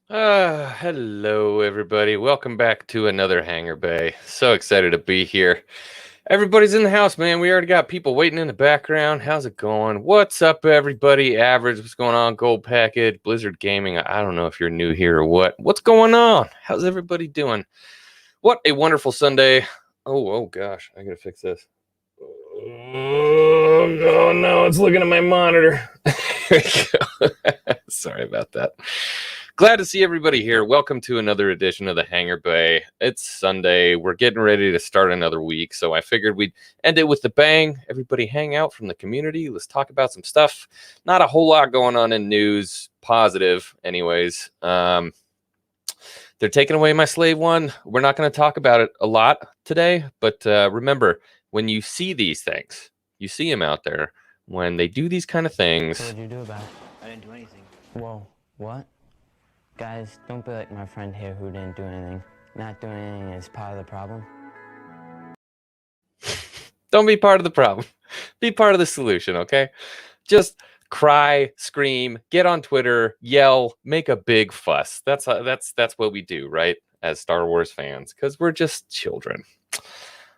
Hello everybody. Welcome back to another Hangar Bay. So excited to be here. Everybody's in the house, man. We already got people waiting in the background. How's it going? What's up, everybody? Average, what's going on? Gold Package, Blizzard Gaming. I don't know if you're new here or what. What's going on? How's everybody doing? What a wonderful Sunday. Oh gosh, I gotta fix this. Oh no, it's looking at my monitor. There we go. Sorry about that. Glad to see everybody here. Welcome to another edition of the Hangar Bay. It's Sunday. We're getting ready to start another week, so I figured we'd end it with the bang. Everybody hang out from the community. Let's talk about some stuff. Not a whole lot going on in news. Positive, anyways. They're taking away my slave one. We're not going to talk about it a lot today, but remember, when you see these things, you see them out there. When they do these kind of things. What did you do about it? I didn't do anything. Whoa, what? Guys, don't be like my friend here who didn't do anything. Not doing anything is part of the problem. Don't be part of the problem. Be part of the solution, okay? Just cry, scream, get on Twitter, yell, make a big fuss. That's what we do, right? As Star Wars fans, because we're just children.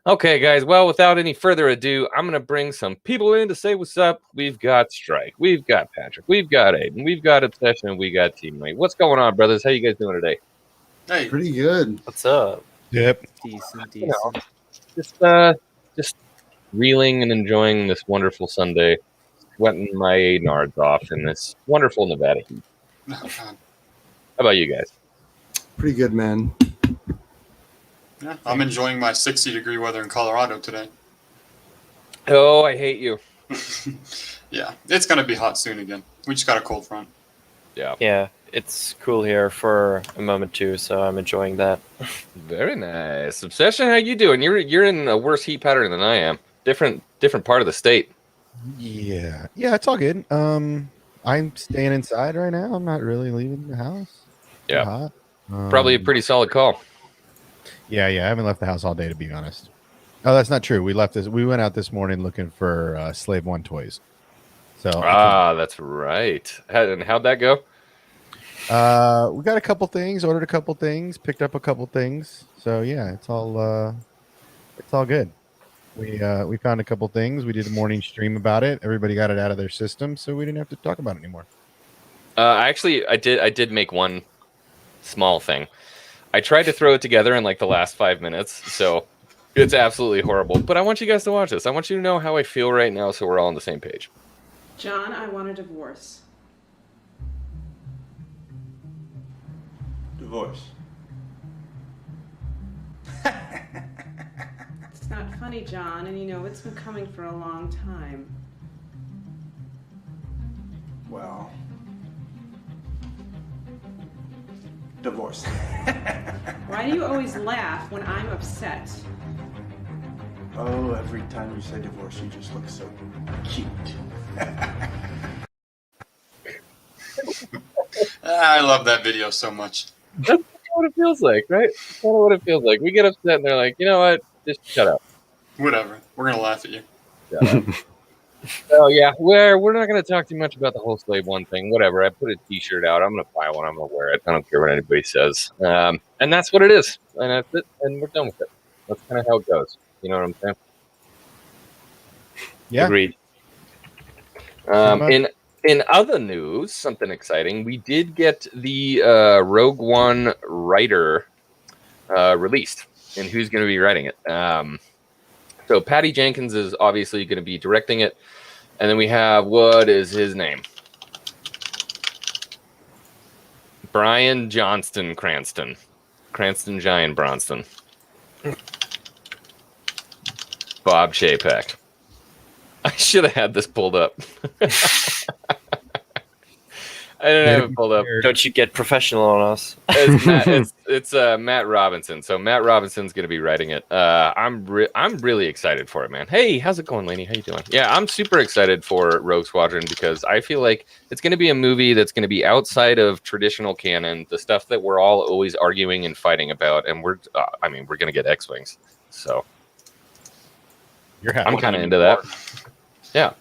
Okay, guys, well, without any further ado, I'm going to bring some people in to say what's up. We've got Strike, we've got Patrick, we've got Aiden, we've got Obsession, and we got Teammate. What's going on, brothers? How you guys doing today? Hey. Pretty good. What's up? Yep. Decent. You know, just reeling and enjoying this wonderful Sunday, sweating my nards off in this wonderful Nevada heat. How about you guys? Pretty good, man. Yeah, I'm enjoying my 60-degree weather in Colorado today. Oh, I hate you. Yeah, it's going to be hot soon again. We just got a cold front. Yeah, it's cool here for a moment too, so I'm enjoying that. Very nice. Obsession, how you doing? You're in a worse heat pattern than I am. Different part of the state. Yeah, it's all good. I'm staying inside right now. I'm not really leaving the house. Yeah, hot. Probably a pretty solid call. Yeah. I haven't left the house all day, to be honest. Oh, that's not true. We went out this morning looking for Slave One toys. So that's right. How'd that go? We got a couple things, ordered a couple things, picked up a couple things. So yeah, it's all good. We found a couple things. We did a morning stream about it. Everybody got it out of their system, so we didn't have to talk about it anymore. I did make one small thing. I tried to throw it together in like the last 5 minutes, so it's absolutely horrible. But I want you guys to watch this. I want you to know how I feel right now, so we're all on the same page. John, I want a divorce. Divorce. It's not funny, John, and you know it's been coming for a long time. Well, divorce. Why do you always laugh when I'm upset? Oh, every time you say divorce, you just look so cute. I love that video so much. That's what it feels like, right? That's kind of what it feels like. We get upset and they're like, you know what? Just shut up. Whatever. We're going to laugh at you. Shut up. Oh yeah, we're not going to talk too much about the whole Slave One thing. Whatever. I put a T-shirt out. I'm going to buy one. I'm going to wear it. I don't care what anybody says. And that's what it is. And that's it. And we're done with it. That's kind of how it goes. You know what I'm saying? Yeah. Agreed. In other news, something exciting. We did get the Rogue One writer released, and who's going to be writing it. So Patty Jenkins is obviously going to be directing it. And then we have, what is his name? Brian Johnston Cranston. Cranston Giant Bronston. Bob Chapek. I should have had this pulled up. I didn't have it pulled up. Don't you get professional on us? It's Matt Robinson. So Matt Robinson's going to be writing it. I'm really excited for it, man. Hey, how's it going, Lainey? How you doing? Yeah, I'm super excited for Rogue Squadron because I feel like it's going to be a movie that's going to be outside of traditional canon, the stuff that we're all always arguing and fighting about, and we're going to get X-Wings. So I'm kind of into that. Yeah.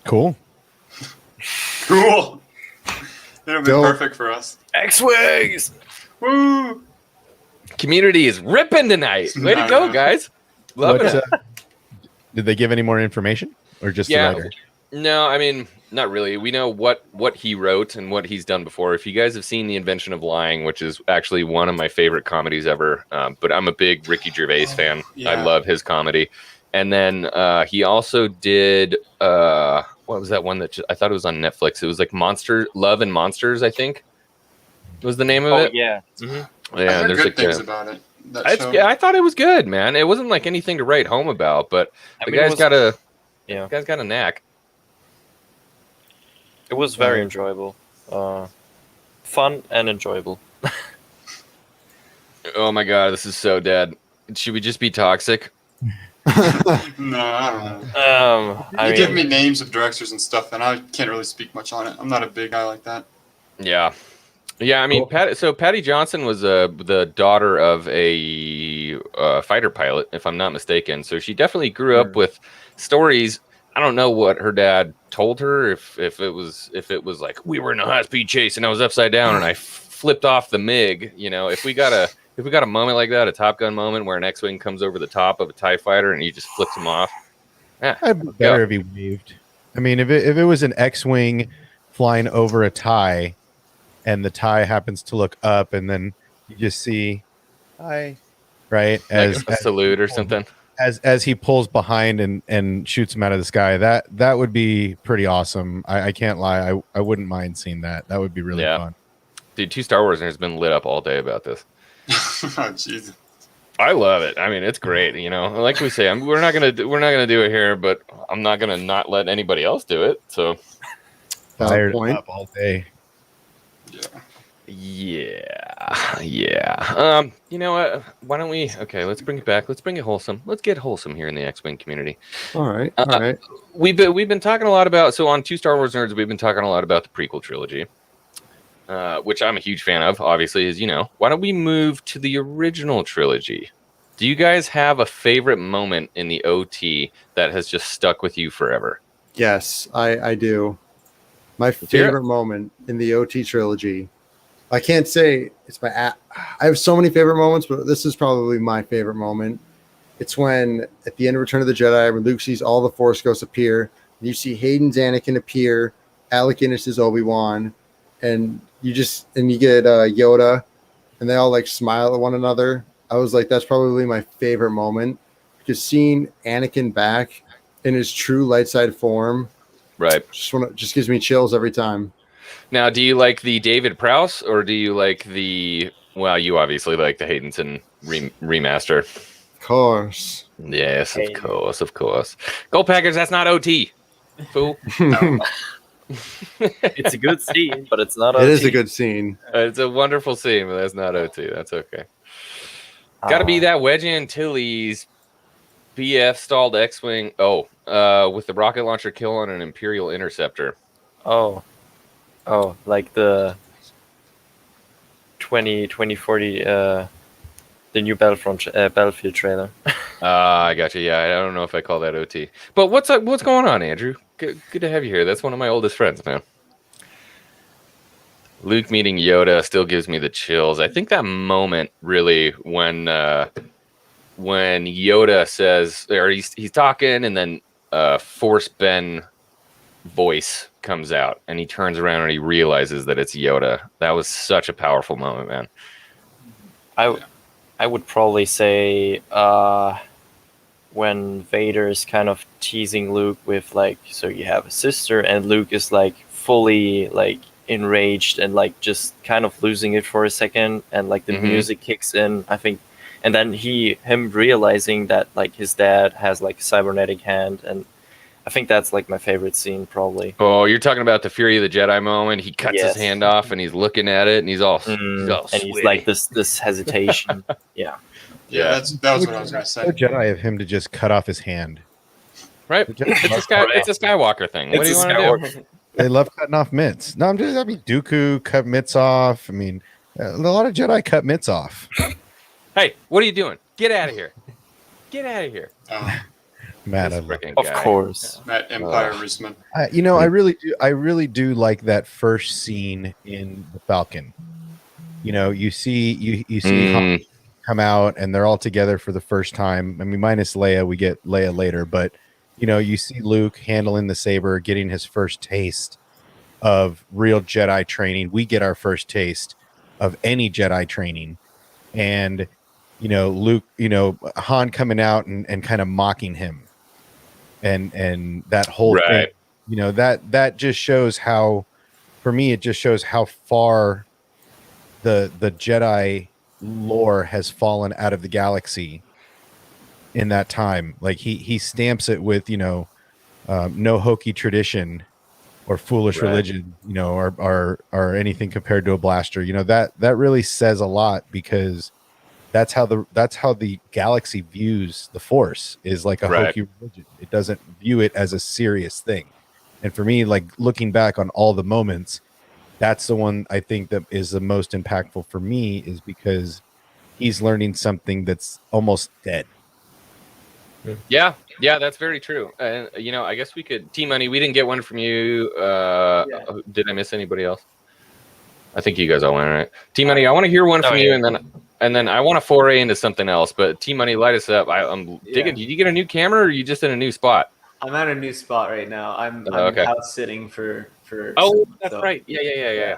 Cool. Cool. It'll be Dope. perfect for us. X-Wings! Woo! Community is ripping tonight. Way to go, guys. Loving What, it. did they give any more information, or just Yeah. the writer? No, I mean, not really. We know what he wrote and what he's done before. If you guys have seen The Invention of Lying, which is actually one of my favorite comedies ever, but I'm a big Ricky Gervais fan. yeah. I love his comedy. And then he also did what was that one that I thought it was on Netflix? It was like Love and Monsters, I think, was the name of Oh, it. yeah. Yeah, I heard there's good like things about it. That it's, show. I thought it was good, man. It wasn't like anything to write home about, but the mean, it guy's was- got a Yeah. guy's got a knack. It was very enjoyable. Fun and enjoyable. Oh my god, this is so dead. Should we just be toxic? No, I don't know. I You mean, give me names of directors and stuff, and I can't really speak much on it. I'm not a big guy like that. Yeah, yeah. I mean, Patty Johnson was the daughter of a fighter pilot, if I'm not mistaken. So she definitely grew up with stories. I don't know what her dad told her. If it was like we were in a high speed chase and I was upside down and I flipped off the MiG. You know, if we got a moment like that, a Top Gun moment where an X-wing comes over the top of a TIE fighter and he just flips him off. I'd be better if he waved. I mean, if it was an X-wing flying over a tie, and the tie happens to look up, and then you just see, hi, right, Like a salute or something. as he pulls behind and shoots him out of the sky. That would be pretty awesome. I can't lie. I wouldn't mind seeing that. That would be really fun. Dude, 2 Star Wars has been lit up all day about this. Oh, jeez. I love it. I mean, it's great. You know, like we say, we're not gonna do it here, but I'm not gonna not let anybody else do it. So, Fired point. up all day. yeah. You know what? Why don't we? Okay, let's bring it back. Let's bring it wholesome. Let's get wholesome here in the X-wing community. All right. All right. We've been talking a lot about. So on 2 Star Wars Nerds, we've been talking a lot about the prequel trilogy, which I'm a huge fan of. Obviously, as you know. Why don't we move to the original trilogy? Do you guys have a favorite moment in the OT that has just stuck with you forever? Yes, I do. My favorite moment in the OT trilogy. I can't say it's my. I have so many favorite moments, but this is probably my favorite moment. It's when at the end of Return of the Jedi, when Luke sees all the Force Ghosts appear, and you see Hayden's Anakin appear, Alec Guinness's Obi-Wan, and you get Yoda, and they all like smile at one another. I was like, that's probably my favorite moment, because seeing Anakin back in his true light side form, Right. just gives me chills every time. Now, do you like the David Prowse or do you like the? Well, you obviously like the Haydenson remaster. Of course. Yes, of course. Gold Packers, that's not OT. Fool. it's a good scene, but it's not. It OT. is a good scene. It's a wonderful scene, but that's not OT. That's okay. Got to be that Wedge Antilles BF stalled X-Wing. With the rocket launcher kill on an Imperial interceptor. Oh, like the 2040, the new Battlefield trailer. I got you. Yeah, I don't know if I call that OT. But what's going on, Andrew? Good to have you here. That's one of my oldest friends, man. Luke meeting Yoda still gives me the chills. I think that moment really when Yoda says, or he's talking, and then Force Ben voice comes out, and he turns around and he realizes that it's Yoda. That was such a powerful moment, man. I would probably say when Vader's kind of teasing Luke with like, so you have a sister, and Luke is like fully like enraged and like just kind of losing it for a second, and like the music kicks in, I think, and then him realizing that like his dad has like a cybernetic hand, and I think that's like my favorite scene probably. Oh, you're talking about the Fury of the Jedi moment. He cuts his hand off and he's looking at it and he's all and he's like this hesitation. Yeah, that was what I was gonna say. So Jedi of him to just cut off his hand. Right? It's a Skywalker thing. What do you want to do? They love cutting off mitts. No, Dooku cut mitts off. I mean, a lot of Jedi cut mitts off. Hey, what are you doing? Get out of here. Get out of here. Matt, This I love frickin' Of guy. course. Matt Empire Risman. I really do like that first scene in the Falcon. You see Han come out and they're all together for the first time. I mean, minus Leia, we get Leia later, but you see Luke handling the saber, getting his first taste of real Jedi training. We get our first taste of any Jedi training, and Luke, Han coming out and kind of mocking him, and that whole thing, Right. that just shows how, for me, it just shows how far the Jedi lore has fallen out of the galaxy in that time. Like he stamps it with no hokey tradition or foolish Right. religion, or anything compared to a blaster. That really says a lot, because that's how the galaxy views the Force, is like a Right. hokey religion. It doesn't view it as a serious thing. And for me, like, looking back on all the moments, that's the one I think that is the most impactful for me, is because he's learning something that's almost dead. Yeah, that's very true. And I guess we could T-Money. We didn't get one from you. Did I miss anybody else? I think you guys all went, right? T-Money, I want to hear one from you, and then I want to foray into something else. But T-Money, light us up. I'm digging. Did you get a new camera, or are you just in a new spot? I'm at a new spot right now. I'm Okay. house sitting for. Oh, that's right. Yeah.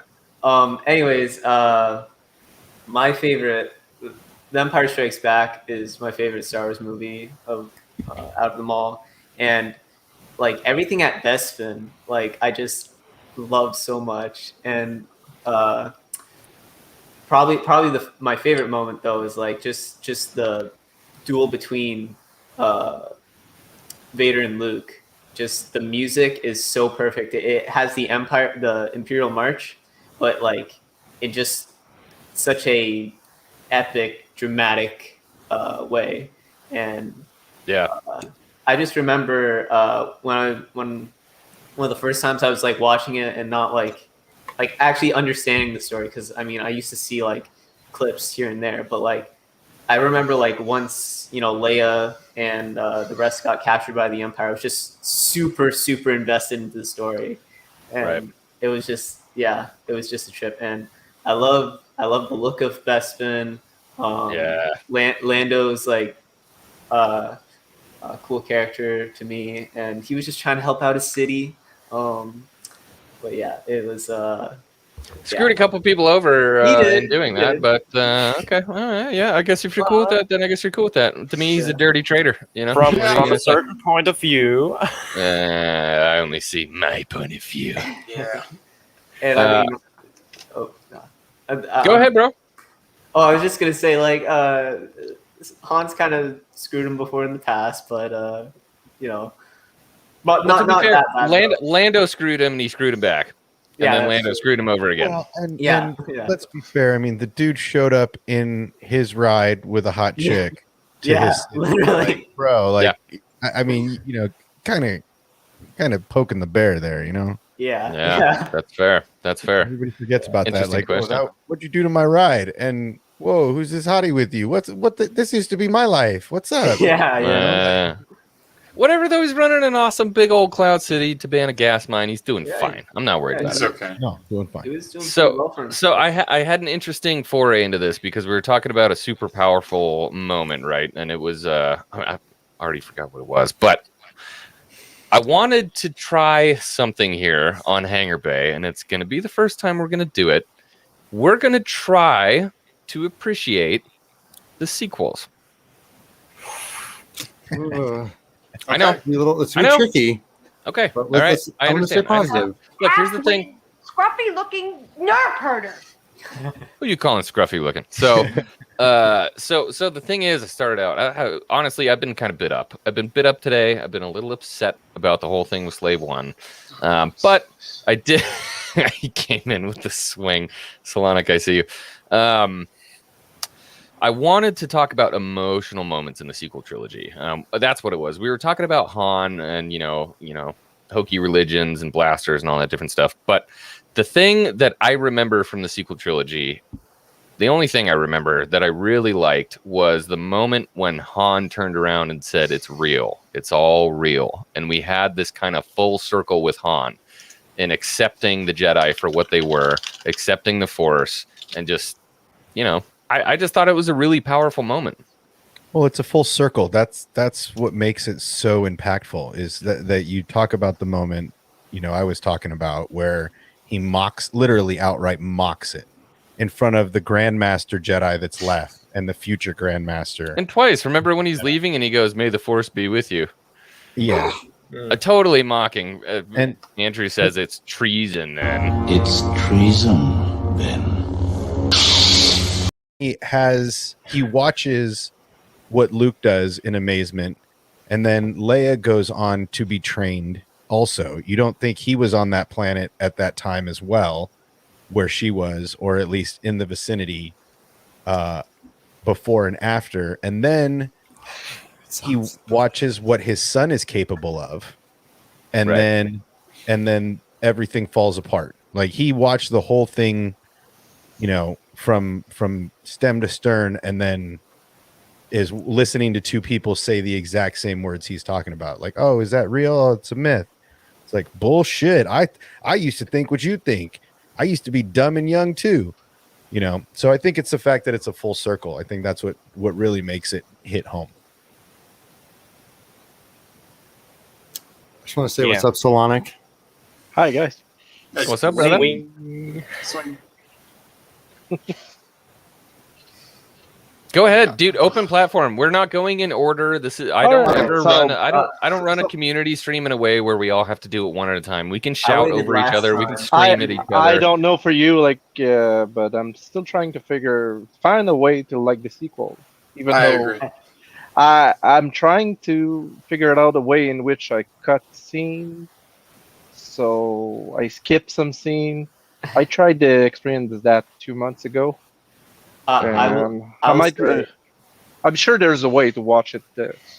Anyways, my favorite, The Empire Strikes Back, is my favorite Star Wars movie out of them all, and like everything at Bespin, like I just love so much, and probably my favorite moment though is like just the duel between Vader and Luke. Just the music is so perfect. It has the Imperial March, but like in just such a epic, dramatic way. And I just remember when one of the first times I was like watching it and not like actually understanding the story, because I mean I used to see like clips here and there, but like I remember like once Leia and the rest got captured by the Empire, I was just super invested into the story, and it was just a trip. And I love the look of Bespin. Lando's like a cool character to me, and he was just trying to help out his city. But yeah, it was screwed a couple people over in doing He that, did. but okay, all right, yeah. I guess if you're cool with that, then I guess you're cool with that. To me, he's a dirty traitor. From a certain point of view. I only see my point of view. Yeah. And I mean, Go ahead, bro. Oh, I was just gonna say, like, Han's kind of screwed him before in the past, but but not fair, that bad. Lando screwed him, and he screwed him back, and then that's Lando true. screwed him over again. Well, and let's be fair. I mean, the dude showed up in his ride with a hot chick. To his city. Literally, Like, bro. Like, I mean, kind of poking the bear there. Yeah, that's fair. That's fair. Everybody forgets about that. Interesting Like, question. what'd you do to my ride? And whoa, who's this hottie with you? This used to be my life. What's up? yeah. Whatever though, he's running an awesome big old Cloud City to ban a gas mine. He's doing fine. I'm not worried about It's it. okay. No, doing fine. He was doing pretty well for So himself. I had an interesting foray into this because we were talking about a super powerful moment, right? And it was I already forgot what it was, but I wanted to try something here on Hangar Bay, and it's going to be the first time we're going to do it. We're going to try to appreciate the sequels. I know. It's gonna be tricky. Okay. But All right. I I'm gonna stay understand. positive. Look, here's the thing. Scruffy looking nerf herder. Who you calling scruffy looking? So, so the thing is, I started out. Honestly, I've been kind of bit up. I've been bit up today. I've been a little upset about the whole thing with Slave One, but I did. He came in with the swing. Solonic, I see you. I wanted to talk about emotional moments in the sequel trilogy. That's what it was. We were talking about Han and hokey religions and blasters and all that different stuff. But the thing that I remember from the sequel trilogy, the only thing I remember that I really liked was the moment when Han turned around and said, "It's real." It's all real. And we had this kind of full circle with Han in accepting the Jedi for what they were, accepting the Force, and just, you know, I just thought it was a really powerful moment. Well, it's a full circle. That's what makes it so impactful, is that you talk about the moment, you know, I was talking about, where he literally outright mocks it in front of the Grandmaster Jedi that's left and the future Grandmaster. And twice, remember when he's leaving and he goes, "May the Force be with you." Yeah. Totally mocking. And Andrew says it's treason then. It's treason then. He watches what Luke does in amazement, and then Leia goes on to be trained also. You don't think he was on that planet at that time as well, where she was, or at least in the vicinity, before and after. And then he watches what his son is capable of, and then everything falls apart. Like, he watched the whole thing, you know, from stem to stern, and then is listening to two people say the exact same words he's talking about. Like, oh, is that real? Oh, it's a myth. It's like, bullshit. I used to think what you think. I used to be dumb and young too, you know? So I think it's the fact that it's a full circle. I think that's what really makes it hit home. I just want to say what's up, Solonic. Hi, guys. What's up, brother? Go ahead, dude. Open platform. We're not going in order. This is I don't run a community stream in a way where we all have to do it one at a time. We can shout over each other. We can scream at each other. I don't know for you, but I'm still trying to find a way to like the sequel. Even though I'm trying to figure out a way in which I cut scene, so I skip some scene. I tried to experience that 2 months ago. I'm sure there's a way to watch it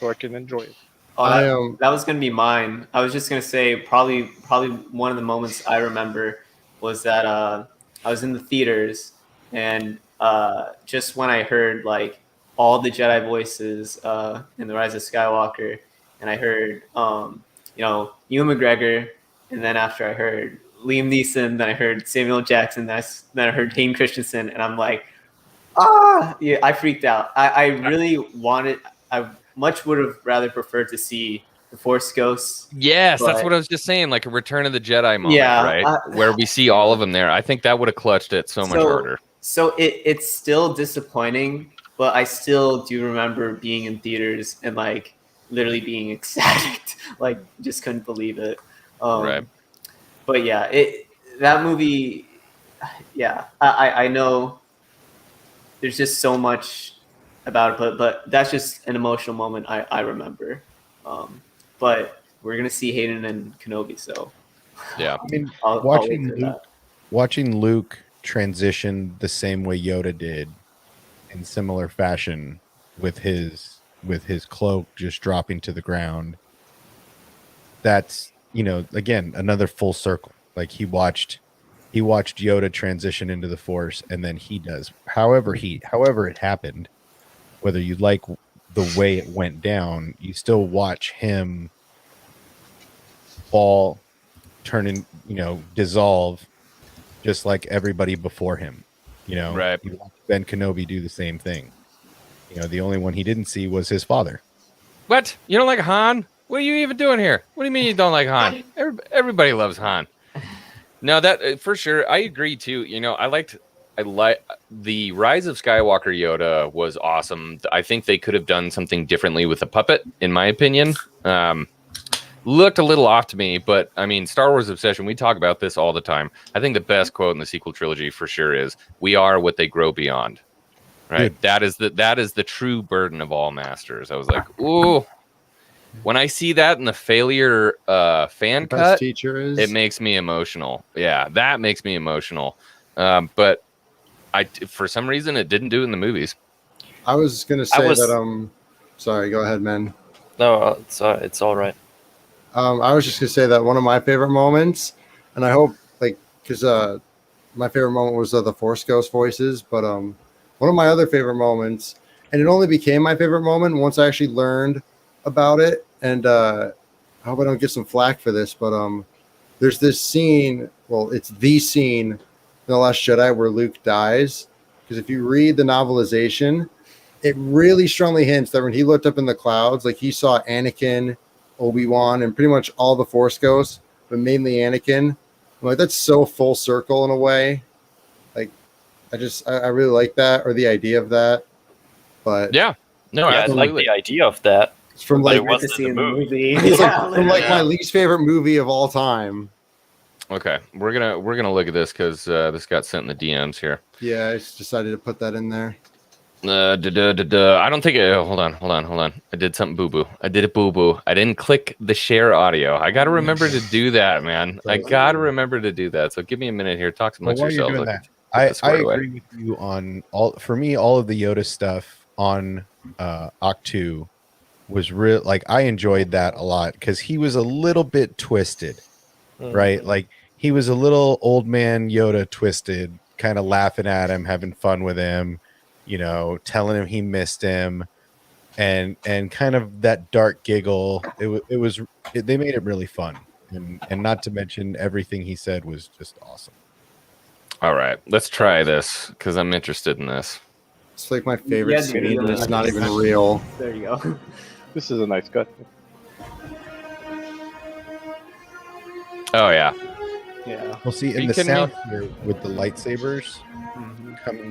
so I can enjoy it. That was gonna be mine. I was just gonna say probably one of the moments I remember was that I was in the theaters, and just when I heard like all the Jedi voices in The Rise of Skywalker, and I heard Ewan McGregor, and then after I heard Liam Neeson, then I heard Samuel Jackson, then I heard Hayden Christensen, and I'm like, yeah, I freaked out. I really I much would have rather preferred to see the Force Ghosts. Yes, that's what I was just saying, like a Return of the Jedi moment, right? Where we see all of them there. I think that would have clutched it so much harder. So it's still disappointing, but I still do remember being in theaters and like literally being ecstatic, like just couldn't believe it. Right. But yeah, that movie, yeah, I know. There's just so much about it, but that's just an emotional moment I remember. But we're gonna see Hayden and Kenobi, so yeah. I mean, watching Luke transition the same way Yoda did, in similar fashion, with his cloak just dropping to the ground. That's, you know, again, another full circle. Like, he watched Yoda transition into the Force, and then he does. However it happened, whether you like the way it went down, you still watch him fall, turn, dissolve, just like everybody before him. You know, right? You watch Ben Kenobi do the same thing. You know, the only one he didn't see was his father. What? You don't like Han? What are you even doing here? What do you mean you don't like Han? Everybody loves Han. No, that for sure. I agree too. You know, I like the Rise of Skywalker Yoda was awesome. I think they could have done something differently with the puppet, in my opinion. Looked a little off to me, but I mean, Star Wars obsession, we talk about this all the time. I think the best quote in the sequel trilogy for sure is, "We are what they grow beyond." Right? Good. That is the true burden of all masters. I was like, ooh. When I see that in the failure fan cut, it makes me emotional. Yeah, that makes me emotional. But for some reason, it didn't do it in the movies. I was going to say that. Sorry, go ahead, man. No, it's all right. I was just going to say that one of my favorite moments, and I hope, because my favorite moment was the Force Ghost voices, but one of my other favorite moments, and it only became my favorite moment once I actually learned about it, and I hope I don't get some flack for this, but there's this scene. Well, it's the scene in The Last Jedi where Luke dies. Because if you read the novelization, it really strongly hints that when he looked up in the clouds, like he saw Anakin, Obi-Wan, and pretty much all the Force ghosts, but mainly Anakin. I'm like, that's so full circle in a way. Like, I really like that, or the idea of that. But yeah, no, I like the idea of that. It's from but like it wasn't in the movie. It's like from like my least favorite movie of all time. Okay, we're gonna look at this because this got sent in the DMs here. Yeah, I just decided to put that in there. I don't think it. Hold on. I did something boo-boo. I did a boo-boo. I didn't click the share audio. I got to remember to do that, man. I got to remember to do that. So give me a minute here. Talk amongst yourselves. Doing that, I agree with you on all. For me, all of the Yoda stuff on Octu was real. Like I enjoyed that a lot because he was a little bit twisted, right? Like he was a little old man Yoda twisted, kind of laughing at him, having fun with him. You know, telling him he missed him, and kind of that dark giggle. They made it really fun, and not to mention everything he said was just awesome. All right, let's try this because I'm interested in this. It's like my favorite scene, and it's not even real. There you go. This is a nice cut. Oh yeah. Yeah. We'll see in the sound here with the lightsabers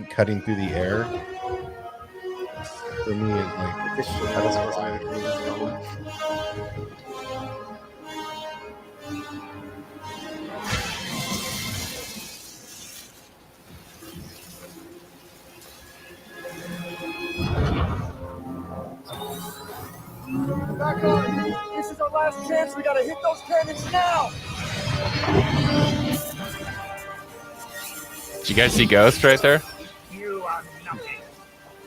cutting through the air. For me, it's like this shit was fire. Back on! This is our last chance. We gotta hit those cannons now! Did you guys see Ghost right there? You are nothing.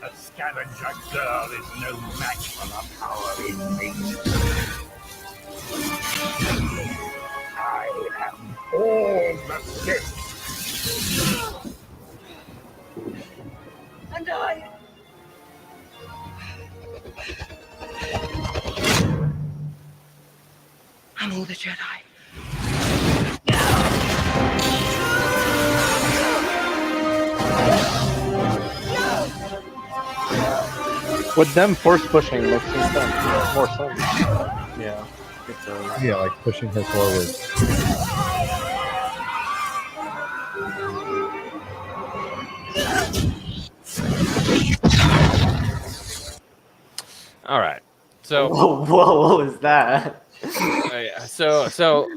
A scavenger girl is no match for the power in me. I am all the Sith. And I. I'm all the Jedi. With them force pushing makes more sense. Yeah. yeah, like pushing her forward. All right. So whoa, what was that? So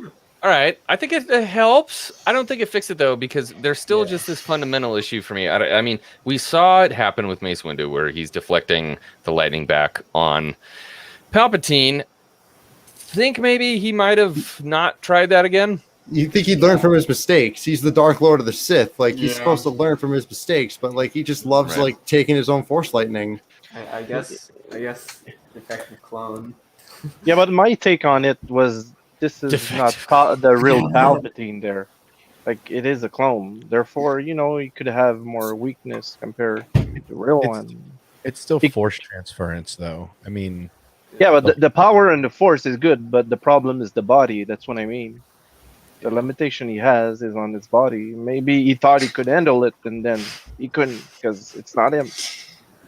all right. I think it helps. I don't think it fixed it though because there's still just this fundamental issue for me. I mean, we saw it happen with Mace Windu where he's deflecting the lightning back on Palpatine. Think maybe he might have not tried that again. You think he'd learn from his mistakes? He's the Dark Lord of the Sith. Like he's supposed to learn from his mistakes, but like he just loves like taking his own Force lightning. I guess defective clone. Yeah, but my take on it was this is not the real Palpatine there. Like it is a clone. Therefore, you know, you could have more weakness compared to the real one. It's still Force transference, though. I mean, yeah, but the power and the Force is good, but the problem is the body. That's what I mean. The limitation he has is on his body. Maybe he thought he could handle it, and then he couldn't because it's not him.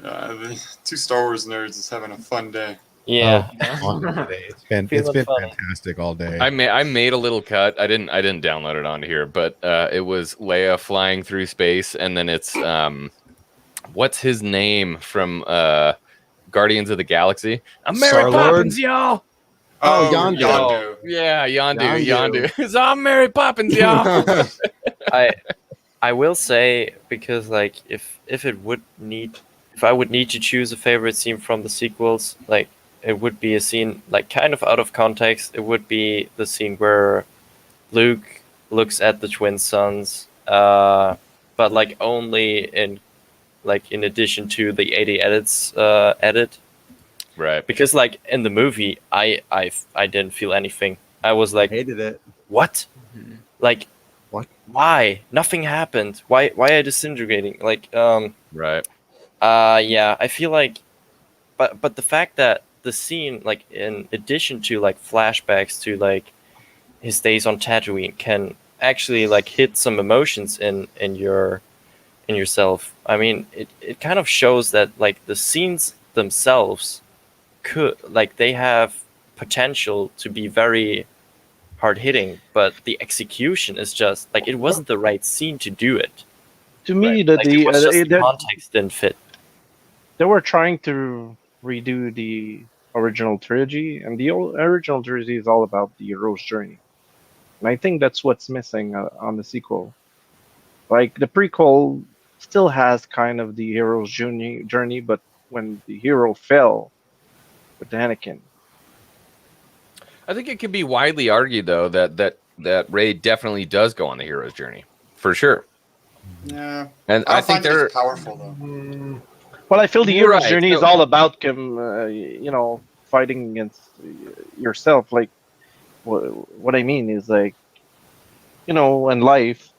The two Star Wars nerds is having a fun day. Yeah, it's been fantastic all day. I made a little cut. I didn't download it onto here, but it was Leia flying through space, and then it's what's his name from Guardians of the Galaxy? I'm Mary Poppins, y'all. Oh, Yondu. Yeah, Yondu. It's I'm Mary Poppins, y'all. I will say because like if I would need to choose a favorite scene from the sequels, like it would be a scene like kind of out of context. It would be the scene where Luke looks at the twin sons, but like only in addition to the 80 edits edit. Right. Because like in the movie, I didn't feel anything. I was like, hated it. What? Mm-hmm. Like what? Why? Nothing happened. Why are you disintegrating? Like right. Yeah, I feel like but the fact that the scene, like in addition to like flashbacks to like his days on Tatooine, can actually like hit some emotions in yourself. I mean, it kind of shows that like the scenes themselves they have potential to be very hard hitting, but the execution is just like it wasn't the right scene to do it. To me, Like, it was just the context didn't fit. They were trying to redo the original trilogy, and the original trilogy is all about the hero's journey. And I think that's what's missing on the sequel. Like the prequel still has kind of the hero's journey, but when the hero fell with Anakin. I think it can be widely argued, though, that Rey definitely does go on the hero's journey, for sure. Yeah, and I think they're powerful though. Well, I feel the hero's Right, journey is so- all about fighting against yourself. Like, what I mean is like, in life,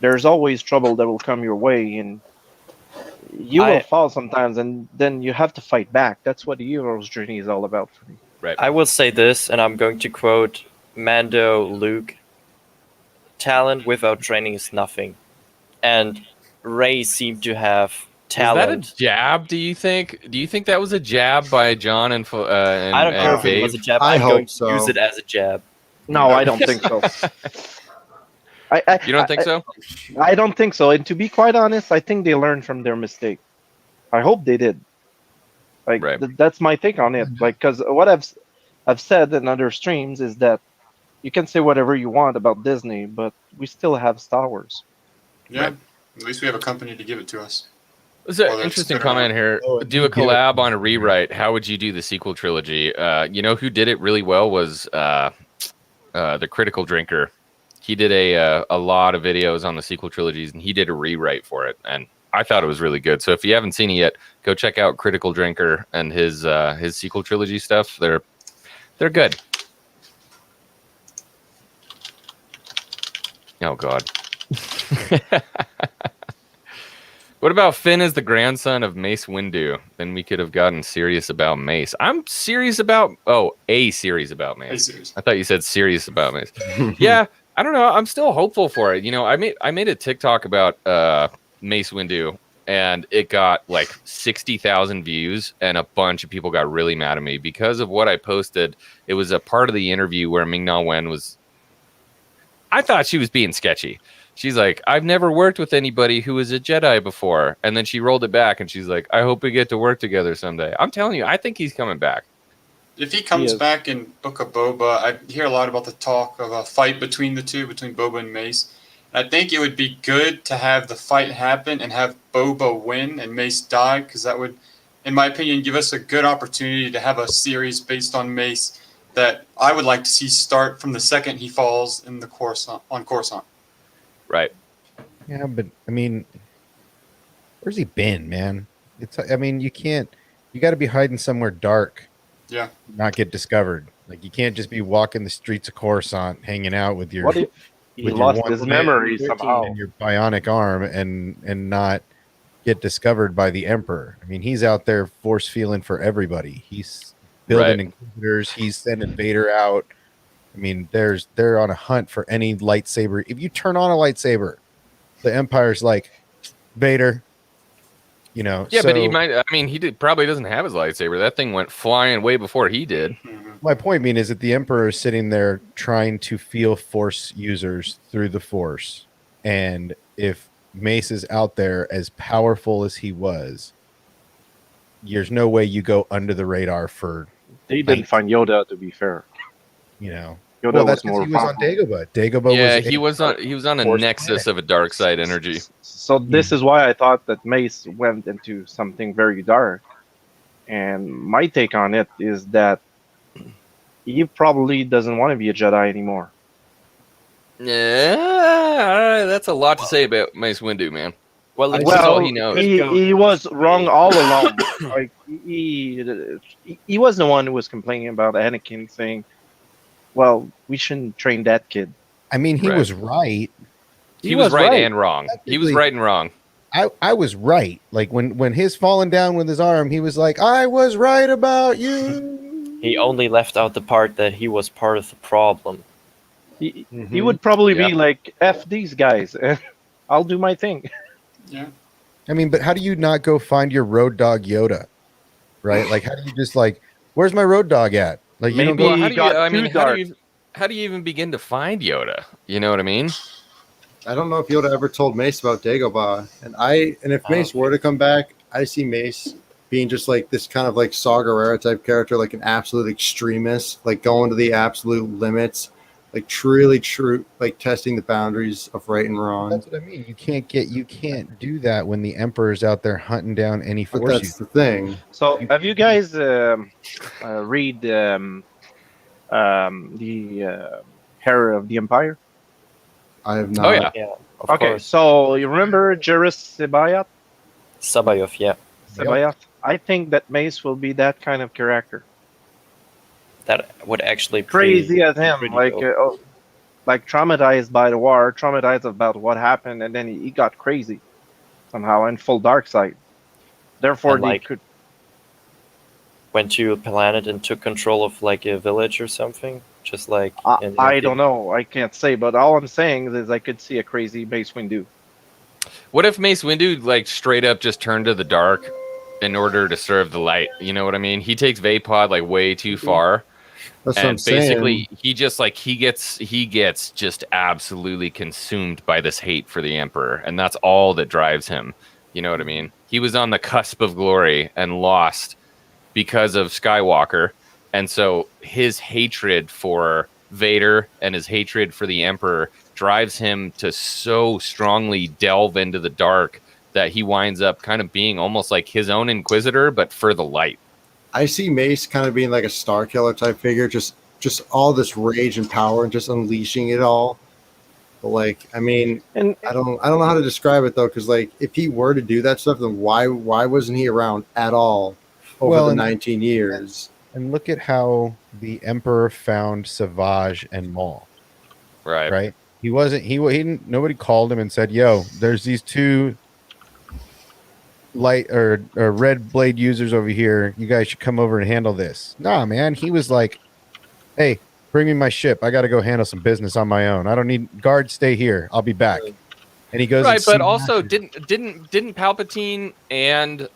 there's always trouble that will come your way, and you will fall sometimes, and then you have to fight back. That's what the hero's journey is all about for me. Right. I will say this, and I'm going to quote Mando Luke: "Talent without training is nothing," and Rey seemed to have talent. Is that a jab? Do you think? Do you think that was a jab by John and I don't care if it was a jab. I'm going to use it as a jab. No, I don't think so. You don't think so? I don't think so. And to be quite honest, I think they learned from their mistake. I hope they did. Like that's my take on it. Like, because what I've said in other streams is that you can say whatever you want about Disney, but we still have Star Wars. Yeah, at least we have a company to give it to us. There's an interesting comment here. Do a collab on a rewrite. How would you do the sequel trilogy? You know who did it really well was the Critical Drinker. He did a lot of videos on the sequel trilogies, and he did a rewrite for it, and I thought it was really good. So if you haven't seen it yet, go check out Critical Drinker and his sequel trilogy stuff. They're good. Oh God. What about Finn as the grandson of Mace Windu? Then we could have gotten serious about Mace. I'm serious about a series about Mace. I thought you said serious about Mace. Yeah, I don't know. I'm still hopeful for it. You know, I made a TikTok about Mace Windu, and it got like 60,000 views, and a bunch of people got really mad at me because of what I posted. It was a part of the interview where Ming-Na Wen was. I thought she was being sketchy. She's like, I've never worked with anybody who was a Jedi before. And then she rolled it back and she's like, I hope we get to work together someday. I'm telling you, I think he's coming back. If he comes back in Book of Boba, I hear a lot about the talk of a fight between the two, between Boba and Mace. I think it would be good to have the fight happen and have Boba win and Mace die, because that would, in my opinion, give us a good opportunity to have a series based on Mace that I would like to see start from the second he falls in the Coruscant. Right. Yeah, but I mean, where's he been, man? I mean, you got to be hiding somewhere dark. Yeah. Not get discovered. Like, you can't just be walking the streets of Coruscant, hanging out with your. What if he lost his memory somehow? And your bionic arm, and not get discovered by the Emperor. I mean, he's out there force feeling for everybody. He's building Inquisitors. He's sending Vader out. I mean, they're on a hunt for any lightsaber. If you turn on a lightsaber, the Empire's like, Vader, you know. Yeah, but he might. I mean, probably doesn't have his lightsaber. That thing went flying way before he did. My point being is that the Emperor is sitting there trying to feel Force users through the Force, and if Mace is out there as powerful as he was, there's no way you go under the radar for. They didn't find Yoda, to be fair. You know, Yoda that's was more. He was on Dagobah. Dagobah he was on a nexus of a dark side energy. So this is why I thought that Mace went into something very dark. And my take on it is that he probably doesn't want to be a Jedi anymore. Yeah, that's a lot to say about Mace Windu, man. Well, that's all he knows. He was wrong all along. Like he was the one who was complaining about Anakin, saying, well, we shouldn't train that kid. I mean, he was right. He was right and wrong. He was right and wrong. I was right. Like when his falling down with his arm, he was like, I was right about you. He only left out the part that he was part of the problem. He would probably Yeah. be like, F these guys, and I'll do my thing. Yeah. I mean, but how do you not go find your road dog Yoda? Right? Like, how do you just like, where's my road dog at? Like, you don't Maybe go. Well, how he do you? got I too mean, dark. how do you even begin to find Yoda? You know what I mean? I don't know if Yoda ever told Mace about Dagobah, and if Mace were to come back, I see Mace being just like this kind of like Saw Gerrera type character, like an absolute extremist, like going to the absolute limits, like truly true, like testing the boundaries of right and wrong. That's what I mean. You can't do that when the Emperor's out there hunting down any But Force that's user. the thing. So, have you guys read the Hair of the Empire? I have not. Oh yeah. Yeah, of Okay, course. so you remember Jairus Sabayoth? Sabayoth, yeah. Sabayoth? I think that Mace will be that kind of character. That would actually Crazy as him, pretty like dope. like traumatized by the war, traumatized about what happened, and then he got crazy somehow and full dark side. Therefore, And, they like, could. went to a planet and took control of like a village or something. Just like I don't know. I can't say, but all I'm saying is I could see a crazy Mace Windu. What if Mace Windu like straight up just turned to the dark in order to serve the light? You know what I mean? He takes Vapod like way too far. That's what I'm And basically saying. he just like he gets just absolutely consumed by this hate for the Emperor, and that's all that drives him. You know what I mean? He was on the cusp of glory and lost because of Skywalker, and so his hatred for Vader and his hatred for the Emperor drives him to so strongly delve into the dark that he winds up kind of being almost like his own Inquisitor, but for the light. I see Mace kind of being like a Star Killer type figure, just all this rage and power and just unleashing it all. But like, I mean, And I don't know how to describe it though, because like, if he were to do that stuff, then why wasn't he around at all over the 19 years? And look at how the Emperor found Savage and Maul. Right. Right. He wasn't. He didn't. Nobody called him and said, "Yo, there's these two light or red blade users over here. You guys should come over and handle this." Nah, man. He was like, "Hey, bring me my ship. I got to go handle some business on my own. I don't need guards. Stay here. I'll be back." And he goes, Right, and but sees also Master. didn't Palpatine and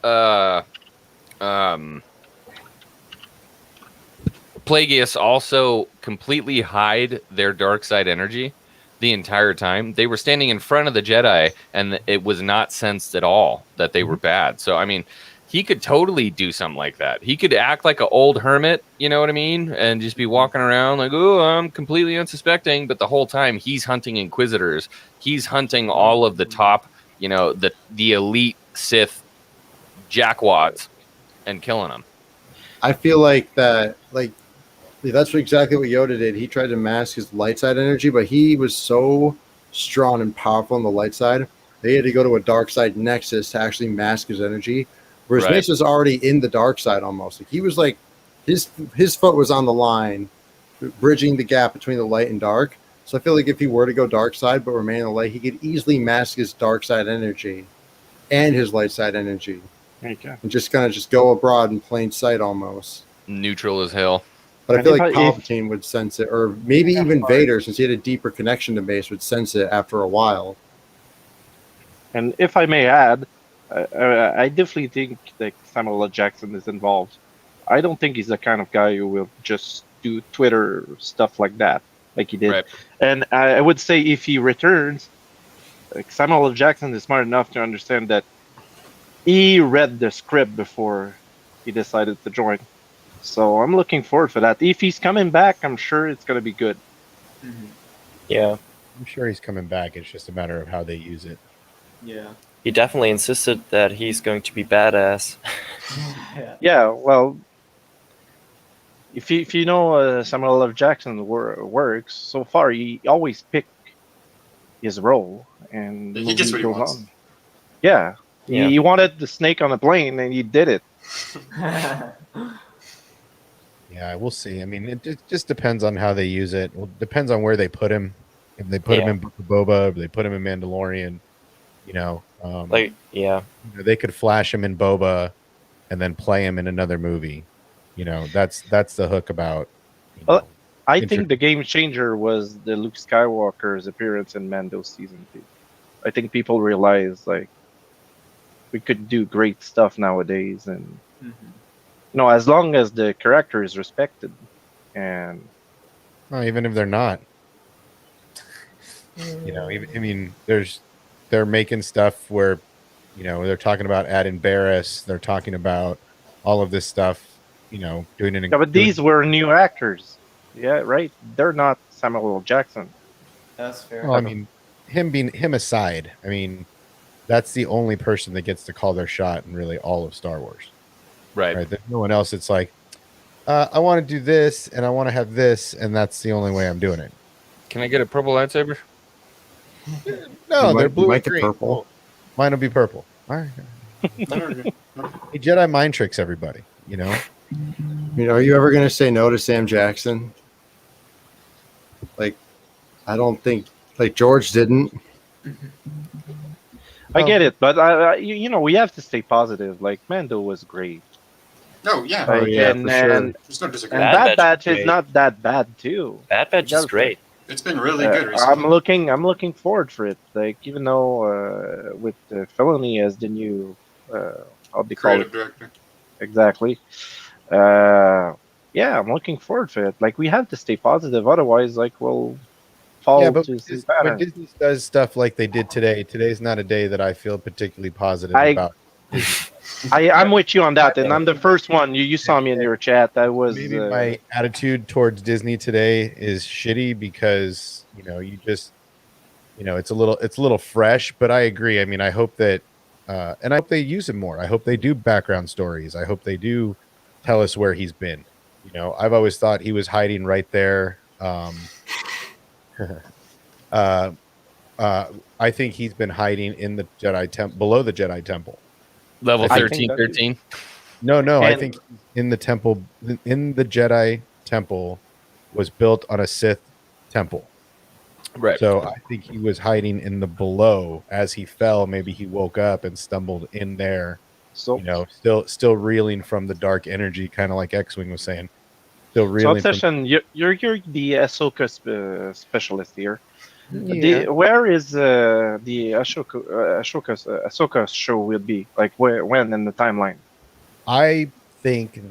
Plagueis also completely hide their dark side energy the entire time? They were standing in front of the Jedi, and it was not sensed at all that they were bad. So, I mean, he could totally do something like that. He could act like an old hermit, you know what I mean? And just be walking around like, oh, I'm completely unsuspecting. But the whole time he's hunting Inquisitors. He's hunting all of the top, you know, the elite Sith jackwads and killing them. I feel like that, like, that's exactly what Yoda did. He tried to mask his light side energy, but he was so strong and powerful on the light side, they had to go to a dark side nexus to actually mask his energy. Whereas Right. Mace was already in the dark side almost. Like, he was like, his foot was on the line, bridging the gap between the light and dark. So I feel like if he were to go dark side but remain in the light, he could easily mask his dark side energy and his light side energy. Okay. And just kind of just go abroad in plain sight almost. Neutral as hell. But I And feel if like I- if- Palpatine would sense it, or maybe even Vader, since he had a deeper connection to Mace, would sense it after a while. And if I may add, I definitely think that Samuel L. Jackson is involved. I don't think he's the kind of guy who will just do Twitter stuff like that, like he did. Right. And I would say if he returns, like Samuel L. Jackson is smart enough to understand that he read the script before he decided to join. So I'm looking forward for that. If he's coming back, I'm sure it's going to be good. Yeah. I'm sure he's coming back. It's just a matter of how they use it. Yeah. He definitely insisted that he's going to be badass. Yeah, well, if you know Samuel L. Jackson works, so far he always pick his role, and He gets what he goes wants. on. Yeah. Yeah. He wanted the snake on the plane, and he did it. Yeah, we'll see. I mean, it just depends on how they use it. It depends on where they put him. If they put him Yeah. in Book of Boba, if they put him in Mandalorian. You know, they could flash him in Boba, and then play him in another movie. You know, that's the hook about. Well, I think the game changer was the Luke Skywalker's appearance in Mando season 2. I think people realize like we could do great stuff nowadays, and as long as the character is respected, and even if they're not, they're making stuff where, they're talking about Addin Barris, they're talking about all of this stuff, doing it. But these were new actors, right? They're not Samuel L. Jackson. That's fair. Well, I mean, him aside, I mean, that's the only person that gets to call their shot in really all of Star Wars. Right. There's no one else. It's like, I want to do this and I want to have this, and that's the only way I'm doing it. Can I get a purple lightsaber? No, they're blue and green. Purple. Mine will be purple. All right. Hey, Jedi mind tricks everybody, are you ever going to say no to Sam Jackson? Like, I don't think, like, George didn't. I get it, but we have to stay positive. Like, Mando was great. Oh yeah, for sure. There's no disagreement. And Bad Batch is not that bad too. Bad Batch is great. It's been really good recently. I'm looking forward for it. Like, even though with Filoni as the new creative director, exactly. I'm looking forward to it. Like, we have to stay positive, otherwise, like, we'll fall but to when Disney does stuff like they did today, today's not a day that I feel particularly positive about. I'm with you on that, and I'm the first one. You saw me in your chat. That was maybe my attitude towards Disney today is shitty because you just it's a little fresh. But I agree. I mean, I hope that and I hope they use him more. I hope they do background stories. I hope they do tell us where he's been. I've always thought he was hiding right there. I think he's been hiding in the Jedi temple, below the Jedi temple. Level 13. No, I think in the temple, in the Jedi temple was built on a Sith temple. Right. So I think he was hiding in the below. As he fell, maybe he woke up and stumbled in there. So still reeling from the dark energy, kind of like X-Wing was saying. Still reeling. So, Obsession, you're the Ahsoka specialist here. Yeah. Where is the Ahsoka show will be? Like, when in the timeline? I think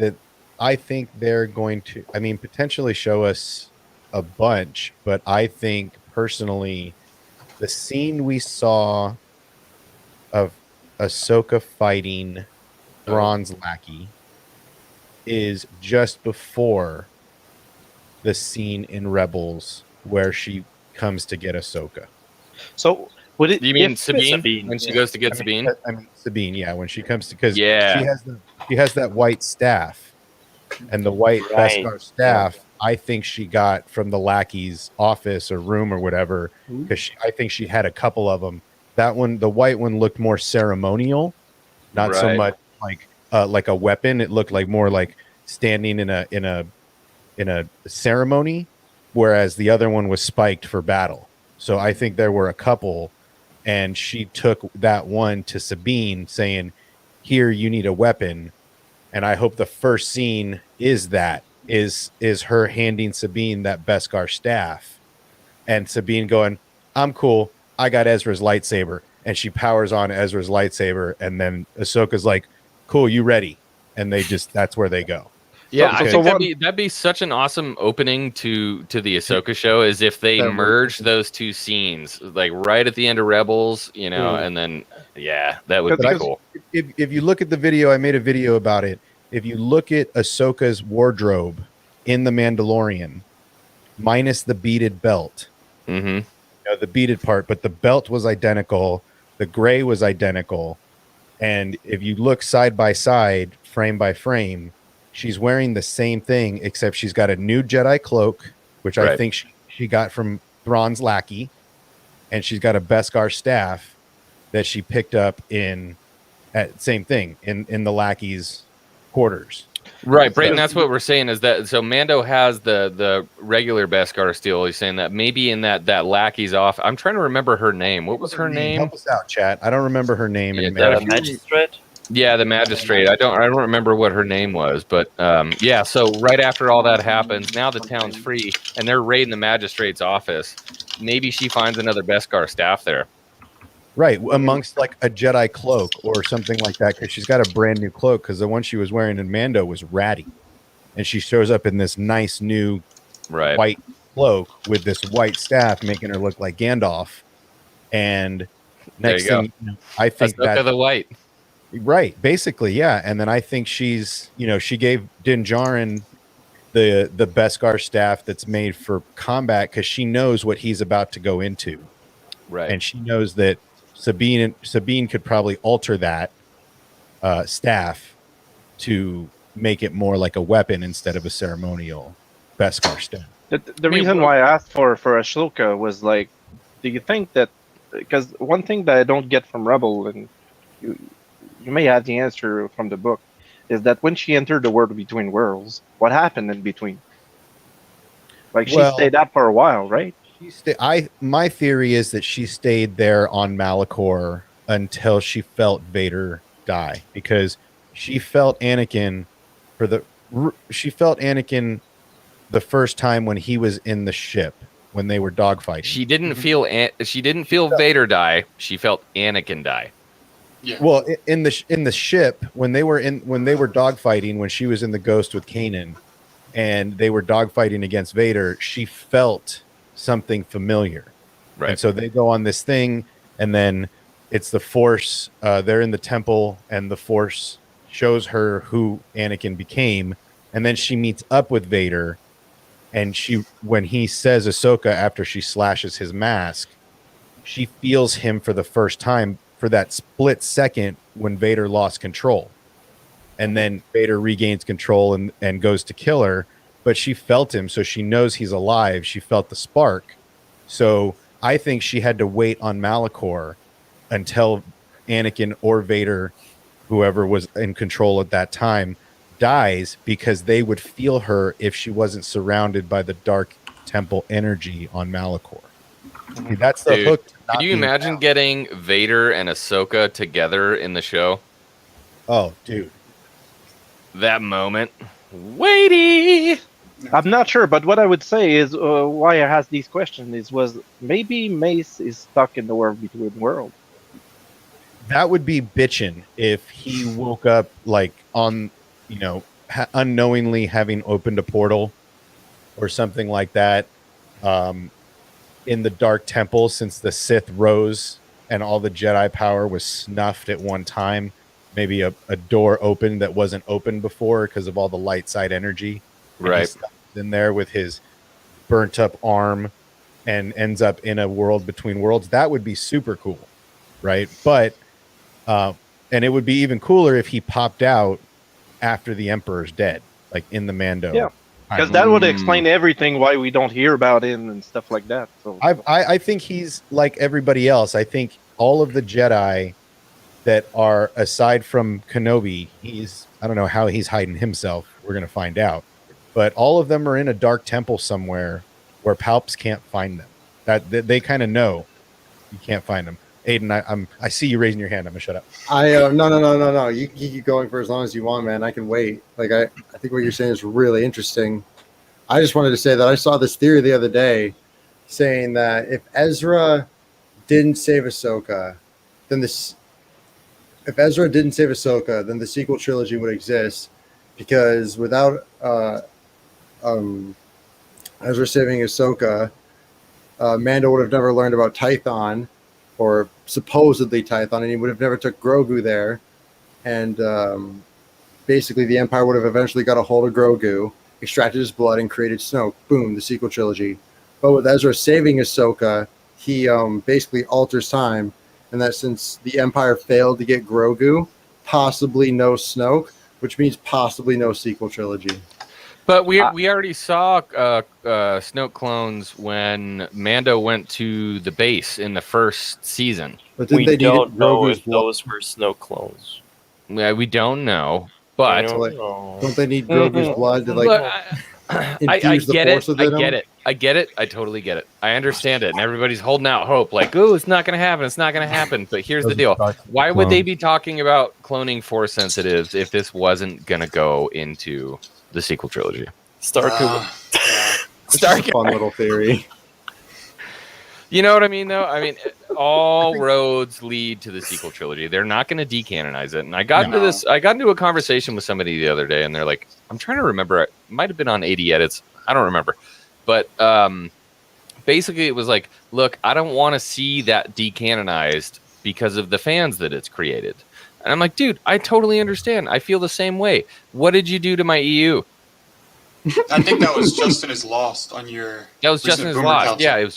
they're going to, potentially show us a bunch, but I think personally the scene we saw of Ahsoka fighting Thrawn's lackey is just before the scene in Rebels where she comes to get Ahsoka. So would it? You mean Sabine when she goes to get Sabine? Sabine, yeah, when she comes to, because she has that white staff, and the white Beskar staff. I think she got from the lackey's office or room or whatever, because I think she had a couple of them. That one, the white one, looked more ceremonial, not so much like a weapon. It looked like more like standing in a ceremony, whereas the other one was spiked for battle. So I think there were a couple, and she took that one to Sabine, saying, "Here, you need a weapon." And I hope the first scene is her handing Sabine that Beskar staff, and Sabine going, "I'm cool. I got Ezra's lightsaber," and she powers on Ezra's lightsaber, and then Ahsoka's like, "Cool, you ready?" And that's where they go. Yeah, I think that'd be such an awesome opening to the Ahsoka show, is if they merge those two scenes, like right at the end of Rebels, and then that would be cool. If you look at the video, I made a video about it. If you look at Ahsoka's wardrobe in The Mandalorian, minus the beaded belt, the beaded part, but the belt was identical, the gray was identical, and if you look side by side, frame by frame, she's wearing the same thing, except she's got a new Jedi cloak, which I think she got from Thrawn's lackey, and she's got a Beskar staff that she picked up in the lackey's quarters. Right, Brayton, that's what we're saying is that so Mando has the regular Beskar steel. He's saying that maybe in that lackey's off. I'm trying to remember her name. What was her name? Help us out, chat. I don't remember her name. Yeah, The magistrate. Yeah, the magistrate. I don't remember what her name was, but yeah. So right after all that happens, now the town's free, and they're raiding the magistrate's office. Maybe she finds another Beskar staff there. Right, amongst like a Jedi cloak or something like that, because she's got a brand new cloak. Because the one she was wearing in Mando was ratty, and she shows up in this nice new white cloak with this white staff, making her look like Gandalf. And next thing, I think that the white. Right, basically, yeah. And then I think she's, she gave Din Djarin the Beskar staff that's made for combat because she knows what he's about to go into. Right. And she knows that Sabine could probably alter that staff to make it more like a weapon instead of a ceremonial Beskar staff. The reason why I asked for Ahsoka was like, do you think that, because one thing that I don't get from Rebel, and you may have the answer from the book, is that when she entered the world between worlds, what happened in between? Like she stayed up for a while, right? My theory is that she stayed there on Malachor until she felt Vader die, because she felt Anakin the first time when he was in the ship when they were dogfighting. She didn't feel Vader die. She felt Anakin die. Yeah. Well, in the ship when they were dogfighting, when she was in the Ghost with Kanan, and they were dogfighting against Vader, she felt something familiar. Right. And so they go on this thing, and then it's the Force. They're in the temple, and the Force shows her who Anakin became, and then she meets up with Vader, and when he says Ahsoka after she slashes his mask, she feels him for the first time for that split second when Vader lost control. And then Vader regains control and goes to kill her, but she felt him, so she knows he's alive. She felt the spark. So I think she had to wait on Malachor until Anakin or Vader, whoever was in control at that time, dies, because they would feel her if she wasn't surrounded by the dark temple energy on Malachor. See, that's the hook. Could you imagine getting Vader and Ahsoka together in the show? Oh, dude. That moment. Weighty! I'm not sure, but what I would say is why I asked these questions was maybe Mace is stuck in the world between worlds. That would be bitchin' if he woke up like on, unknowingly having opened a portal or something like that in the Dark Temple, since the Sith rose and all the Jedi power was snuffed at one time. Maybe a door opened that wasn't open before because of all the light side energy. Right. In there with his burnt up arm and ends up in a world between worlds. That would be super cool. Right. But, and it would be even cooler if he popped out after the Emperor's dead, like in the Mando. Yeah. Because that would explain everything why we don't hear about him and stuff like that. So I think he's like everybody else. I think all of the Jedi that are, aside from Kenobi, I don't know how he's hiding himself. We're going to find out. But all of them are in a dark temple somewhere where Palps can't find them. That they kind of know you can't find them. Aiden, I see you raising your hand. I'm gonna shut up. No. You keep going for as long as you want, man. I can wait. Like I think what you're saying is really interesting. I just wanted to say that I saw this theory the other day saying that if Ezra didn't save Ahsoka, then the sequel trilogy would exist, because without Ezra saving Ahsoka, Mando would have never learned about Tython, or supposedly Tython, and he would have never took Grogu there. And basically the Empire would have eventually got a hold of Grogu, extracted his blood, and created Snoke. Boom, the sequel trilogy. But with Ezra saving Ahsoka, he basically alters time, and that since the Empire failed to get Grogu, possibly no Snoke, which means possibly no sequel trilogy. But we already saw Snoke clones when Mando went to the base in the first season. But we don't know if those were Snoke clones. Yeah, we don't know. But don't they need Grogu's blood to like Look, infuse the force within I him? get it. I totally get it. I understand it. And everybody's holding out hope like, oh, it's not going to happen. It's not going to happen. But here's the deal. Why would they be talking about cloning Force sensitives if this wasn't going to go into the sequel trilogy? Starkiller. It's just a fun little theory. You know what I mean, though? I mean, all roads lead to the sequel trilogy. They're not going to decanonize it. And I got into a conversation with somebody the other day, and they're like, I'm trying to remember. It might have been on 80 Edits. I don't remember. But basically, it was like, look, I don't want to see that decanonized because of the fans that it's created. And I'm like, dude, I totally understand. I feel the same way. What did you do to my EU? I think that was Justin is Lost on your. That was Justin is Lost. Council. Yeah, it was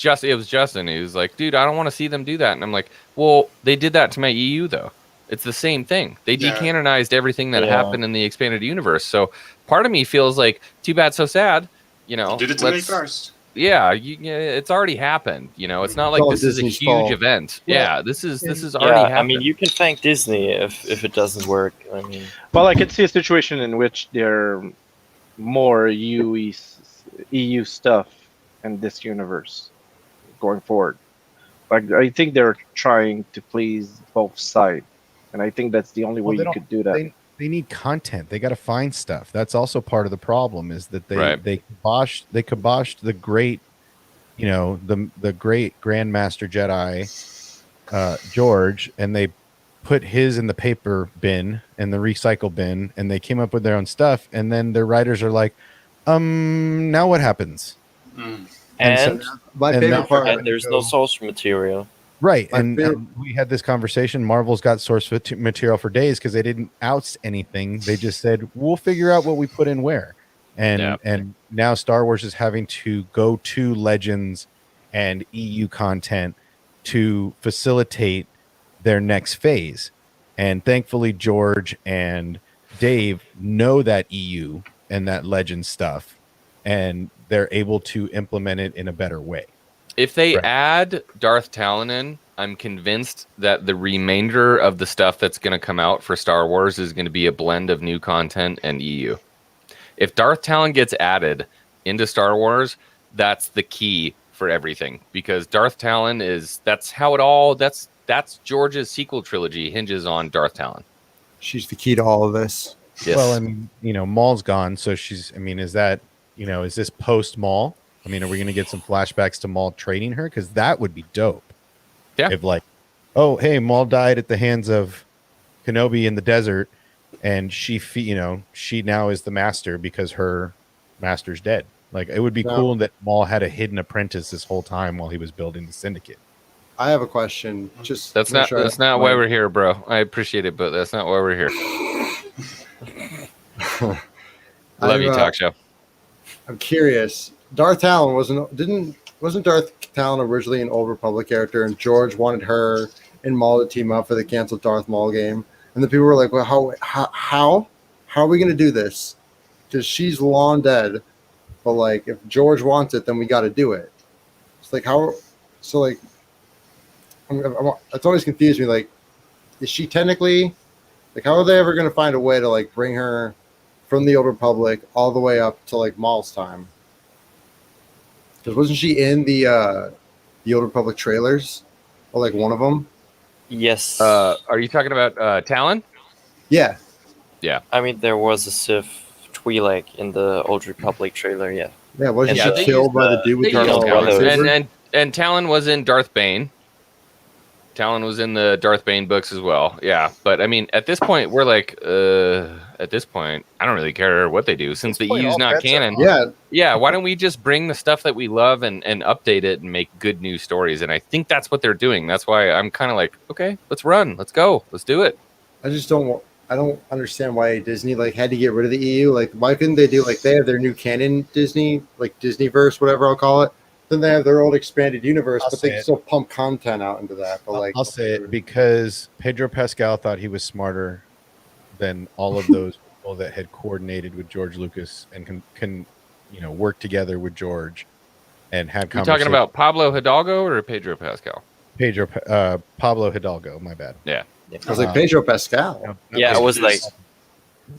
Justin. He was like, dude, I don't want to see them do that. And I'm like, well, they did that to my EU though. It's the same thing. They decanonized everything that happened in the expanded universe. So part of me feels like, too bad, so sad. You know, you did it to me first. Yeah, it's already happened. You know, it's not like this is a huge event. Yeah, this is already happened. I mean, you can thank Disney if it doesn't work. I mean, well, I could see a situation in which there are more EU stuff in this universe going forward. Like, I think they're trying to please both sides, and I think that's the only way you could do that. They need content. They got to find stuff. That's also part of the problem is that they kiboshed the great, you know, the great Grandmaster Jedi George, and they put his in the paper bin and the recycle bin, and they came up with their own stuff, and then their writers are like, now what happens? And so, my favorite part, and there's no source material. Right, and we had this conversation. Marvel's got source material for days because they didn't oust anything. They just said, we'll figure out what we put in where. And now Star Wars is having to go to Legends and EU content to facilitate their next phase. And thankfully, George and Dave know that EU and that Legends stuff, and they're able to implement it in a better way. If they add Darth Talon in, I'm convinced that the remainder of the stuff that's going to come out for Star Wars is going to be a blend of new content and EU. If Darth Talon gets added into Star Wars, that's the key for everything, because Darth Talon that's George's sequel trilogy hinges on Darth Talon. She's the key to all of this. Yes. Well, I mean, you know, Maul's gone, so is that, you know, is this post Maul? I mean, are we going to get some flashbacks to Maul training her? Because that would be dope. Yeah. If like, oh, hey, Maul died at the hands of Kenobi in the desert, and she now is the master because her master's dead. Like, it would be cool that Maul had a hidden apprentice this whole time while he was building the Syndicate. I have a question. Just that's not why we're here, bro. I appreciate it, but that's not why we're here. Love you, talk show. I'm curious. Darth Talon wasn't Darth Talon originally an Old Republic character, and George wanted her and Maul to team up for the canceled Darth Maul game, and the people were like, "Well, how are we going to do this? Because she's long dead, but like if George wants it, then we got to do it." It's like how, so like, it's always confused me. Like, is she technically, like, how are they ever going to find a way to like bring her from the Old Republic all the way up to like Maul's time? Because wasn't she in the Old Republic trailers, or like one of them? Yes. Are you talking about Talon? Yeah. Yeah. I mean, there was a Sith Twi'lek in the Old Republic trailer. Yeah. Yeah. Wasn't she killed by the dude with the and Talon was in Darth Bane. Talon was in the Darth Bane books as well. Yeah, but I mean, at this point, we're like, at this point, I don't really care what they do since the EU's not canon. Yeah. Why don't we just bring the stuff that we love and update it and make good new stories? And I think that's what they're doing. That's why I'm kind of like, okay, let's run, let's go, let's do it. I don't understand why Disney like had to get rid of the EU. Like, why couldn't they do like they have their new canon Disney, like Disneyverse, whatever I'll call it. Then they have their old expanded universe, but they can still pump content out into that. But like, I'll say it because Pedro Pascal thought he was smarter than all of those people that had coordinated with George Lucas and can work together with George and have conversations. You talking about Pablo Hidalgo or Pedro Pascal? Pablo Hidalgo. My bad. Yeah. I was like Pedro Pascal. Yeah, I was like,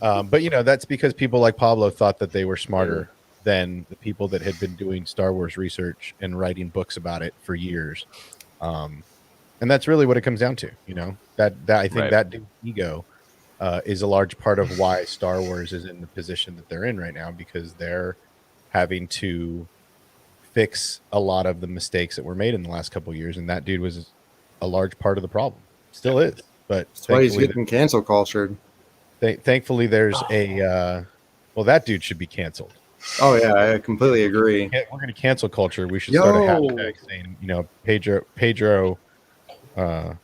But that's because people like Pablo thought that they were smarter than the people that had been doing Star Wars research and writing books about it for years. And that's really what it comes down to. That I think that ego is a large part of why Star Wars is in the position that they're in right now, because they're having to fix a lot of the mistakes that were made in the last couple of years, and that dude was a large part of the problem. Still is, but that's why he's getting cancel cultured. Thankfully, there's that dude should be canceled. Oh yeah, I completely agree. We're going to cancel culture. We should start a hashtag saying, Pedro, or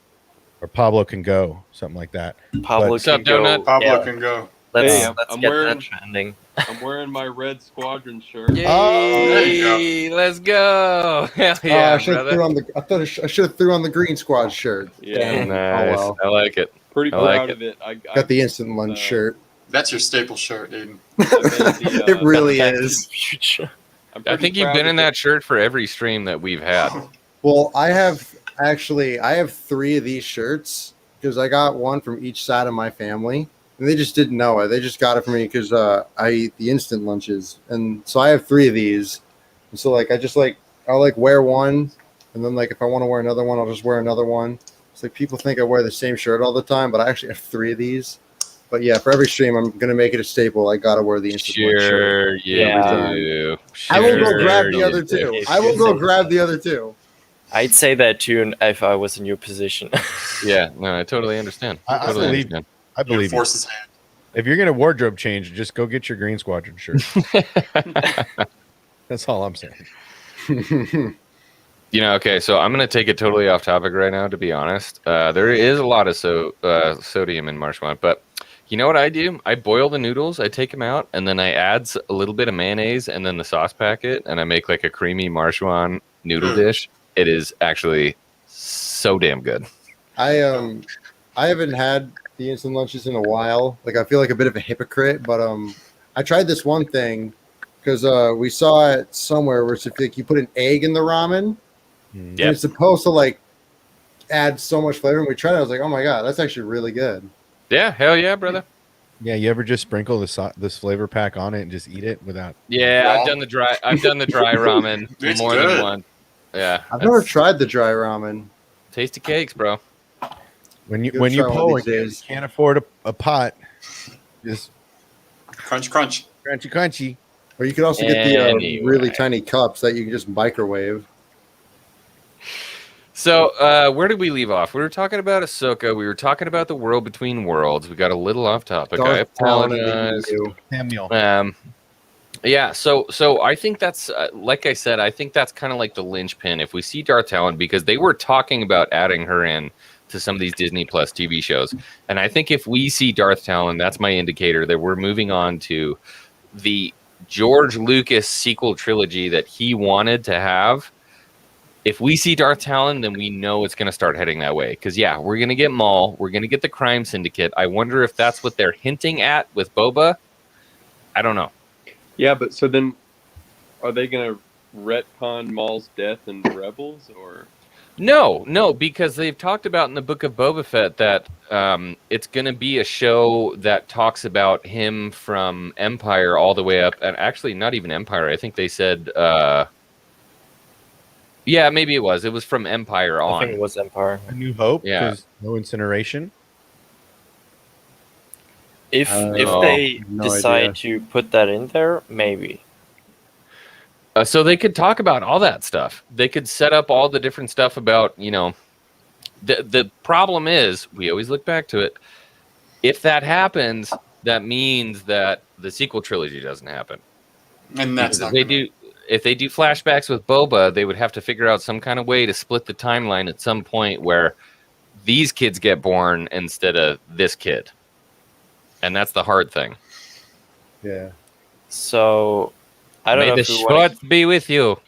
Pablo can go, something like that. Pablo can go. Pablo can go. Let's I'm get wearing, that trending. I'm wearing my red squadron shirt. Yay! Let's go! Hell yeah, I should have threw on the. I thought I should have threw on the green squad shirt. Yeah, nice. Oh, well. I like it. Pretty proud of it. I got the instant lunch shirt. That's your staple shirt, Aiden. It really is. I think you've been in that shirt for every stream that we've had. Well, I have 3 of these shirts because I got one from each side of my family, and they just didn't know it. They just got it for me because I eat the instant lunches, and so I have 3 of these. And so I'll wear one, and then if I want to wear another one, I'll just wear another one. It's like people think I wear the same shirt all the time, but I actually have 3 of these. But yeah, for every stream, I'm gonna make it a staple. I gotta wear the instant lunch shirt. Yeah. I will go grab the other 2. I will go grab the other 2. I'd say that too if I was in your position. Yeah, no, I totally understand. I believe you. If you're gonna wardrobe change, just go get your Green Squadron shirt. That's all I'm saying. Okay, so I'm going to take it totally off topic right now, to be honest. There is a lot of sodium in Marshmallow, but you know what I do? I boil the noodles, I take them out, and then I add a little bit of mayonnaise and then the sauce packet, and I make a creamy Marshmallow noodle dish. It is actually so damn good. I haven't had the instant lunches in a while. I feel like a bit of a hypocrite, but I tried this one thing because we saw it somewhere where it's you put an egg in the ramen. And it's supposed to add so much flavor. And we tried it. I was like, oh my god, that's actually really good. Yeah, hell yeah, brother. Yeah, you ever just sprinkle this flavor pack on it and just eat it without? Yeah, I've done the dry ramen more than once. Yeah, I've never tried the dry ramen. Tasty cakes, bro. When you pull and you can't afford a pot, just crunch, crunchy. Or you could also get the really tiny cups that you can just microwave. So, where did we leave off? We were talking about Ahsoka. We were talking about the world between worlds. We got a little off topic. I apologize. Samuel. Yeah. So I think that's like I said. I think that's kind of like the linchpin. If we see Darth Talon, because they were talking about adding her in to some of these Disney Plus TV shows, and I think if we see Darth Talon, that's my indicator that we're moving on to the George Lucas sequel trilogy that he wanted to have. If we see Darth Talon, then we know it's going to start heading that way. Because, yeah, we're going to get Maul. We're going to get the Crime Syndicate. I wonder if that's what they're hinting at with Boba. I don't know. Yeah, but so then are they going to retcon Maul's death in Rebels? Or No, because they've talked about in the Book of Boba Fett that it's going to be a show that talks about him from Empire all the way up. And actually, not even Empire. I think they said... yeah, maybe it was. It was from Empire on. I think it was Empire. A New Hope. Yeah. No incineration. If they decide to put that in there, maybe. So they could talk about all that stuff. They could set up all the different stuff about, the problem is, we always look back to it. If that happens, that means that the sequel trilogy doesn't happen. And that's not if they do flashbacks with Boba, they would have to figure out some kind of way to split the timeline at some point where these kids get born instead of this kid. And that's the hard thing. Yeah. So, I don't know if we want to be with you.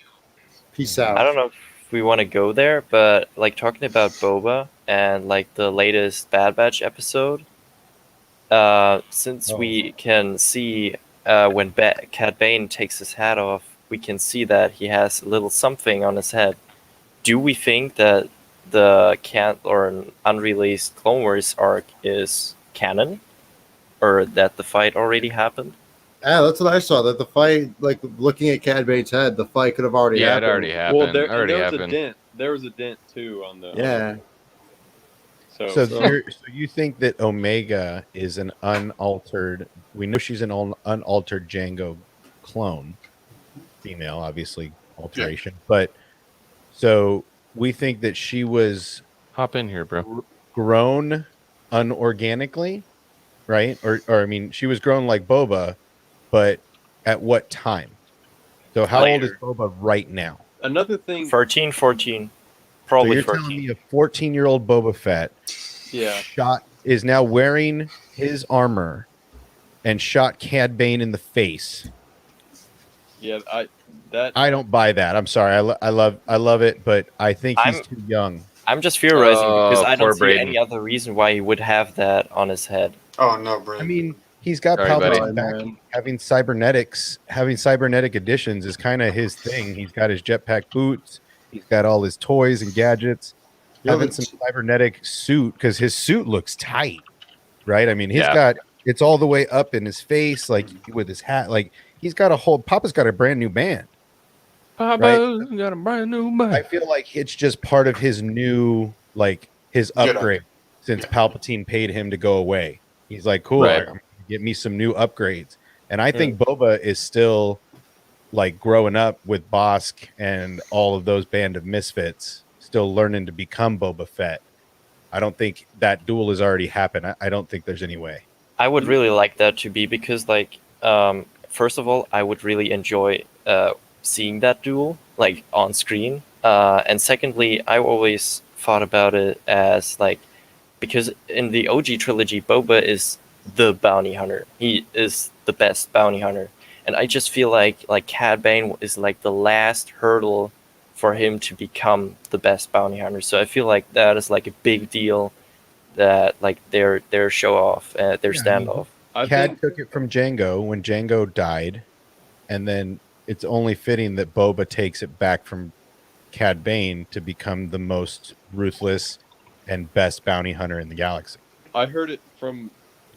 Peace out. I don't know if we want to go there, but talking about Boba and the latest Bad Batch episode, since we can see when Cad Bane takes his hat off, we can see that he has a little something on his head. Do we think that the unreleased Clone Wars arc is canon, or that the fight already happened. Yeah, that's what I saw. That the fight, like looking at Cad Bane's head, the fight could have already Yeah, happened. it already happened. Well, there already was happened. a dent. There was a dent too on the. Yeah. So you think that Omega is an unaltered? We know she's an unaltered Django clone, female, obviously alteration. But so we think that she was hop in here, bro. Grown unorganically, right? Or I mean, she was grown like Boba, but at what time? So how old is Boba right now? Another thing, 13, 14, probably. So you're 14. telling me a 14-year-old Boba Fett is now wearing his armor and shot Cad Bane in the face. Yeah, I don't buy that. I'm sorry. I love it, but I think he's too young. I'm just theorizing because I don't see Braden. any other reason why he would have that on his head. Oh no, Braden. I mean, he's got Sorry, Palpatine buddy. backing. Having cybernetic additions is kind of his thing. He's got his jetpack boots. He's got all his toys and gadgets. Having some cybernetic suit, because his suit looks tight, right? I mean, it's all the way up in his face, like with his hat. Like he's got Papa's got a brand new band. Papa's got a brand new band. I feel like it's just part of his new, like his upgrade since Palpatine paid him to go away. He's like, cool, I'm gonna get me some new upgrades. And I think Boba is still like growing up with Bosk and all of those band of misfits, still learning to become Boba Fett. I don't think that duel has already happened. I don't think there's any way. I would really like that to be, because like first of all, I would really enjoy seeing that duel like on screen, and secondly, I always thought about it as like, because in the OG trilogy, Boba is the bounty hunter. He is the best bounty hunter, and I just feel like Cad Bane is like the last hurdle for him to become the best bounty hunter. So I feel like that is like a big deal, that like their show off, their standoff. Cad took it from Django when Django died, and then it's only fitting that Boba takes it back from Cad Bane to become the most ruthless and best bounty hunter in the galaxy. I heard it from,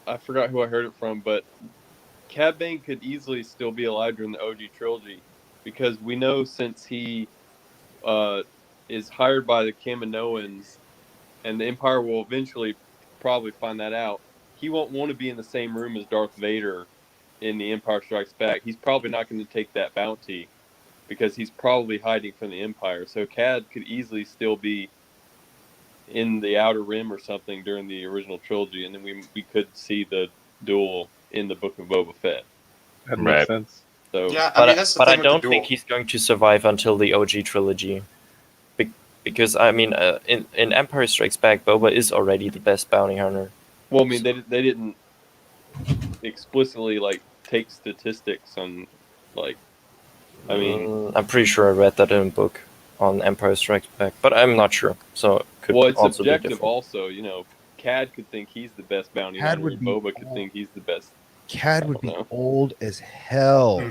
I forgot who I heard it from, but Cad Bane could easily still be alive during the OG trilogy, because we know since he is hired by the Kaminoans, and the Empire will eventually probably find that out, he won't want to be in the same room as Darth Vader in The Empire Strikes Back. He's probably not going to take that bounty because he's probably hiding from the Empire. So Cad could easily still be in the Outer Rim or something during the original trilogy, and then we could see the duel in the Book of Boba Fett. That makes sense. So, Yeah, but that's the but I thing with the don't duel. think he's going to survive until the OG trilogy, because I mean, in Empire Strikes Back, Boba is already the best bounty hunter. well, I mean, they didn't explicitly like take statistics on, like, I mean, I'm pretty sure I read that in a book on Empire Strikes Back, but I'm not sure. So it could well, it's also be subjective. different. Also, you know, Cad could think he's the best bounty Cad hunter, would and be Boba could think he's the best. Cad would be old as hell.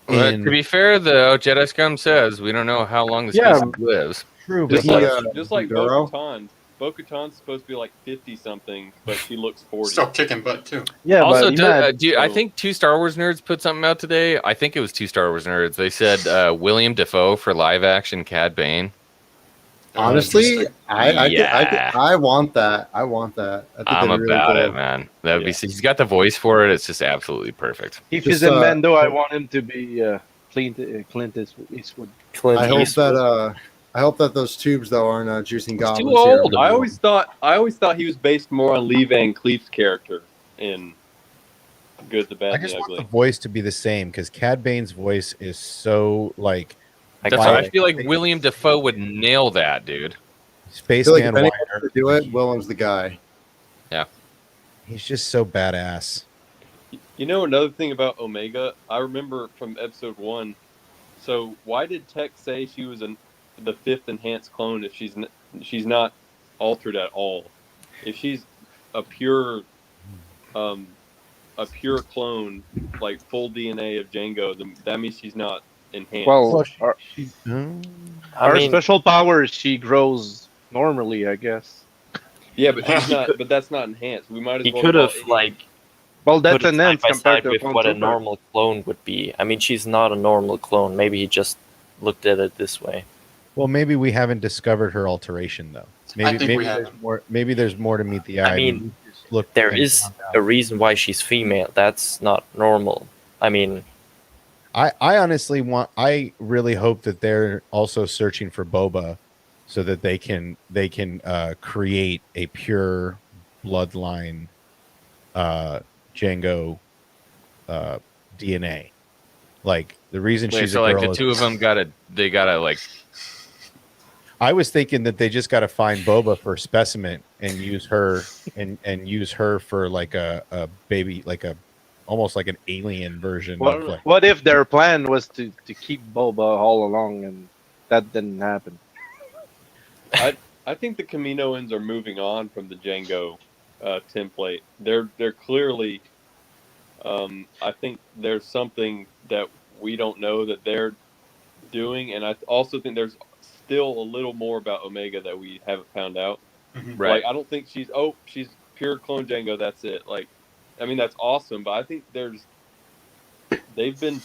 But in- to be fair, though, Jedi Scum says we don't know how long this Yeah. species lives. True, but Just like Duro? Bo-Katan. Bo-Katan's supposed to be like 50-something, but she looks 40. Still kicking butt too. Yeah, Also, but I think two Star Wars nerds put something out today. I think it was two Star Wars nerds. They said William Dafoe for live action Cad Bane. Honestly, Yeah. I want that. I want that. I think I'm that'd be really about cool. it, man. That would be. He's got the voice for it. It's just absolutely perfect. if Just, he's in Mando, I want him to be Clint Eastwood. I hope that those tubes though aren't juicing goblins. Too here. old. I always thought he was based more on Lee Van Cleef's character in Good, the Bad, I and just the want Ugly. the voice to be the same because Cad Bane's voice is so like. I feel like William Dafoe would nail that, dude. I Spaceman feel like if anyone Wider. could do it, Willem's the guy. Yeah. He's just so badass. You know another thing about Omega? I remember from episode 1. So why did Tech say she was the 5th enhanced clone if she's not altered at all? If she's a pure clone, like full DNA of Django, then that means she's not enhanced. Well, I her mean- special power is she grows normally, I guess. Yeah, but she's not. But that's not enhanced. We might as He well. could call have it- like Well, that's put it an side ends by compared side to a with clone what a trooper. normal clone would be. I mean, she's not a normal clone. Maybe he just looked at it this way. Well, maybe we haven't discovered her alteration though. I think we Maybe there's haven't. more. Maybe there's more to meet the eye. I mean, we just looked there and is found a out. reason why she's female. That's not normal. I mean, I honestly I really hope that they're also searching for Boba, so that they can create a pure bloodline, Django, DNA. Like the reason Wait, she's so a like girl the is two of them gotta like. I was thinking that they just got to find Boba for specimen and use her and use her for like a baby, like a almost like an alien version of like. What if their plan was to keep Boba all along and that didn't happen? I think the Kaminoans are moving on from the Django template. They're clearly. I think there's something that we don't know that they're doing, and I also think there's still a little more about Omega that we haven't found out. Right. Like I don't think she's pure clone Django. That's it. Like, I mean that's awesome, but I think they've been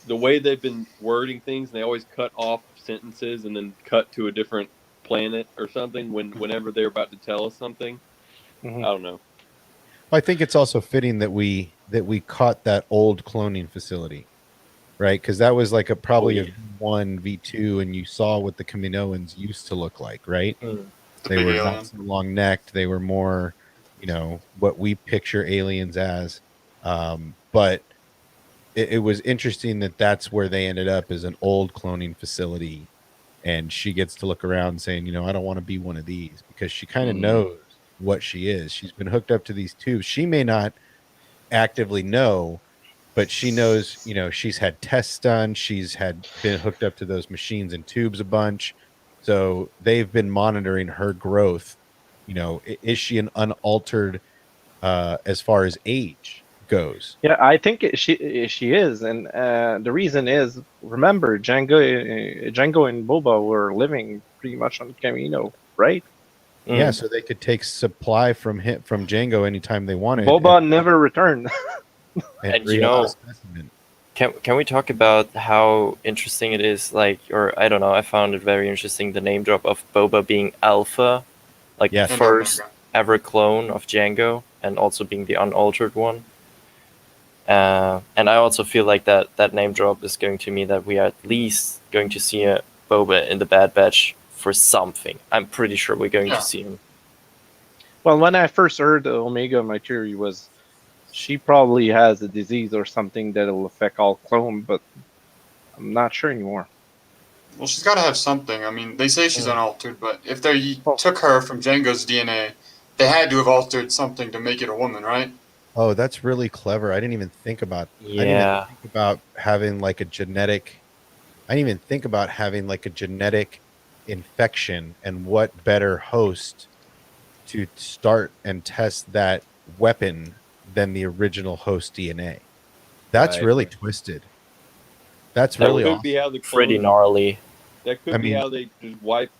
the way they've been wording things. And they always cut off sentences and then cut to a different planet or something whenever they're about to tell us something. Mm-hmm. I don't know. I think it's also fitting that we caught that old cloning facility, right? Because that was like probably a V1, V2, and you saw what the Kaminoans used to look like, right? They were not so long necked. They were more, what we picture aliens as. But it was interesting that that's where they ended up, is an old cloning facility, and she gets to look around saying, I don't want to be one of these, because she kind of knows what she is. She's been hooked up to these tubes. She may not actively know, but she knows, she's had tests done. She's been hooked up to those machines and tubes a bunch. So they've been monitoring her growth. Is she an unaltered as far as age goes? Yeah, I think she is, and the reason is, remember, Django and Boba were living pretty much on Camino, right? Yeah, so they could take supply from Django anytime they wanted. Boba never returned. and can we talk about how interesting it is? Like, or I don't know, I found it very interesting, the name drop of Boba being Alpha, like the first ever clone of Django, and also being the unaltered one. And I also feel like that name drop is going to mean that we are at least going to see a Boba in the Bad Batch for something. I'm pretty sure we're going to see him. Well, when I first heard Omega, my theory was she probably has a disease or something that'll affect all clone, but I'm not sure anymore. Well, she's got to have something. I mean, they say she's unaltered, but if they took her from Django's DNA, they had to have altered something to make it a woman, right? Oh, that's really clever. I didn't even think about. Yeah. I didn't even think about having like a genetic. I didn't even think about having like a genetic infection, and what better host to start and test that weapon than the original host DNA. That's really twisted. That's really could awesome. be how the pretty clones- gnarly. That could be how they just wipe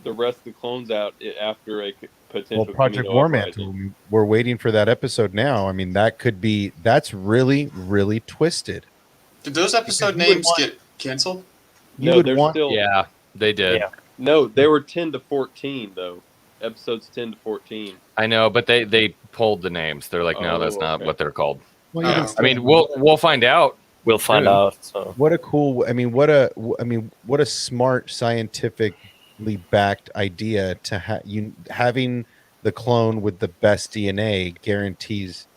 the rest of the clones out after a potential. Well, Project Kamino War uprising. Mantle, we're waiting for that episode now. I mean, that's really, really twisted. Did those episode names get canceled? No, they're still. Yeah, they did. Yeah. No, they were 10 to 14 though. Episodes 10 to 14. I know, but they pulled the names. They're like, no, that's not okay. what they're called. Well, even I mean, we'll find out. We'll find out. So what a cool. what a smart, scientifically backed idea to having the clone with the best DNA guarantees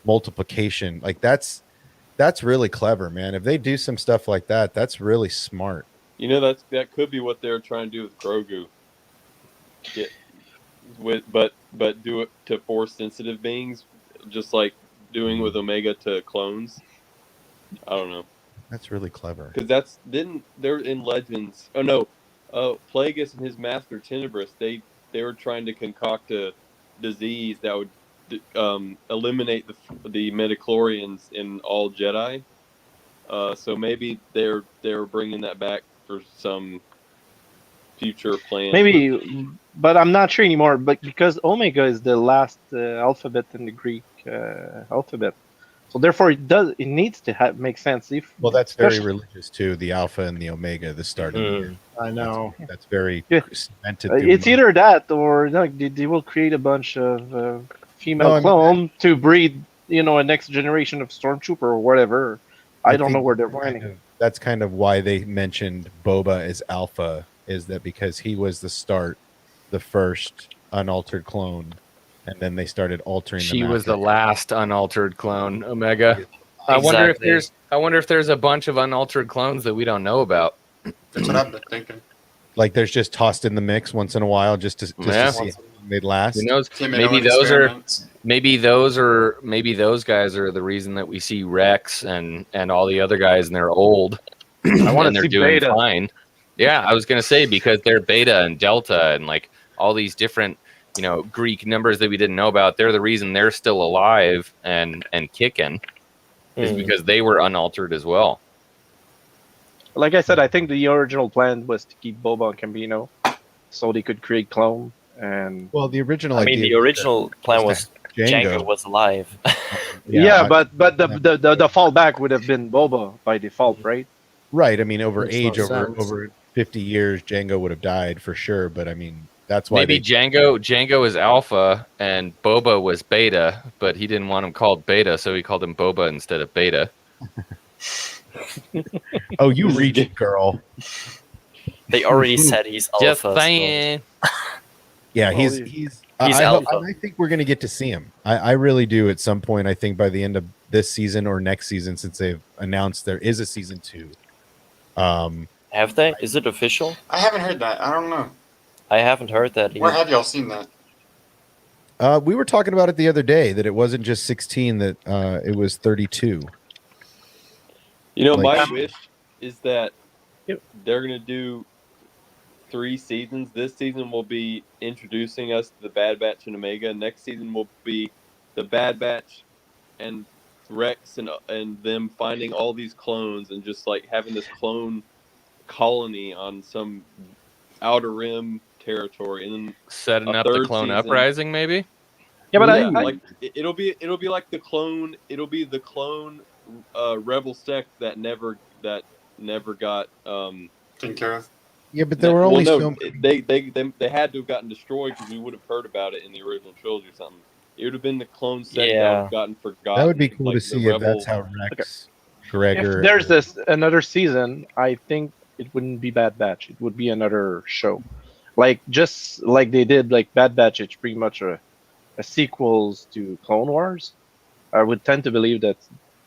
multiplication. Like that's really clever, man. If they do some stuff like that, that's really smart. You know, that could be what they're trying to do with Grogu. But do it to Force sensitive beings, just like doing with Omega to clones. I don't know. That's really clever. Because they're in Legends. Oh no, Plagueis and his master Tenebris. They were trying to concoct a disease that would eliminate the midichlorians in all Jedi. So maybe they're bringing that back for some future plan. Maybe, but I'm not sure anymore. But because Omega is the last alphabet in the Greek alphabet. So therefore, it needs to make sense. Well, that's very religious too. The Alpha and the Omega, the start of the year. I know. That's very Yeah. cemented. It's either that or they will create a bunch of female clone to breed, a next generation of stormtrooper or whatever. I don't know where they're going. That's kind of why they mentioned Boba as Alpha, is that because he was the first unaltered clone, and then they started altering. She was the last unaltered clone, Omega. I wonder if there's a bunch of unaltered clones that we don't know about. That's what I've been thinking. Like there's just tossed in the mix once in a while, just to see how they'd last. Who knows? Maybe those guys are the reason that we see Rex and all the other guys, and they're old. I want and to they're see doing Beta. fine. Yeah, I was gonna say because they're Beta and Delta and like all these different Greek numbers that we didn't know about. They're the reason they're still alive and kicking, is because they were unaltered as well. Like I said, I think the original plan was to keep Boba and Camino, so they could create clone. And the original. I mean, the original plan was Django was alive. Yeah, but the fallback would have been Boba by default, right? Right. I mean, over Makes no sense. over 50 years, Django would have died for sure. But I mean, that's why maybe Django is Alpha and Boba was Beta, but he didn't want him called Beta, so he called him Boba instead of Beta. Oh, you read it, girl. They already said he's Alpha. Just saying. Yeah, he's Alpha. I think we're going to get to see him. I really do at some point. I think by the end of this season or next season, since they've announced there is a season 2. Have they? Is it official? I haven't heard that. I don't know. I haven't heard that. Where have y'all seen that? We were talking about it the other day, that it wasn't just 16, that it was 32. My wish is that they're going to do 3 seasons. This season will be introducing us to the Bad Batch and Omega. Next season will be the Bad Batch and Rex and them finding all these clones and just like having this clone colony on some outer rim territory, and then setting up the clone uprising, maybe. Yeah, but it'll be like the clone. It'll be the clone rebel sect that never got taken care of. Yeah, but there were only they had to have gotten destroyed because we would have heard about it in the original trilogy or something. It would have been the clone sect that would have gotten forgotten. That would be cool like to see if that's how Rex, Gregor. If there's another season, I think it wouldn't be Bad Batch. It would be another show, just like they did Bad Batch. It's pretty much a sequels to Clone Wars. I would tend to believe that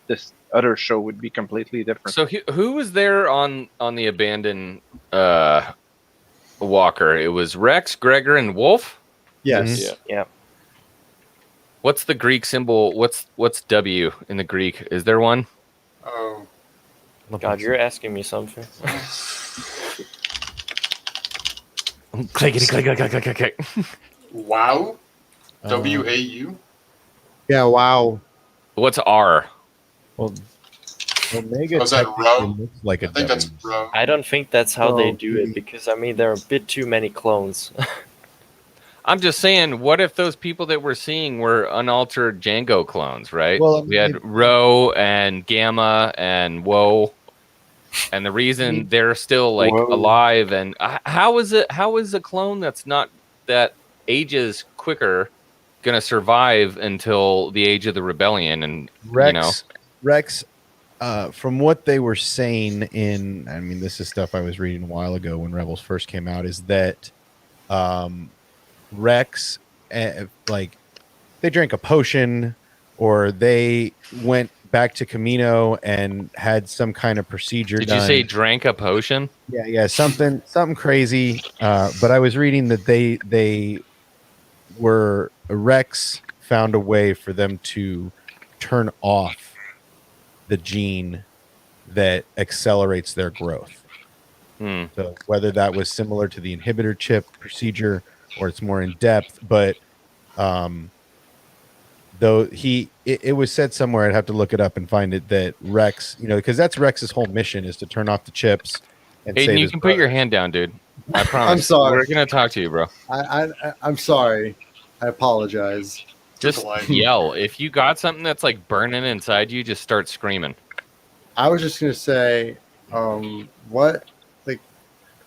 this other show would be completely different. So who was there on the abandoned walker? It was Rex, Gregor, and Wolf. Yes. Mm-hmm. Yeah. What's the Greek symbol? What's W in the Greek? Is there one? Oh, God, you're asking me something. Click. Wow. WAU. Yeah. Wow. What's R? Well, Omega Was that Row? looks like a I think that's W. Row. I don't think that's how they do it because I mean there are a bit too many clones. I'm just saying, what if those people that we're seeing were unaltered Django clones, right? Well, we had Ro and Gamma and Woe, and the reason they're still alive and how is a clone that ages quicker gonna survive until the age of the rebellion? And Rex, from what they were saying this is stuff I was reading a while ago when Rebels first came out, is that Rex, they drank a potion, or they went back to Camino and had some kind of procedure Did done. you say drank a potion? Yeah, something crazy. But I was reading that Rex found a way for them to turn off the gene that accelerates their growth. So whether that was similar to the inhibitor chip procedure or it's more in depth, but though it was said somewhere, I'd have to look it up and find it, that Rex, because that's Rex's whole mission, is to turn off the chips and Aiden, save you his can put your brothers. hand down, dude. I promise. I'm sorry. We're gonna talk to you, bro. I'm sorry. I apologize. Just yell. If you got something that's like burning inside you, just start screaming. I was just gonna say, what like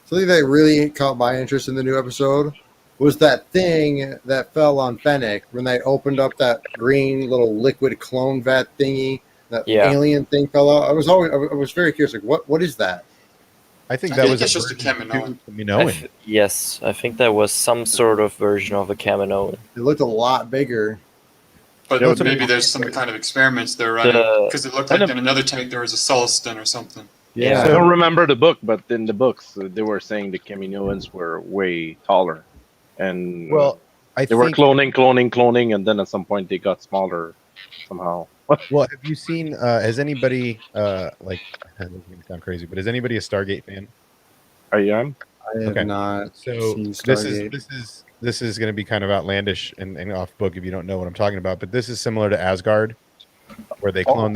something that really caught my interest in the new episode was that thing that fell on Fennec when they opened up that green little liquid clone vat thingy. That alien thing fell out. I was very curious. Like, what is that? I think that was it's just a Kaminoan. Yes, I think that was some sort of version of a Kaminoan. It looked a lot bigger. But maybe there's some kind of experiments they're running because it looked like in another tank there was a Sulston or something. Yeah, I don't remember the book, but in the books they were saying the Kaminoans were way taller, and they were cloning, and then at some point they got smaller somehow. Well, have you seen? Has anybody like? This is gonna sound crazy, but is anybody a Stargate fan? I am. I have not. So seen this Stargate. is going to be kind of outlandish and off book if you don't know what I'm talking about. But this is similar to Asgard, where they clone,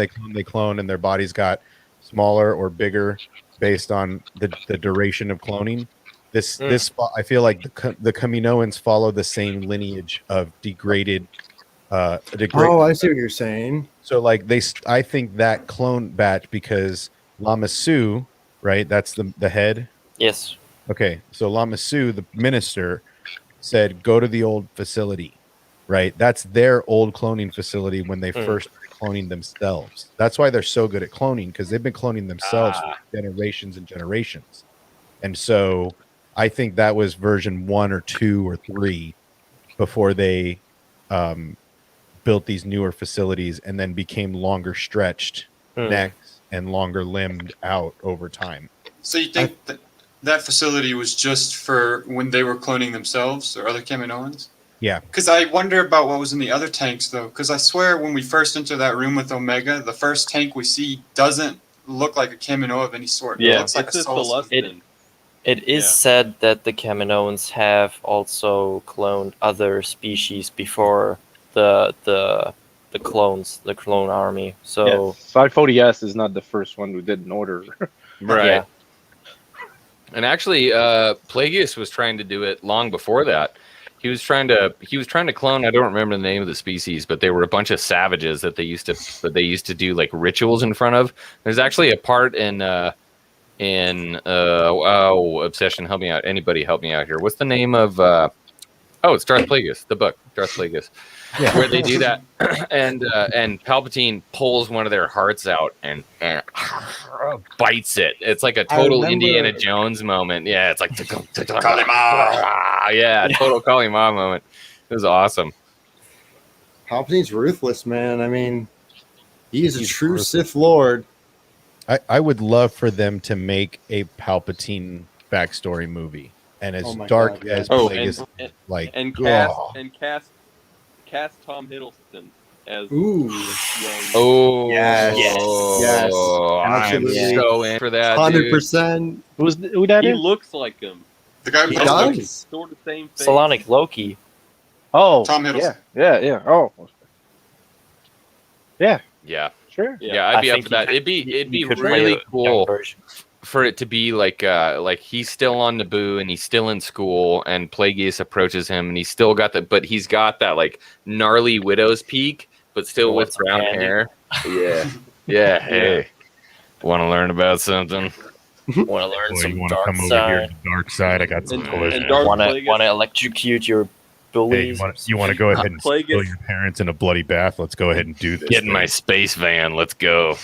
and their bodies got smaller or bigger based on the duration of cloning. This I feel like the Kaminoans follow the same lineage of degraded. Oh, I see what you're saying. So like I think that clone batch because Lamassu, right? That's the head. Yes. Okay, so Lamassu, the minister, said go to the old facility, right? That's their old cloning facility when they first started cloning themselves. That's why they're so good at cloning because they've been cloning themselves for generations and generations. And so I think that was version 1 or 2 or 3 before they built these newer facilities and then became longer stretched necks and longer limbed out over time. So you think that facility was just for when they were cloning themselves or other Kaminoans? Yeah. Because I wonder about what was in the other tanks, though. Because I swear when we first enter that room with Omega, the first tank we see doesn't look like a Kaminoan of any sort. Yeah, it looks like it's a Sulston. It is said that the Kaminoans have also cloned other species before the clones, the clone army. So Sci-40S is not the first one who did an order. Right. Yeah. And actually, Plagueis was trying to do it long before that. He was trying to clone. I don't remember the name of the species, but they were a bunch of savages that they used to do like rituals in front of. There's actually a part in Obsession. Help me out. Anybody help me out here. What's the name of? It's Darth Plagueis, the book, Darth Plagueis. Yeah. Where they do that, and Palpatine pulls one of their hearts out and bites it. It's like a total Indiana Jones moment. Yeah, it's like Kalima. Yeah, total Kalima moment. It was awesome. Palpatine's ruthless, man. I mean, he's a true Sith Lord. I would love for them to make a Palpatine backstory movie, and as dark as Plagueis, cast Tom Hiddleston as young. Yes. I'm so in for that. 100%. Who that he is? looks like him. The guy who does. Sort of same face. Psionic Loki. Oh, Tom Hiddleston. Yeah. Oh, yeah. Sure. Yeah, I'd be up for that. It'd be really cool for it to be like he's still on Naboo and he's still in school and Plagueis approaches him and he's still got but he's got that like gnarly widow's peak but still with brown hair. Yeah. Hey, want to learn about something? Want to learn some you want to dark come over side? here to the dark side? I got some collision. Want to electrocute your bullies? Hey, you want to go ahead and spill your parents in a bloody bath? Let's go ahead and do this. Get in my space van. Let's go.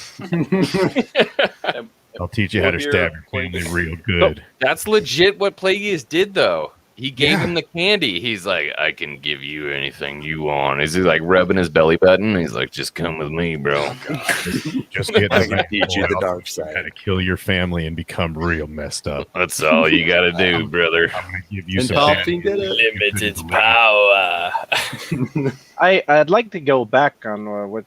I'll teach you how to stab your family real good. That's legit what Plagueis did, though. He gave him the candy. He's like, I can give you anything you want. Is he like rubbing his belly button? He's like, just come with me, bro. Just get I can teach you the dark side. How to kill your family and become real messed up. That's all you got to do, brother. I'm gonna give you And some Palpatine did it. Limited power. I'd like to go back on what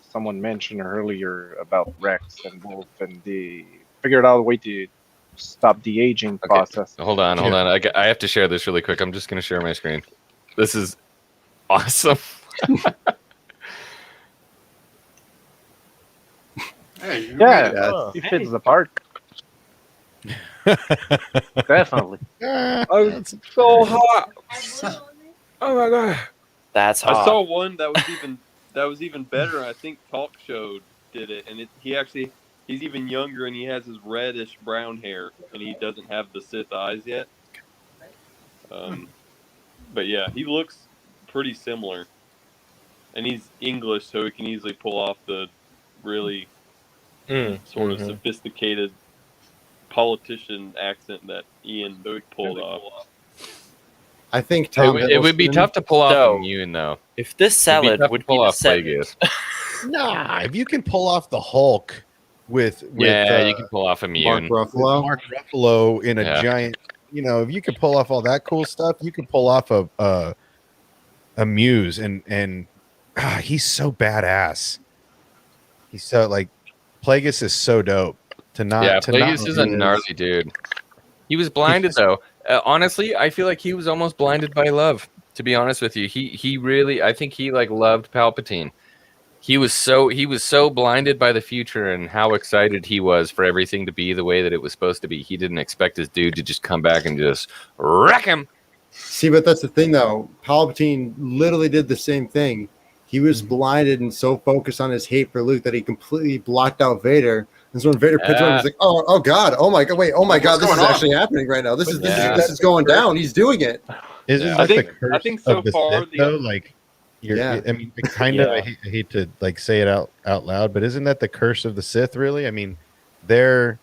someone mentioned earlier about Rex and Wolf, and they figured out a way to stop the aging process. Hold on. I have to share this really quick. I'm just going to share my screen. This is awesome. Hey, He fits the part. Definitely. Oh, it's so hot. Oh my god. That's I hot. saw one that was even better. I think Talk Show did it, and he's even younger, and he has his reddish brown hair, and he doesn't have the Sith eyes yet. But yeah, he looks pretty similar, and he's English, so he can easily pull off the really sort of sophisticated politician accent that Ian pulled off. I think Tom it would be tough to pull off So, Immune, though. If this salad would pull be the off salad. Plagueis. Nah, if you can pull off the Hulk with you can pull off Immune. Mark Ruffalo. Mark Ruffalo in a giant, if you can pull off all that cool stuff, you can pull off a Muse, and he's so badass. He's so Plagueis is so dope. Plagueis is a gnarly dude. He was blinded though. Honestly, I feel like he was almost blinded by love. To be honest with you, he really, I think he loved Palpatine. He was so blinded by the future and how excited he was for everything to be the way that it was supposed to be. He didn't expect his dude to just come back and just wreck him. See, but that's the thing, though. Palpatine literally did the same thing. He was blinded and so focused on his hate for Luke that he completely blocked out Vader. And so when Vader picked him up, he's like, "Oh God, oh my God, wait, oh my God, this is actually happening right now. This is going down. He's doing it." Isn't that the curse so of the far Sith, though? I mean, kind of. I hate to say it out loud, but isn't that the curse of the Sith? Really, I mean, they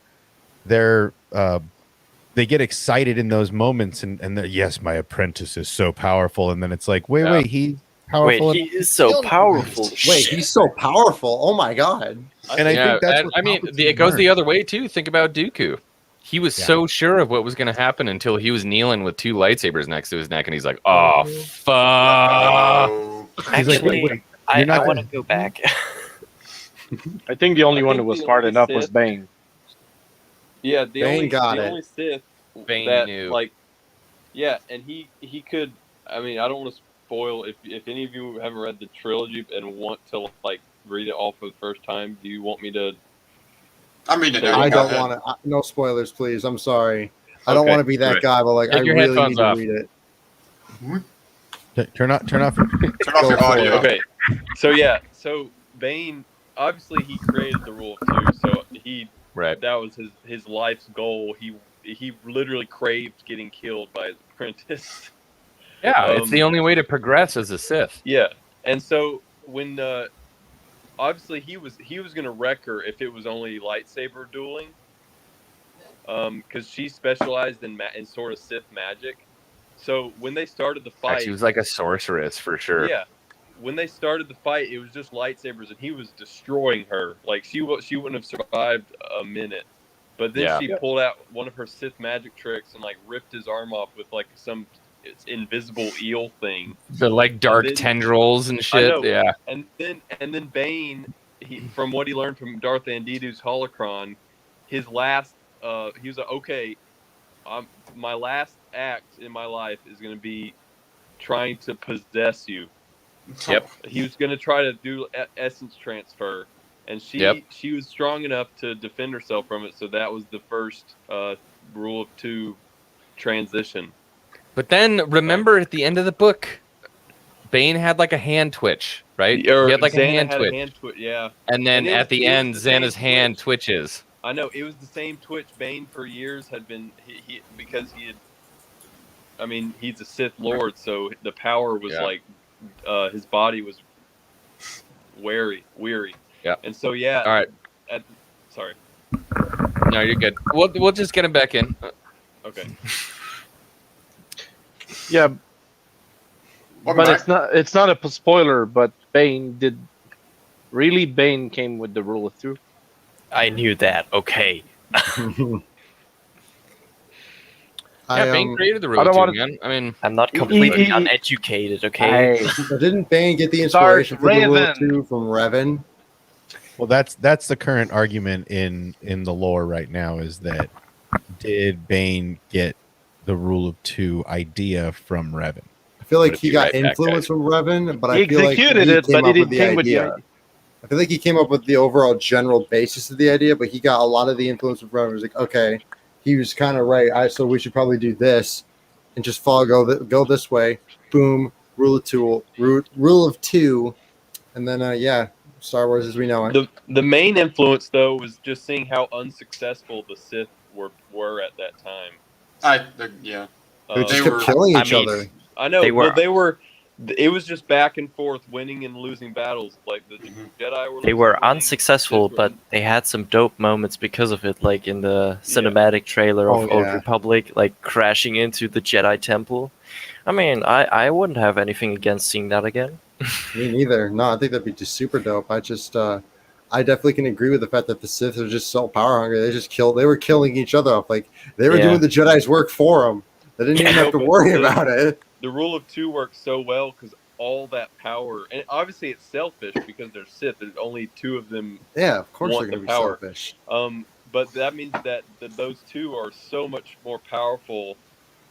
get excited in those moments, and yes, my apprentice is so powerful, and then it's like, wait, he's powerful. Wait, he is so powerful. Wait, he's so powerful. Oh my God. And I think that's what it goes the other way too. Think about Dooku. He was so sure of what was going to happen until he was kneeling with two lightsabers next to his neck, and he's like, "Oh fuck!" Actually, I want to go back. I think the only one who was smart enough was Bane. Yeah, Bane got the it. only Sith Bane that knew. and he could. I mean, I don't want to spoil. If any of you haven't read the trilogy and want to read it all for the first time, do you want me to? I mean, I don't want to. No spoilers, please. I'm sorry. I don't want to be that guy, but I your really headphones need off. to read it. Turn off Turn off your audio. Okay, so Bane obviously he created the rule of two, so that was his life's goal. He literally craved getting killed by his apprentice. Yeah, it's the only way to progress as a Sith. Yeah, and so when obviously he was gonna wreck her if it was only lightsaber dueling, because she specialized in sort of Sith magic. So when they started the fight, She was like a sorceress for sure. yeah, when they started the fight, it was just lightsabers, and he was destroying her. She wouldn't have survived a minute. But then she pulled out one of her Sith magic tricks and ripped his arm off with some invisible eel thing. The dark tendrils and shit. Yeah. And then Bane, from what he learned from Darth Anditu's holocron, his last he was like, okay, my last act in my life is going to be trying to possess you. Yep. He was going to try to do essence transfer, and she was strong enough to defend herself from it. So that was the first rule of two transition. But then remember at the end of the book, Bane had a hand twitch, right? He had Xana a hand had twitch. a hand twitch, yeah. And then at the end, Xana's hand twitch. twitches. I know, it was the same twitch. Bane for years had been because he had. I mean, he's a Sith Lord, so the power was his body was weary. Yeah. And so all right. Sorry. No, you're good. We'll just get him back in. Okay. Yeah, but it's not a spoiler. But Bane came with the rule of two. I knew that. Okay. Bane created the rule of two, man. I mean, I'm not completely uneducated. Okay. So didn't Bane get the inspiration for the rule of two from Revan? Well, that's the current argument in the lore right now, is that did Bane get the rule of two idea from Revan? I feel like he got influence from Revan, but I feel like he executed it, but he didn't came with the idea. I feel like he came up with the overall general basis of the idea, but he got a lot of the influence from Revan. He was like, okay, he was kind of right. So we should probably do this and just go this way. Boom. rule of two, and then yeah, Star Wars as we know it. The main influence though was just seeing how unsuccessful the Sith were at that time. Yeah. They just kept killing each other. I know. They were. It was just back and forth, winning and losing battles. Like the Jedi were. They were unsuccessful, but they had some dope moments because of it, like in the cinematic trailer of Old Republic, like crashing into the Jedi Temple. I mean, I wouldn't have anything against seeing that again. Me neither. No, I think that'd be just super dope. I definitely can agree with the fact that the Sith are just so power hungry. They were killing each other off. Like they were doing the Jedi's work for them. They didn't even have to worry about it. The rule of two works so well because all that power, and obviously it's selfish because they're Sith. There's only two of them. Yeah, of course want they're going to the be power. selfish. But that means that those two are so much more powerful.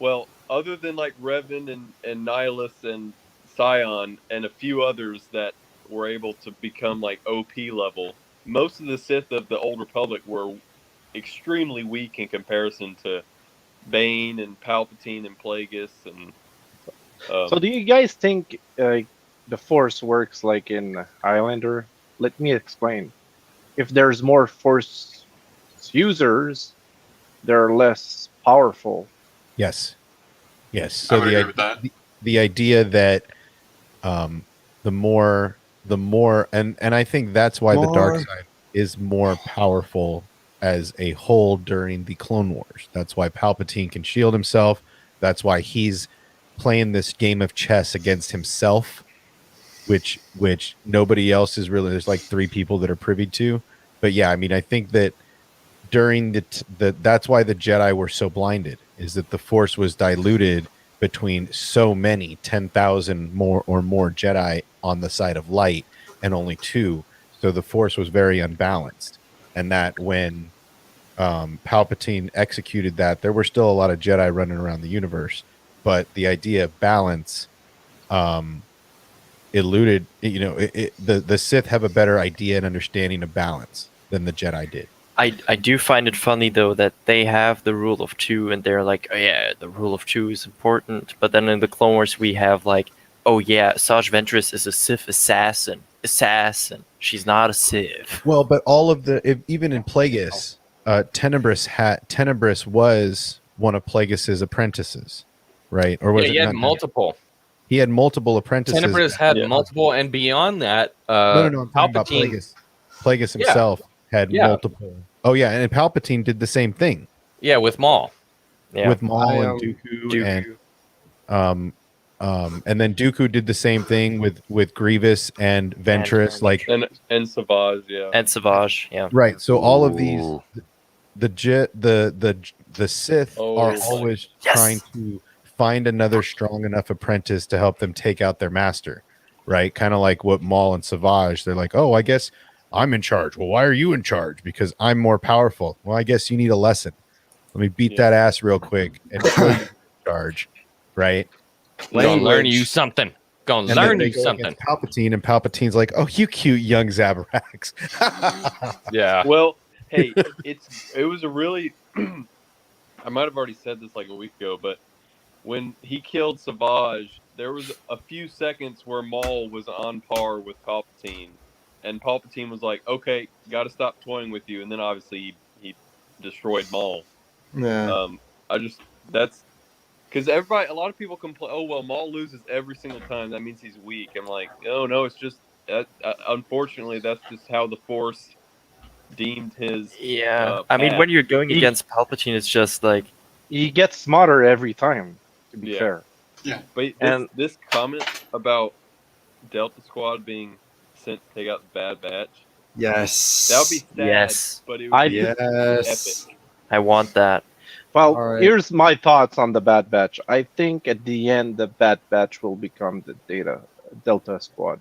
Well, other than like Revan and Nihilus and Scion and a few others that were able to become like OP level, most of the Sith of the Old Republic were extremely weak in comparison to Bane and Palpatine and Plagueis and. So do you guys think the Force works like in Highlander? Let me explain. If there's more Force users, they're less powerful. Yes. So I would agree with that. The idea that the more and I think that's why the dark side is more powerful as a whole during the Clone Wars. That's why Palpatine can shield himself. That's why he's playing this game of chess against himself, which nobody else is really. There's like 3 people that are privy to. But yeah, I mean, I think that during that's why the Jedi were so blinded, is that the Force was diluted between so many 10,000 more Jedi on the side of light and only 2. So the Force was very unbalanced, and that when Palpatine executed that, there were still a lot of Jedi running around the universe. But the idea of balance eluded, the Sith have a better idea and understanding of balance than the Jedi did. I do find it funny, though, that they have the rule of two, and they're like, oh, yeah, the rule of two is important. But then in the Clone Wars, we have like, oh, yeah, Asajj Ventress is a Sith assassin. She's not a Sith. Well, but all of even in Plagueis, Tenebris was one of Plagueis's apprentices. Right? Or was he had multiple. He had multiple apprentices. Tenebris had multiple, and beyond that, no, I'm talking about Plagueis. Plagueis himself had multiple. Oh yeah, and Palpatine did the same thing. Yeah, with Maul. Yeah. With Maul and Dooku. And then Dooku did the same thing with Grievous and Ventress, and Savage, yeah. And Savage, yeah. Right. So all of these, the Sith are always trying to find another strong enough apprentice to help them take out their master, right? Kind of like what Maul and Savage, they're like, oh, I guess I'm in charge. Well, why are you in charge? Because I'm more powerful. Well, I guess you need a lesson. Let me beat that ass real quick and show you in charge, right? Gonna learn you something. Gonna learn you something. Palpatine, and Palpatine's like, oh, you cute young Zabarax. Yeah. Well, hey, it was a really I might have already said this like a week ago, but when he killed Savage, there was a few seconds where Maul was on par with Palpatine, and Palpatine was like, "Okay, got to stop toying with you," and then obviously he destroyed Maul. Yeah. That's because a lot of people complain. Oh well, Maul loses every single time. That means he's weak. I'm like, oh no, it's just unfortunately that's just how the Force deemed his. Yeah, I mean, when you're going against Palpatine, it's just like he gets smarter every time. To be fair. Yeah. But this comment about Delta Squad being sent to take out the Bad Batch. Yes. That would be sad. Yes. But it would be Yes. epic. I want that. Well, here's my thoughts on the Bad Batch. I think at the end, the Bad Batch will become the Delta Squad.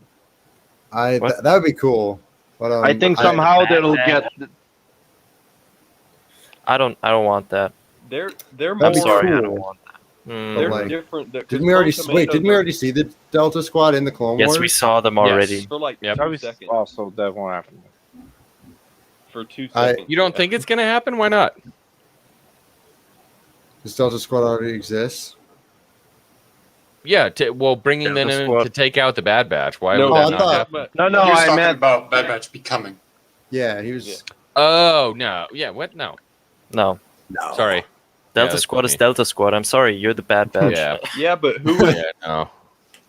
That would be cool. But I think somehow they'll get. I don't want that. They're I'm more. sorry, cool. I don't want that. They're different. Didn't we already see the Delta Squad in the Clone Wars? Yes, we saw them already. Yes, for like 2 seconds. Also, that won't happen. For 2 seconds. You don't think it's gonna happen? Why not? Does Delta Squad already exists? Yeah, bringing them in to take out the Bad Batch. Why would that not happen? No, He was I talking meant about Bad Batch becoming. Yeah, he was. Oh no! Yeah, what? No. Sorry. Delta Squad is Delta Squad. I'm sorry, you're the Bad Batch. Yeah. Yeah, but who would? Yeah, no.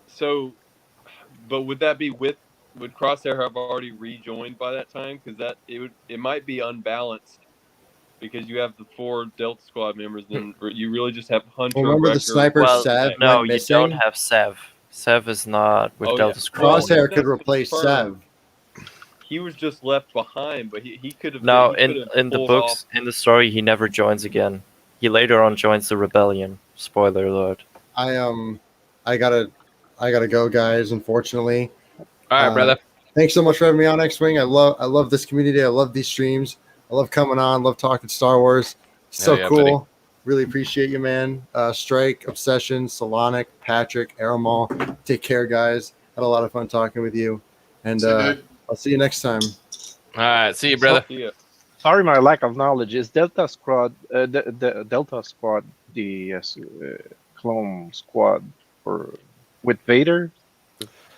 So, but would that be would Crosshair have already rejoined by that time? Because it might be unbalanced because you have the 4 Delta Squad members, then you really just have Hunter. Remember the Wrecker. sniper Sev No, went you missing? don't have Sev. Sev is not with Delta Squad. Crosshair could replace Sev. He was just left behind, but he could have. No, he could have in the pulled books, off- in the story, he never joins again. He later on joins the rebellion. Spoiler alert. I gotta go, guys. Unfortunately. All right, brother. Thanks so much for having me on X-Wing. I love this community. I love these streams. I love coming on. Love talking Star Wars. So yeah, cool. buddy. Really appreciate you, man. Strike, Obsession, Solonic, Patrick, Aeromal. Take care, guys. Had a lot of fun talking with you, and I'll see you next time. All right, see you, brother. Sorry, my lack of knowledge. Is Delta Squad the Delta Squad the clone squad with Vader?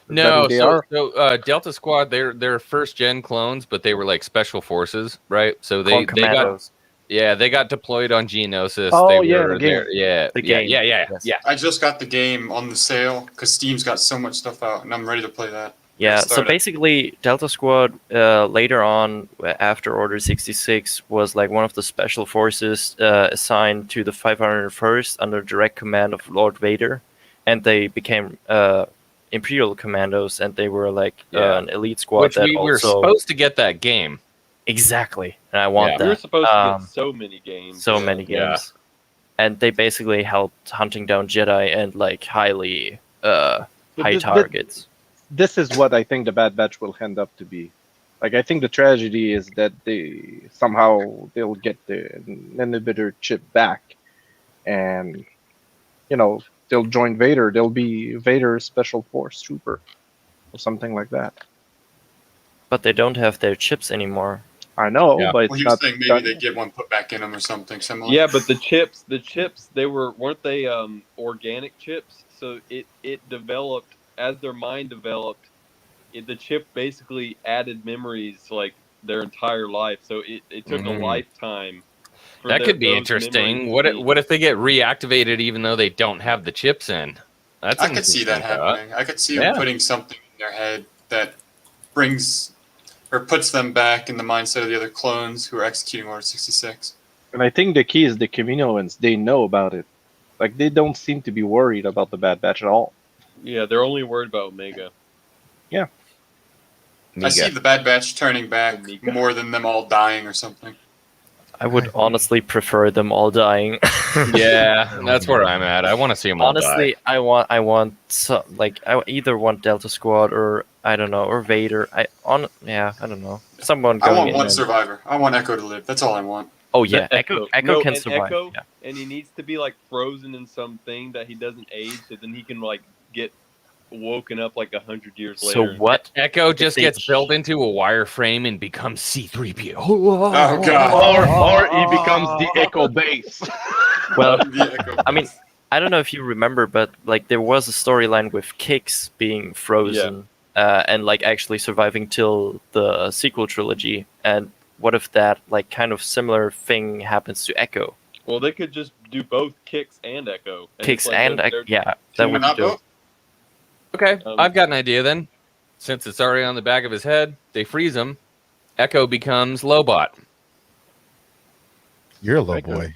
No, so Delta Squad, they're first gen clones, but they were like special forces, right? So they got deployed on Geonosis. Oh, they yeah, were the game. there. Yeah, The game. Yeah. I just got the game on the sale because Steam's got so much stuff out, and I'm ready to play that. Yeah, Start so it. basically, Delta Squad later on, after Order 66, was like one of the special forces assigned to the 501st under direct command of Lord Vader, and they became Imperial Commandos, and they were like an elite squad. Which that we were also... supposed to get that game. Exactly, and I want that. We were supposed to get so many games. So many games. And they basically helped hunting down Jedi and like highly high targets. This is what I think the Bad Batch will end up to be. Like, I think the tragedy is that they'll get the inhibitor chip back, and they'll join Vader. They'll be Vader's special force trooper, or something like that. But they don't have their chips anymore. I know, but Well, it's he not was saying maybe done. they get one put back in them or something similar. Yeah, but the chips, weren't they organic chips? So it developed as their mind developed. The chip basically added memories like their entire life. So it took a lifetime. That could be interesting. What if they get reactivated even though they don't have the chips in? I could see that happening. I could see them putting something in their head that brings or puts them back in the mindset of the other clones who are executing Order 66. And I think the key is the Kaminoans. They know about it. Like, they don't seem to be worried about the Bad Batch at all. Yeah, they're only worried about Omega. Yeah. I see the Bad Batch turning back more than them all dying or something. I would honestly prefer them all dying. Yeah, that's where I'm at. I want to see them all Honestly, die. I want I either want Delta Squad or I don't know, or Vader. I don't know. Someone I going want in one and- survivor. I want Echo to live. That's all I want. Oh yeah, Echo can and survive. Echo, yeah. and he needs to be like frozen in something that he doesn't age, so then he can like get woken up like 100 years So later. what? Echo just they- gets built into a wireframe and becomes C-3PO. Oh god. Or he becomes the Echo base. Well, The Echo I mean, I don't know if you remember, but like there was a storyline with Kix being frozen and like actually surviving till the sequel trilogy. And what if that like kind of similar thing happens to Echo? Well, they could just do both Kix and Echo. Kix and Echo, yeah, that would not do. both? Okay, I've got an idea then. Since it's already on the back of his head, they freeze him. Echo becomes Lobot. You're a low boy.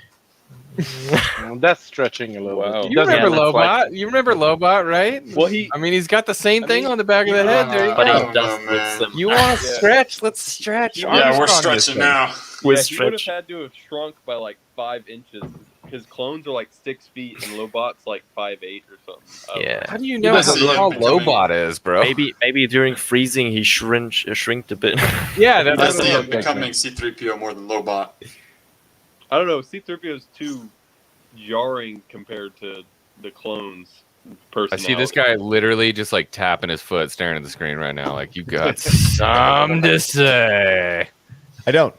That's stretching a little Wow. bit. You remember that's Lobot? You remember Lobot, right? Well, he's got the same thing on the back of the head. There you But go. he does with them. You want to stretch? Let's stretch. Yeah, we're Armstrong this stretching thing. now. He would have had to have shrunk by like 5 inches. His clones are like 6 feet, and Lobot's like 5'8" or something. I don't Yeah. know. How do you know how doesn't look small becoming- Lobot is, bro? Maybe during freezing he shrinked a bit. Yeah, I that's see what him becoming C-3PO more than Lobot. I don't know. C-3PO is too jarring compared to the clones. I see this guy literally just like tapping his foot, staring at the screen right now. Like, you got some to say. I don't.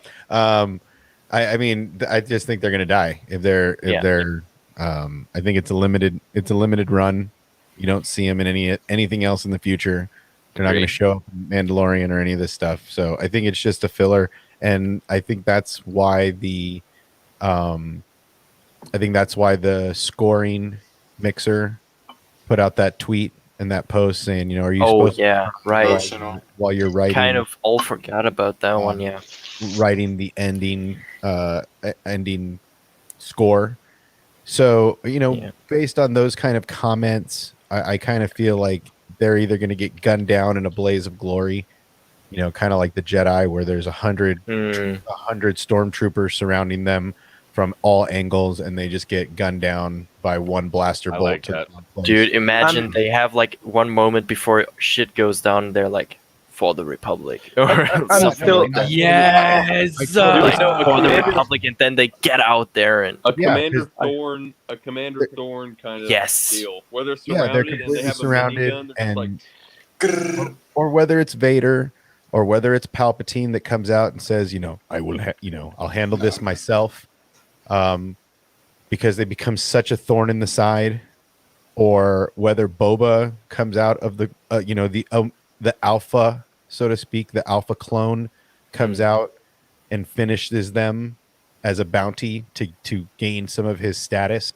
I mean, I just think they're gonna die if they're. I think it's a limited run. You don't see him in anything else in the future. They're not going to Agreed. show up in Mandalorian or any of this stuff. So I think it's just a filler, and I think that's why the scoring mixer put out that tweet and that post saying, are you Oh supposed yeah, to right. Emotional. while you're writing? Kind of all forgot about that one. Yeah, writing the ending score. So based on those kind of comments, I kind of feel like they're either going to get gunned down in a blaze of glory, kind of like the Jedi, where there's 100 stormtroopers surrounding them from all angles, and they just get gunned down by one blaster bolt. like that. Dude, imagine they have like one moment before shit goes down. They're like, for the Republic, or something still- like that. Yes. Like, No, for the Commander- Republic, and then they get out there and A Yeah, Commander 'cause Thorn, kind of Yes. deal. Where they're Yeah, they're surrounded and they completely have surrounded, a minigun. They're just like, or whether it's Vader or whether it's Palpatine that comes out and says, I will, I'll handle this myself, because they become such a thorn in the side, or whether Boba comes out of the, the alpha, so to speak, the alpha clone comes out and finishes them as a bounty to gain some of his status.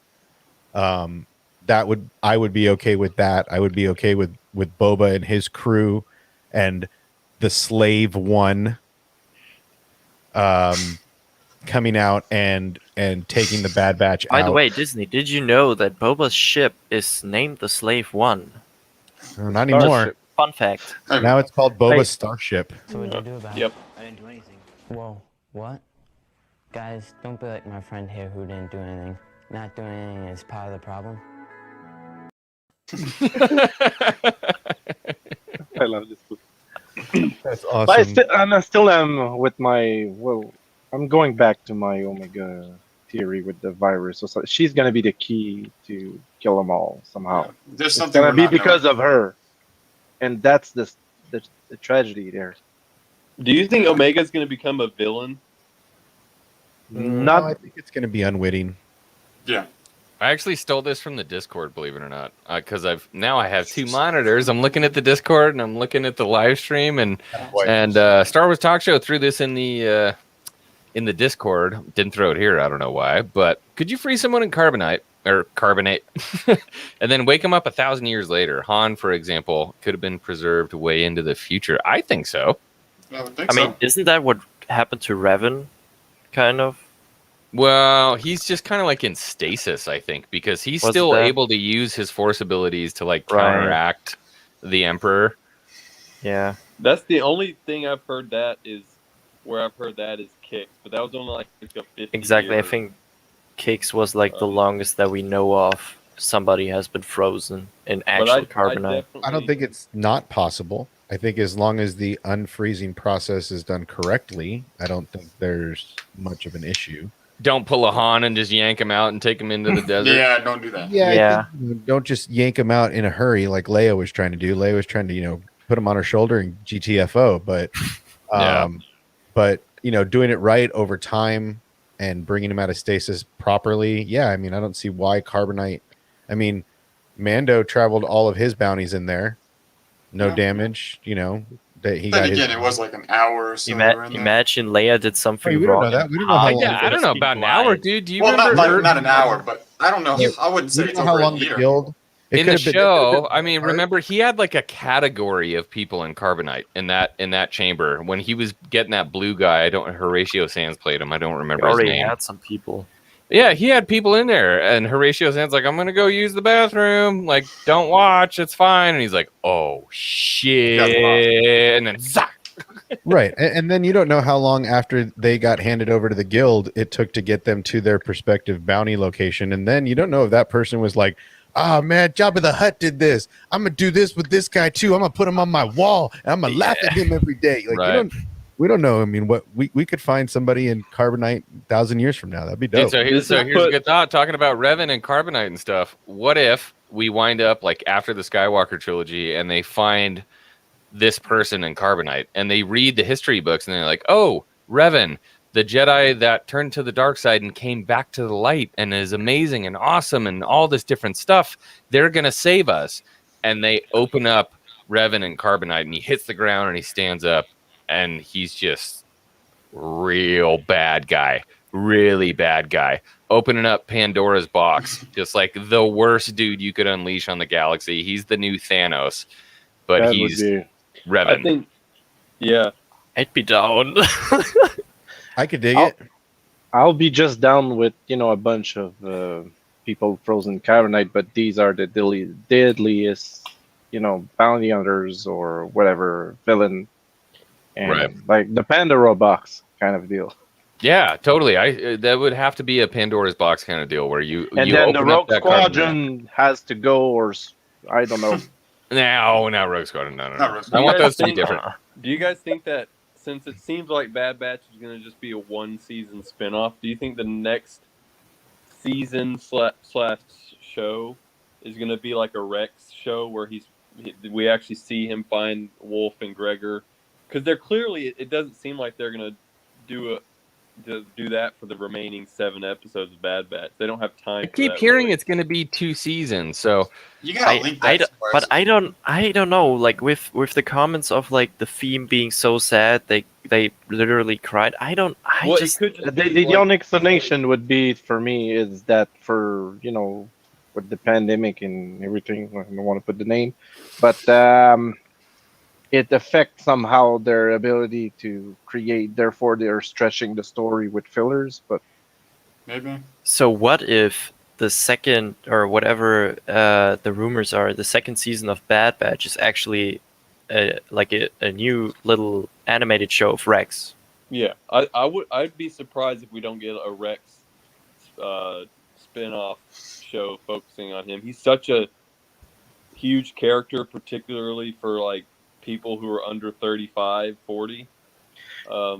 I would be okay with that. I would be okay with Boba and his crew and the Slave One coming out and taking the Bad Batch By out. the way, Disney, did you know that Boba's ship is named the Slave One? No, not anymore. Starship. Fun fact. Now it's called Boba's Wait. Starship. So what'd you do about Yep. it? I didn't do anything. Whoa, what? Guys, don't be like my friend here who didn't do anything. Not doing anything is part of the problem. I love this book. That's awesome. But I still am with my. Well, I'm going back to my Omega theory with the virus. So she's gonna be the key to kill them all somehow. There's It's something gonna we're be not because knowing. of her, and that's the tragedy there. do you think Omega's going to become a villain? Not. No, I think it's going to be unwitting. Yeah. I actually stole this from the Discord, believe it or not, because I have two monitors. I'm looking at the Discord and I'm looking at the live stream, and Star Wars Talk Show threw this in the Discord. Didn't throw it here. I don't know why, but could you freeze someone in carbonate, and then wake them up 1,000 years later? Han, for example, could have been preserved way into the future. I think so. I would think I mean, isn't that what happened to Revan? Kind of. Well, he's just kind of like in stasis, I think, because he's Was still that- able to use his force abilities to like Right. counteract the Emperor. Yeah. That's the only thing I've heard that is where I've heard that is Kix, but that was only like a 50 Exactly. I year- think Kix was like the longest that we know of. Somebody has been frozen in actual carbonite. I don't think it's not possible. I think as long as the unfreezing process is done correctly, I don't think there's much of an issue. Don't pull a Han and just yank him out and take him into the desert. Yeah, don't do that. I think, don't just yank him out in a hurry like Leia was trying to do. Leia was trying to, put him on her shoulder and GTFO, but doing it right over time and bringing him out of stasis properly. Yeah, I mean, I don't see why carbonite. I mean, Mando traveled all of his bounties in there, no damage. That he Then got again, his. it was like an hour or so. in there. Imagine Leia did something Wait, we don't wrong. know that. We don't know how long. I don't know about an hour, dude. Do you Well, remember not an hour, but I don't know. I wouldn't say We it's don't know how over long a the year. guild. It in the could have been- show? I mean, remember he had like a category of people in carbonite in that chamber when he was getting that blue guy. Horatio Sands played him. I don't He remember his already name. had some people. Yeah, he had people in there, and Horatio Sands like, I'm gonna go use the bathroom. Like, don't watch, it's fine. And he's like, oh shit, and then zack. Right, and then you don't know how long after they got handed over to the guild it took to get them to their prospective bounty location, and then you don't know if that person was like, "Oh man, Jabba the Hutt did this. I'm gonna do this with this guy too. I'm gonna put him on my wall, and I'm gonna laugh at him every day." Like Right. we don't know. I mean, what we could find somebody in carbonite 1,000 years from now. That'd be dope. So here's a good thought, talking about Revan and carbonite and stuff. What if we wind up like after the Skywalker trilogy and they find this person in carbonite and they read the history books and they're like, oh, Revan, the Jedi that turned to the dark side and came back to the light and is amazing and awesome and all this different stuff, they're going to save us. And they open up Revan and Carbonite, and he hits the ground and he stands up, and he's just real bad guy, really bad guy, opening up Pandora's box, just like the worst dude you could unleash on the galaxy. He's the new Thanos, but That would he's be- Revan. I think, yeah, I'd be down. I could dig it. I'll be just down with a bunch of people frozen carbonite, but these are the deadliest, bounty hunters or whatever villain, and Right. like the Pandora box kind of deal. Yeah, totally. That would have to be a Pandora's box kind of deal where you And you then the open up Rogue that carbon- Squadron has to go, or I don't know. No, not Rogue Squadron. No. Not Rogue I want Do you those guys to be think- different. Do you guys think that since it seems like Bad Batch is going to just be a 1-season spinoff, do you think the next season slash show is going to be like a Rex show where we actually see him find Wolf and Gregor? Because they're clearly, it doesn't seem like they're going to do that for the remaining 7 episodes of Bad Batch. They don't have time. I keep hearing it's going to be 2 seasons, so You gotta link that. But I don't know. Like with the comments of like the theme being so sad, they literally cried. The only explanation would be for me is that for with the pandemic and everything, I don't want to put the name, but it affects somehow their ability to create. Therefore, they're stretching the story with fillers. But maybe. So what if the second or whatever the rumors are, the second season of Bad Batch is actually like a new little animated show of Rex? Yeah, I'd be surprised if we don't get a Rex spin-off show focusing on him. He's such a huge character, particularly for like people who are under 35, 40.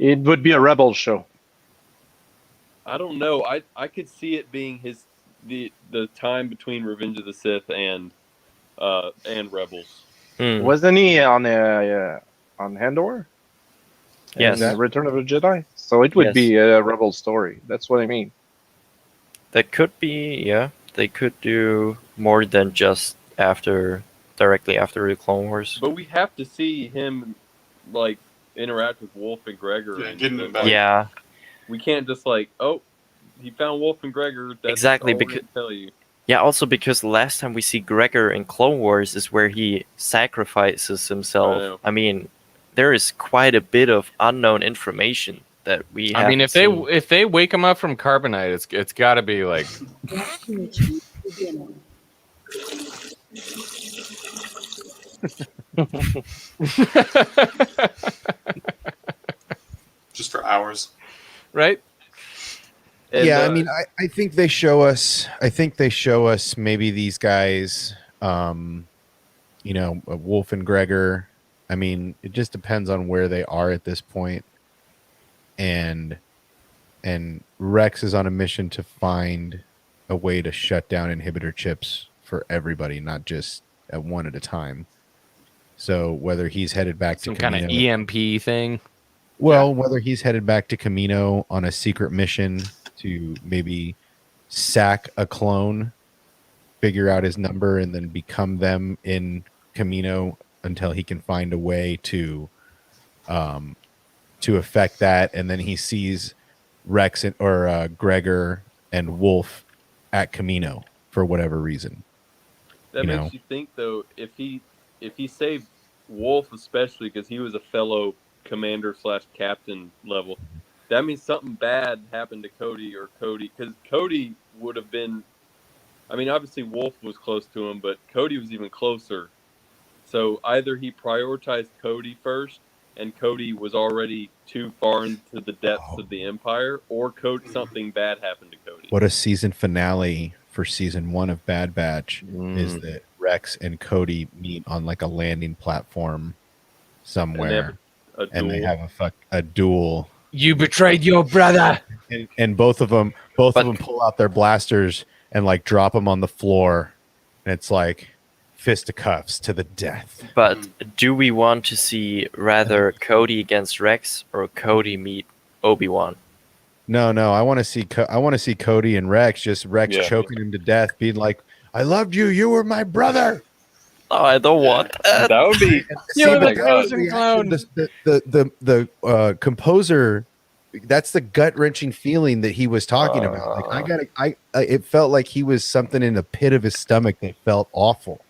it would be a Rebel show. I don't know. I could see it being the time between Revenge of the Sith and Rebels. Wasn't he on Handor? Yes. And Return of the Jedi. So it would Yes. be a Rebel story. That's what I mean. That could be, yeah. They could do more than just directly after the Clone Wars. But we have to see him like interact with Wolf and Gregor. Yeah, and, getting them and, back. like, Yeah, we can't just like, oh, he found Wolf and Gregor. That's Exactly, all we're because- gonna tell you. yeah. Also, because the last time we see Gregor in Clone Wars is where he sacrifices I himself. know. I mean, there is quite a bit of unknown information that we. I mean, haven't if they wake him up from carbonite, it's got to be like Just for hours. right. And, Yeah, I mean, I think they show us. I think they show us maybe these guys. Wolf and Gregor. I mean, it just depends on where they are at this point. And Rex is on a mission to find a way to shut down inhibitor chips for everybody, not just at one at a time. So whether he's headed back Some to kind of Camino, EMP thing. whether he's headed back to Camino on a secret mission to maybe sack a clone, figure out his number, and then become them in Camino until he can find a way to affect that, and then he sees Rex or Gregor and Wolf at Camino for whatever reason. That you makes know. you think, though, if he saved Wolf, especially because he was a fellow commander / captain level, that means something bad happened to Cody, because Cody would have been. I mean, obviously Wolf was close to him, but Cody was even closer. So either he prioritized Cody first, and Cody was already too far into the depths of the Empire, or something bad happened to Cody. What a season finale for season 1 of Bad Batch is that Rex and Cody meet on like a landing platform somewhere, and they have a duel. You betrayed your brother. And both of them pull out their blasters and like drop them on the floor, and it's like fisticuffs to the death. But do we want to see rather Cody against Rex or Cody meet Obi-Wan? No, I want to see Cody and Rex, just Rex Yeah. choking him to death, being like, "I loved you. You were my brother." Oh, I don't want that. That would be. You're the but chosen clone. The composer, that's the gut wrenching feeling that he was talking about. Like it felt like he was something in the pit of his stomach that felt awful.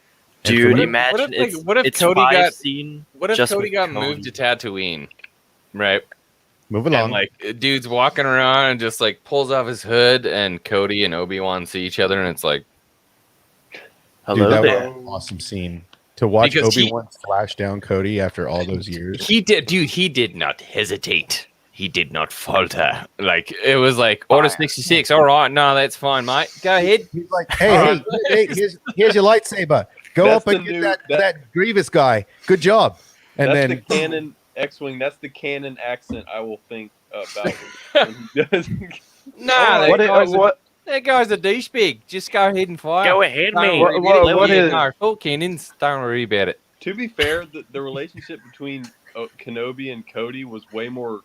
And for Dude, me- imagine what if it's Cody five got scene what if just Cody with got Cody. moved to Tatooine, right? Move along. And like dude's walking around and just like pulls off his hood, and Cody and Obi-Wan see each other, and it's like, Hello Dude, that there. was an awesome scene to watch Because Obi-Wan flash down Cody after all those years. he did not hesitate. He did not falter. Like it was like Order 66. All right, no, that's fine, mate. Go ahead. He's like, hey, here's your lightsaber. Go That's up and the get new- that Grievous guy. Good job. And That's then the canon X-wing. That's the canon accent I will think about when he does. Nah, What that guy's a douchebag. Just go ahead and fire. Go ahead, Don't mate. worry What- about it. what is- No, full cannons. Don't worry about it. To be fair, the relationship between Kenobi and Cody was way more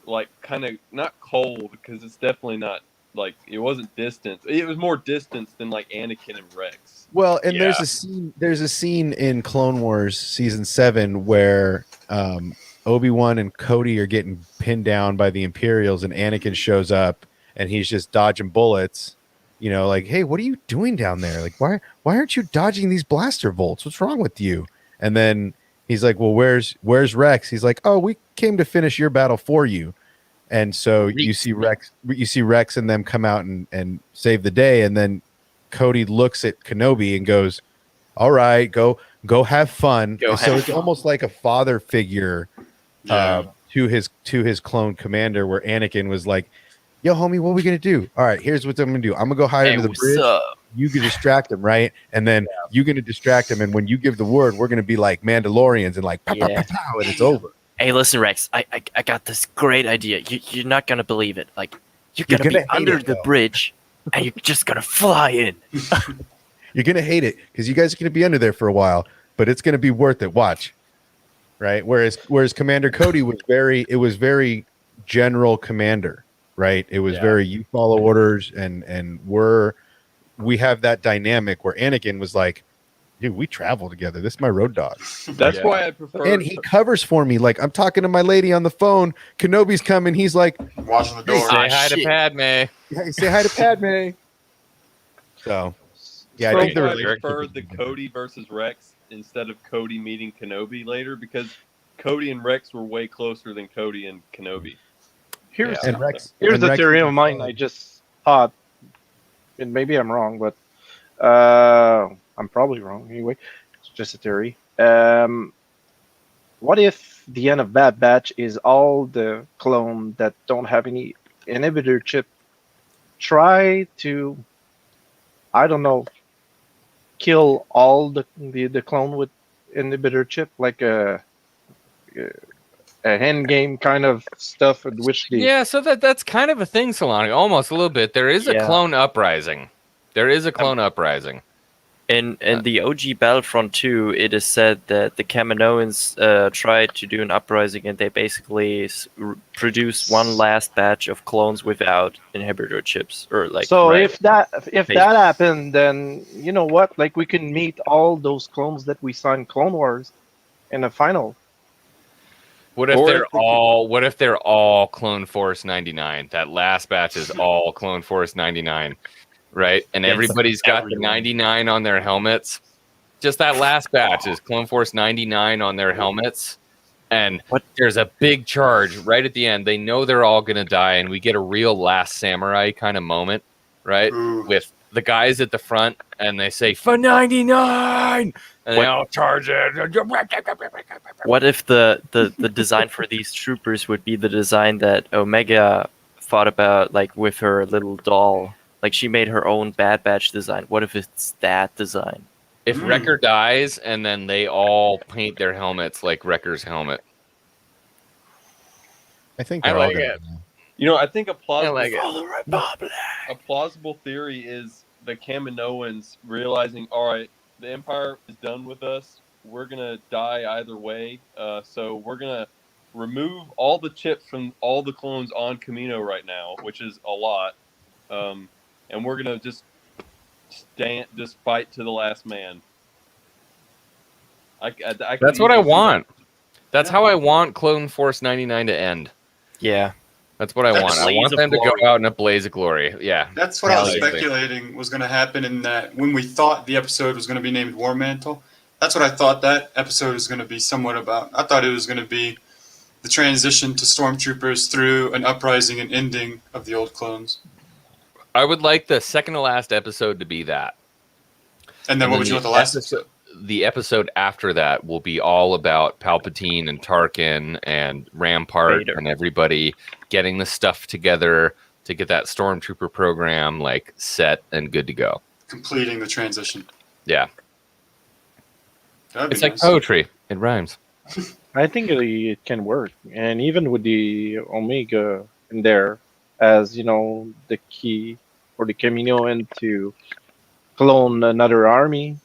like kind of not cold, because it's definitely not like it wasn't distance. It was more distance than like Anakin and Rex. well, and there's a scene in Clone Wars season 7 where Obi-Wan and Cody are getting pinned down by the Imperials, and Anakin shows up and he's just dodging bullets. You know, like, hey, what are you doing down there? Like, why aren't you dodging these blaster bolts? What's wrong with you? And then he's like, well, where's Rex? He's like, oh, we came to finish your battle for you. And so you see Rex and them come out and save the day. And then Cody looks at Kenobi and goes, all right, go have fun. So it's almost like a father figure to his clone commander, where Anakin was like, yo, homie, what are we going to do? All right, here's what I'm going to do. I'm going to go hide under the bridge. You can distract him, right? And then you're going to distract him. And when you give the word, we're going to be like Mandalorians and like, pow, pow, pow, pow, and it's over. Hey, listen, Rex. I got this great idea. You're not gonna believe it. Like, you're gonna be under the bridge, and you're just gonna fly in. You're gonna hate it because you guys are gonna be under there for a while, but it's gonna be worth it. Watch, right? Whereas Commander Cody was very general commander, right? It was very you follow orders, and we have that dynamic where Anakin was like, dude, we travel together. This is my road dog. That's why I prefer. And he covers for me. Like, I'm talking to my lady on the phone. Kenobi's coming. He's like, watching the door. Say hi to Padme. Yeah, say hi to Padme. So, yeah, I think I prefer the Cody versus Rex instead of Cody meeting Kenobi later, because Cody and Rex were way closer than Cody and Kenobi. Here's Rex a theory of mine. I just thought, and maybe I'm wrong, but I'm probably wrong anyway. It's just a theory. What if the end of Bad Batch is all the clone that don't have any inhibitor chip try to, I don't know, kill all the clone with inhibitor chip, like a hand game kind of stuff, in which the So that's kind of a thing, Solana, almost a little bit. There is a clone uprising. In the OG Battlefront 2, it is said that the Kaminoans tried to do an uprising, and they basically produced one last batch of clones without inhibitor chips, or like. So if that happened, then you know what? Like, we can meet all those clones that we saw in Clone Wars in the final. What if they're all Clone Force 99? That last batch is all Clone Force 99. Right, and everybody's got the 99 on their helmets. Just that last batch is Clone Force 99 on their helmets, and there's a big charge right at the end. They know they're all gonna die, and we get a real Last Samurai kind of moment, right? With the guys at the front, and they say for 99, and they all charge it. What if the design for these troopers would be the design that Omega thought about, like with her little doll? Like, she made her own Bad Batch design. What if it's that design? If Wrecker dies, and then they all paint their helmets like Wrecker's helmet. I think I like it. You know, I think a plausible a plausible theory is the Kaminoans realizing, all right, the Empire is done with us. We're gonna die either way. So we're gonna remove all the chips from all the clones on Kamino right now, which is a lot, and we're gonna just fight to the last man. That's what I want. That's how I want Clone Force 99 to end. Yeah. That's what I want. I want them to go out in a blaze of glory. Yeah. That's what I was speculating was going to happen in that when we thought the episode was going to be named War Mantle. That's what I thought that episode was going to be somewhat about. I thought it was going to be the transition to stormtroopers through an uprising and ending of the old clones. I would like the second to last episode to be that. And then what would you want the last episode? The episode after that will be all about Palpatine and Tarkin and Rampart Vader. And everybody getting the stuff together to get that Stormtrooper program like set and good to go. Completing the transition. Yeah. That'd It's be like nice. poetry. It rhymes. I think it can work, and even with the Omega in there as the key for the Camino and to clone another army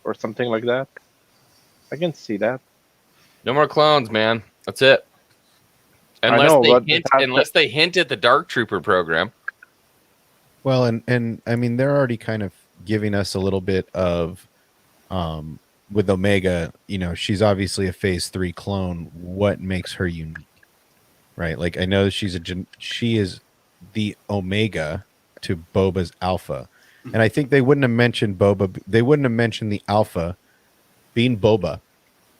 or something like that, I can see that. No more clones, man. That's it. Unless they hint at the Dark Trooper program. Well, and I mean they're already kind of giving us a little bit of with Omega, she's obviously a phase 3 clone. What makes her unique? Right? Like I know she is the Omega to Boba's Alpha. And I think they wouldn't have mentioned Boba. They wouldn't have mentioned the Alpha being Boba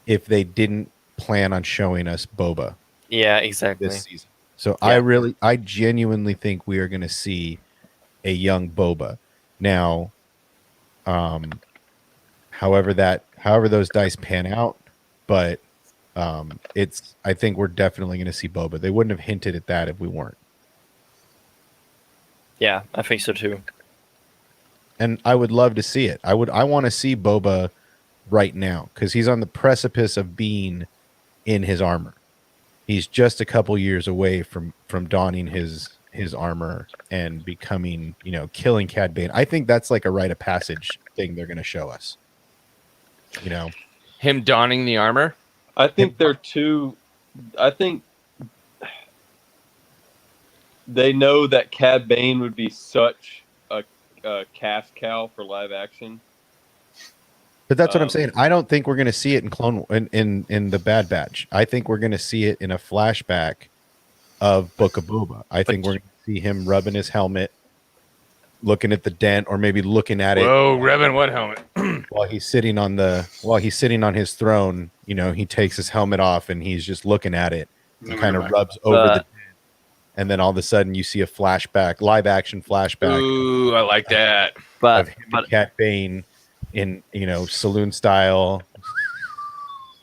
if they didn't plan on showing us Boba. Yeah, exactly. This season. So yeah. I genuinely think we are going to see a young Boba. Now, however those dice pan out, but I think we're definitely going to see Boba. They wouldn't have hinted at that if we weren't. Yeah, I think so too. And I would love to see it. I want to see Boba right now because he's on the precipice of being in his armor. He's just a couple years away from donning his armor and becoming, killing Cad Bane. I think that's like a rite of passage thing they're going to show us. Him donning the armor? I think they're too. I think they know that Cad Bane would be such a cash cow for live action. But that's what I'm saying. I don't think we're going to see it in the Bad Batch. I think we're going to see it in a flashback of Book of Boba. I think we're going to see him rubbing his helmet, looking at the dent, or maybe looking at it. Whoa, rubbing what helmet? while he's sitting on his throne. He takes his helmet off and he's just looking at it and kind of rubs over the dent. And then all of a sudden you see a flashback, live action flashback. Ooh, I like that. Of him and Cat Bane in, saloon style.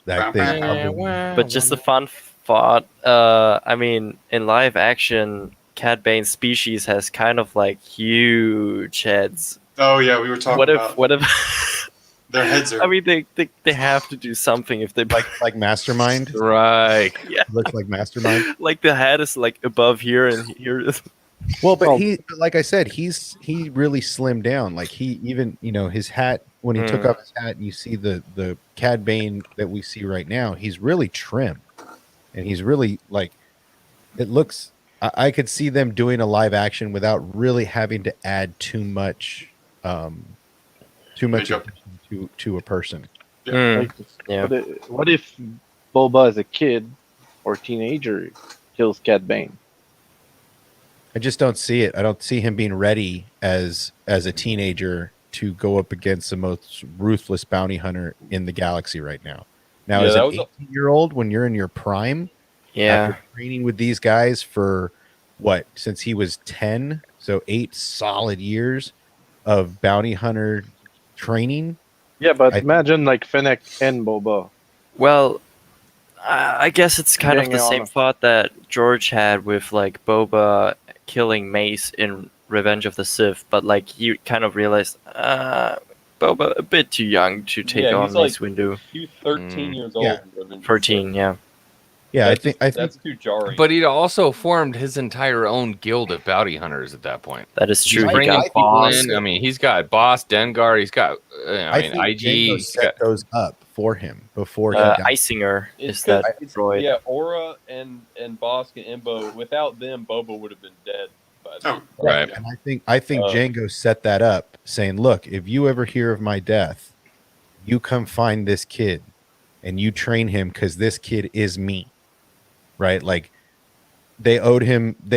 That thing. But just a fun thought. I mean, in live action, Cad Bane's species has kind of like huge heads. Oh yeah, we were talking about. What if their heads are? I mean, they have to do something if they like Mastermind, right? Yeah, looks like Mastermind. Like the head is like above here and here is. Well, but like I said, he really slimmed down. Like he even, his hat, when he took off his hat, and you see the Cad Bane that we see right now, he's really trim, and he's really like, it looks. I could see them doing a live action without really having to add too much attention to a person. Yeah. What if Boba as a kid or teenager kills Cad Bane? I just don't see it. I don't see him being ready as a teenager to go up against the most ruthless bounty hunter in the galaxy right now. Now, as an 18-year-old, when you're in your prime, after training with these guys for since he was 10, so 8 solid years of bounty hunter training. Yeah, but imagine like Fennec and Boba. Well, I guess it's kind of the same thought that George had with like Boba killing Mace in Revenge of the Sith, but like he kind of realized Boba a bit too young to take on Mace Windu. He's 13 years old. Yeah. 13, yeah. Yeah, That's I think that's too jarring. But he'd also formed his entire own guild of bounty hunters at that point. That is true. He's He bringing got people Boss. in. I mean, he's got Boss, Dengar. He's got, I mean, think IG. Django He's set got, those up for him before he died. Isinger It's is that 'cause it's- droid. Yeah, Aura and Bosk and Imbo. Without them, Boba would have been dead. Oh, right. And I think Django set that up, saying, "Look, if you ever hear of my death, you come find this kid, and you train him because this kid is me." Right? Like they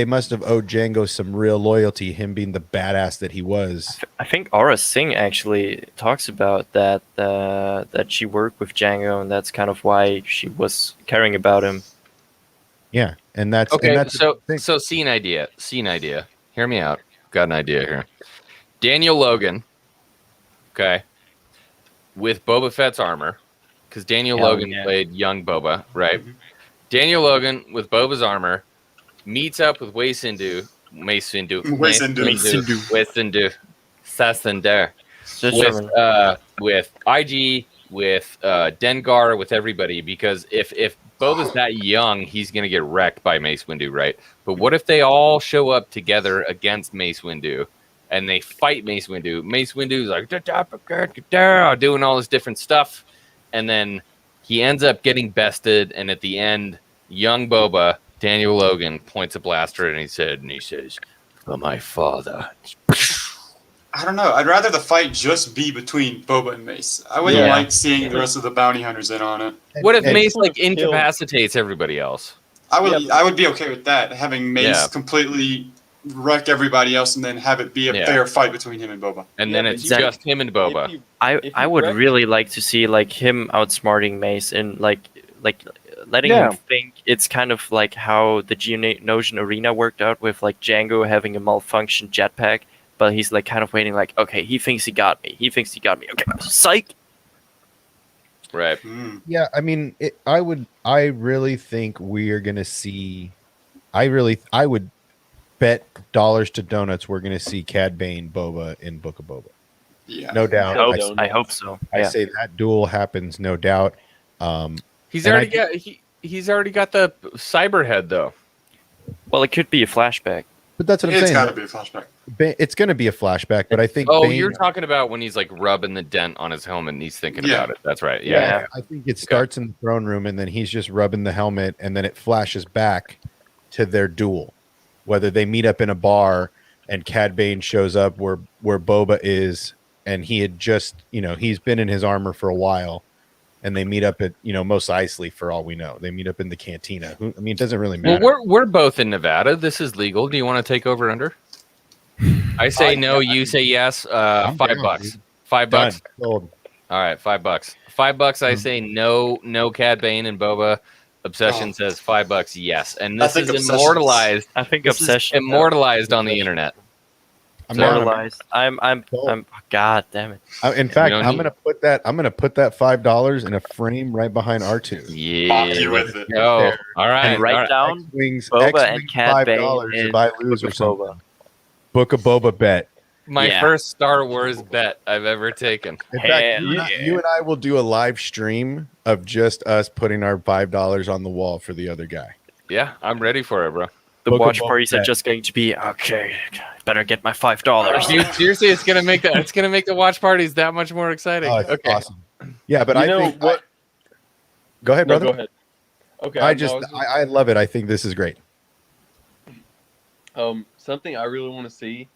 must have owed Django some real loyalty, him being the badass that he was. I think Aura Singh actually talks about that that she worked with Django, and that's kind of why she was caring about him. Yeah, and that's Okay, and that's so scene idea. Hear me out. Got an idea here. Daniel Logan, okay, with Boba Fett's armor, because Daniel Hell Logan yeah. played young Boba, right? Daniel Logan with Boba's armor meets up with Mace Windu, Sassender, with IG, with Dengar, with everybody, because if Boba's that young, he's gonna get wrecked by Mace Windu, right? But what if they all show up together against Mace Windu and they fight Mace Windu? Mace Windu's like doing all this different stuff, and then he ends up getting bested, and at the end, young Boba, Daniel Logan, points a blaster and he says, "For my father." I don't know. I'd rather the fight just be between Boba and Mace. I wouldn't like seeing the rest of the bounty hunters in on it. What if Mace like incapacitates everybody else? I would be okay with that. Having Mace completely wreck everybody else and then have it be a fair fight between him and Boba. And then it's just him and Boba. I would really like to see like him outsmarting Mace and like letting him think it's kind of like how the Geonosian arena worked out with like Django having a malfunctioned jetpack, but he's like kind of waiting like, okay, he thinks he got me. Okay, psych. Right. Yeah, I mean, I really think we are going to see. I would bet dollars to donuts we're going to see Cad Bane Boba in Book of Boba. Yeah, no doubt. I hope so. I say that duel happens, no doubt. He's already got the cyber head though. Well, it could be a flashback. But that's what I'm saying. It's got to be a flashback. It's going to be a flashback, but I think. Oh, Bane, you're talking about when he's like rubbing the dent on his helmet and he's thinking about it. That's right. Yeah. I think it starts in the throne room and then he's just rubbing the helmet and then it flashes back to their duel. Whether they meet up in a bar and Cad Bane shows up where Boba is and he had just, he's been in his armor for a while and they meet up at, Mos Eisley for all we know. They meet up in the cantina. It doesn't really matter. Well, we're both in Nevada. This is legal. Do you want to take over under? I say no. You say yes. $5. Dude. $5. Sold. All right, $5. $5. I say no. No Cad Bane and Boba. Obsession says $5. Yes, and this is immortalized. I think this Obsession is immortalized on the internet. Immortalized. I'm. God damn it. In fact, I'm gonna put that $5 in a frame right behind R2. Yeah. with it. Go. All right. And write down X-Wings, Boba and Cad Bane $5 in if I lose or Book of something. Boba. Book of Boba bet. My first Star Wars bet I've ever taken. In fact, you and I will do a live stream of just us putting our $5 on the wall for the other guy. Yeah, I'm ready for it, bro. The Book of watch Boba parties are Fett. just going to be okay. Better get my $5. Dude, seriously, it's gonna make the watch parties that much more exciting. Oh, it's okay. awesome. Yeah, but You I know think. what? Go ahead, No, brother. go ahead. Okay. I love it. I think this is great. Something I really want to see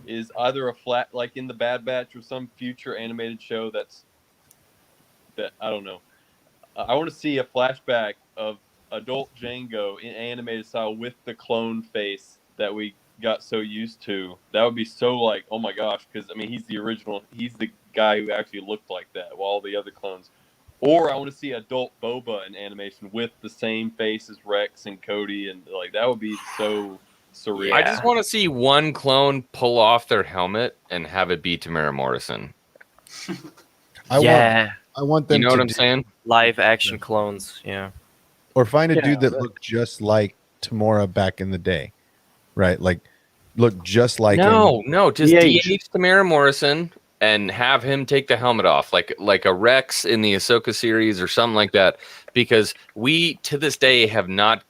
is either a flat, like in the Bad Batch or some future animated show that I don't know. I want to see a flashback of adult Django in animated style with the clone face that we got so used to. That would be so like, oh my gosh, because he's the original. He's the guy who actually looked like that, while all the other clones. Or I want to see adult Boba in animation with the same face as Rex and Cody, and like that would be so surreal. I just want to see one clone pull off their helmet and have it be Tamara Morrison. I want them. You know to what I'm saying? Live action clones, yeah. Or find a dude that looked just like Tamora back in the day, right? Like look just like him. No, just DH Tamara Morrison and have him take the helmet off, like a Rex in the Ahsoka series or something like that, because we to this day have not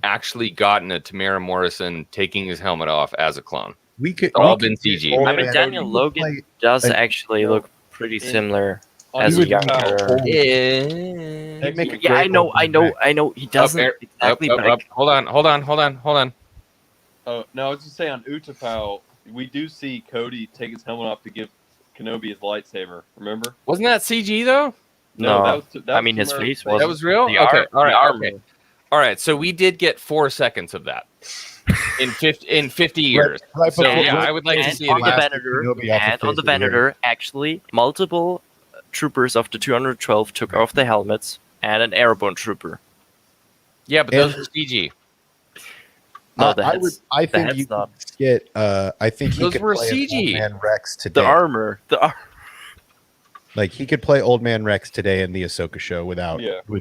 actually gotten a Tamara Morrison taking his helmet off as a clone. It's all been CG. I mean, Daniel Logan does actually look pretty similar as a younger. Yeah, I know. He doesn't exactly. But Hold on. Oh no, I was just saying on Utapau, we do see Cody take his helmet off to give Kenobi his lightsaber. Remember? Wasn't that CG though? No, that was I mean, his face was. That was real. The Okay, all right, armor. okay. All right, so we did get 4 seconds of that in 50 years. Right So before- yeah, I would like to see it on the again. Venator, on the Venator, actually, multiple troopers of the 212 took off the helmets, and an airborne trooper. Yeah, but those were CG. No, the I head's, would. I the think head's you not. could get. I think he Those could were play as CG. Old Man Rex today. The armor. Like he could play Old Man Rex today in the Ahsoka show with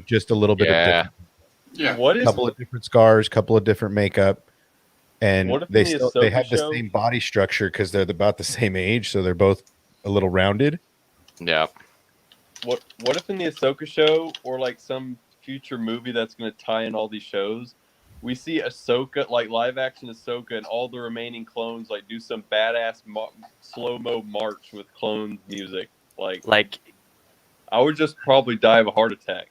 just a little bit of different, Yeah. couple of different scars, couple of different makeup, and What if they in the still they Ahsoka have the show- same body structure because they're about the same age, so they're both a little rounded. Yeah. What if in the Ahsoka show or like some future movie that's going to tie in all these shows, we see Ahsoka, like live action Ahsoka, and all the remaining clones like do some badass slow mo march with clone music. Like I would just probably die of a heart attack.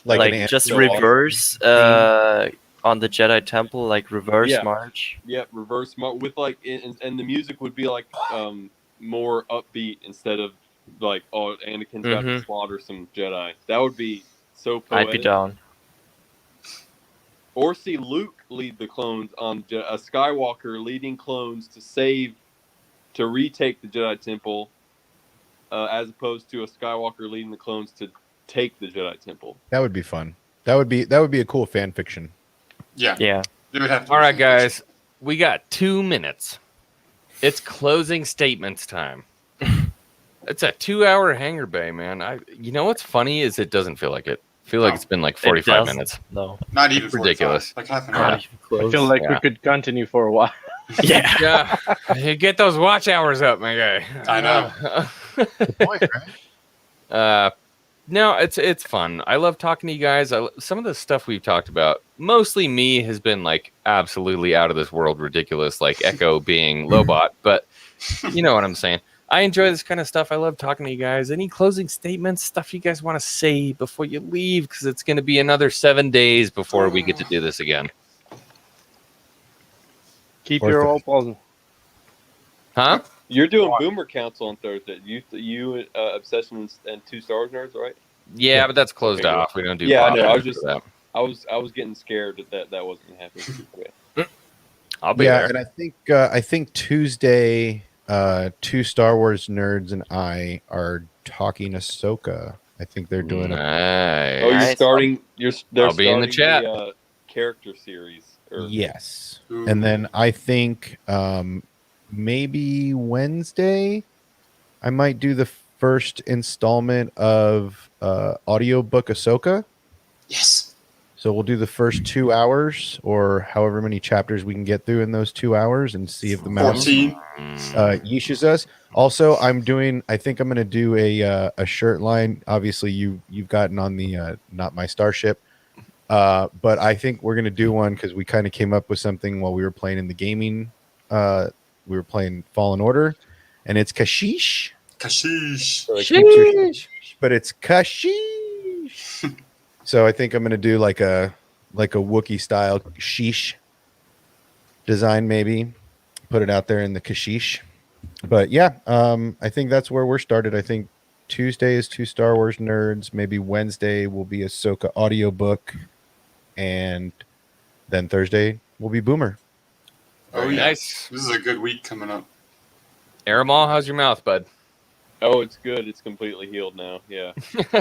Like just reverse on the Jedi Temple, like reverse march. Yeah, reverse march with like, and the music would be like more upbeat instead of like, oh, Anakin's about to slaughter some Jedi. That would be so poetic. I'd be down. Or see Luke lead the clones on a Skywalker leading clones to retake the Jedi Temple, as opposed to a Skywalker leading the clones to take the Jedi Temple. That would be fun. That would be a cool fan fiction. Yeah. Yeah. They would have to. All right, guys, we got 2 minutes. It's closing statements time. It's a 2-hour Hangar Bay, man. You know what's funny is it doesn't feel like it. I feel like it's been like 45 minutes. No, Not even It's ridiculous. 45, like half an hour. I feel like we could continue for a while. Yeah. You get those watch hours up, my guy. I know. Good point, right? No, it's fun. I love talking to you guys. Some of the stuff we've talked about, mostly me, has been like absolutely out of this world ridiculous, like Echo being Lobot, but you know what I'm saying. I enjoy this kind of stuff. I love talking to you guys. Any closing statements, stuff you guys want to say before you leave? Because it's going to be another 7 days before we get to do this again. Keep your all positive. Huh? You're doing Boomer Council on Thursday. You Obsession and 2 Star Wars Nerds, right? Yeah, but that's closed Okay, off. We don't do. Yeah, I know. I was podcasts just, for that. I was getting scared that wasn't gonna happen. Okay. I'll be Yeah, there. and I think Tuesday, 2 Star Wars Nerds and I are talking Ahsoka. I think they're doing Nice. Oh, you're starting. They're I'll be in the starting chat. Character series. Yes. Ooh. And then I think maybe Wednesday I might do the first installment of audiobook Ahsoka. Yes. So we'll do the first 2 hours or however many chapters we can get through in those 2 hours and see if the mouse 14. yeeshes us. Also, I think I'm going to do a shirt line. Obviously, you've gotten on the Not My Starship. But I think we're going to do one because we kind of came up with something while we were playing in the gaming. We were playing Fallen Order, and it's Kashish. Kashish. But it's Kashish. So I think I'm going to do like a Wookiee style sheesh design, maybe put it out there in the Kashish. But yeah, I think that's where we're started. I think Tuesday is 2 Star Wars Nerds. Maybe Wednesday will be Ahsoka audiobook. And then Thursday will be Boomer. Oh, yeah. Nice. This is a good week coming up. Aramal, how's your mouth, bud? Oh, it's good. It's completely healed now. Yeah.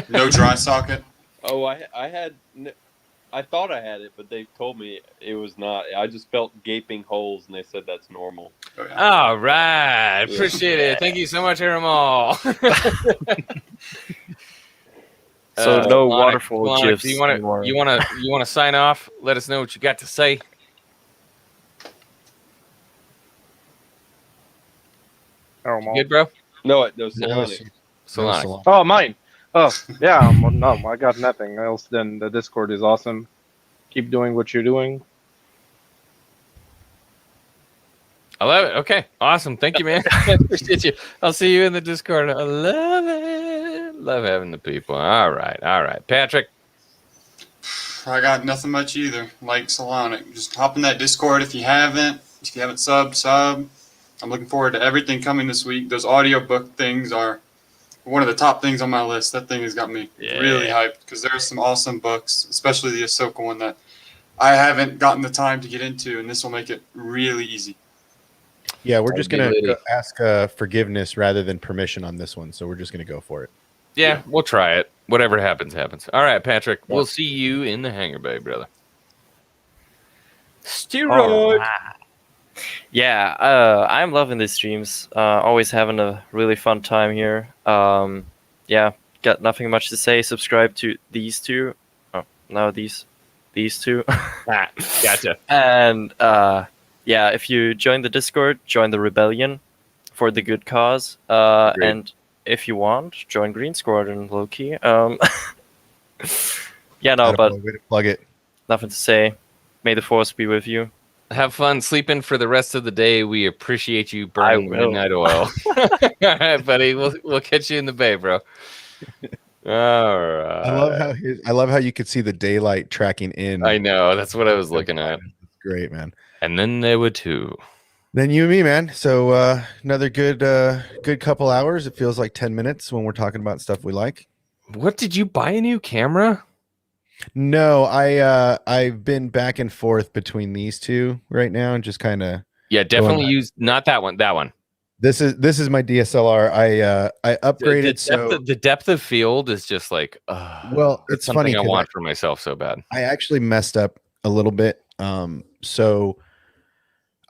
No dry socket? Oh, I thought I had it, but they told me it was not. I just felt gaping holes, and they said that's normal. Oh, yeah. All right. Appreciate it. Thank you so much, Aramal. So no Lonic, waterfall gifs do you want to sign off? Let us know what you got to say. Aramal. Good, bro. No, No, Solonic. Solonic. Oh, mine. Oh, yeah. No, I got nothing else. Then the Discord is awesome. Keep doing what you're doing. I love it. Okay, awesome. Thank you, man. I appreciate you. I'll see you in the Discord. I love it. Love having the people. All right, Patrick. I got nothing much either. Like Solonic, just hop in that Discord if you haven't. If you haven't sub. I'm looking forward to everything coming this week. Those audiobook things are one of the top things on my list. That thing has got me really hyped because there's some awesome books, especially the Ahsoka one that I haven't gotten the time to get into, and this will make it really easy. Yeah, we're just gonna ask forgiveness rather than permission on this one, so we're just gonna go for it. Yeah, we'll try it. Whatever happens, happens. All right, Patrick. We'll see you in the Hangar Bay, brother. Steroid. Yeah, I'm loving these streams. Always having a really fun time here. Yeah, got nothing much to say. Subscribe to these two. Oh, no, these two. Gotcha. And yeah, if you join the Discord, join the Rebellion for the good cause. And if you want, join Green Squadron, low-key. Yeah, no, but way to plug it. Nothing to say. May the Force be with you. Have fun sleeping for the rest of the day. We appreciate you burning midnight oil. All right, buddy. We'll catch you in the bay, bro. All right. I love how you could see the daylight tracking in. I know. That's what I was looking at. It's great, man. And then there were two. Then you and me, man. So another good couple hours. It feels like 10 minutes when we're talking about stuff we like. What, did you buy a new camera? No, I've been back and forth between these two right now and just kind of definitely use not that one. That one. This is my DSLR. I upgraded the depth of field is just like well, it's something funny I want for myself so bad. I actually messed up a little bit. So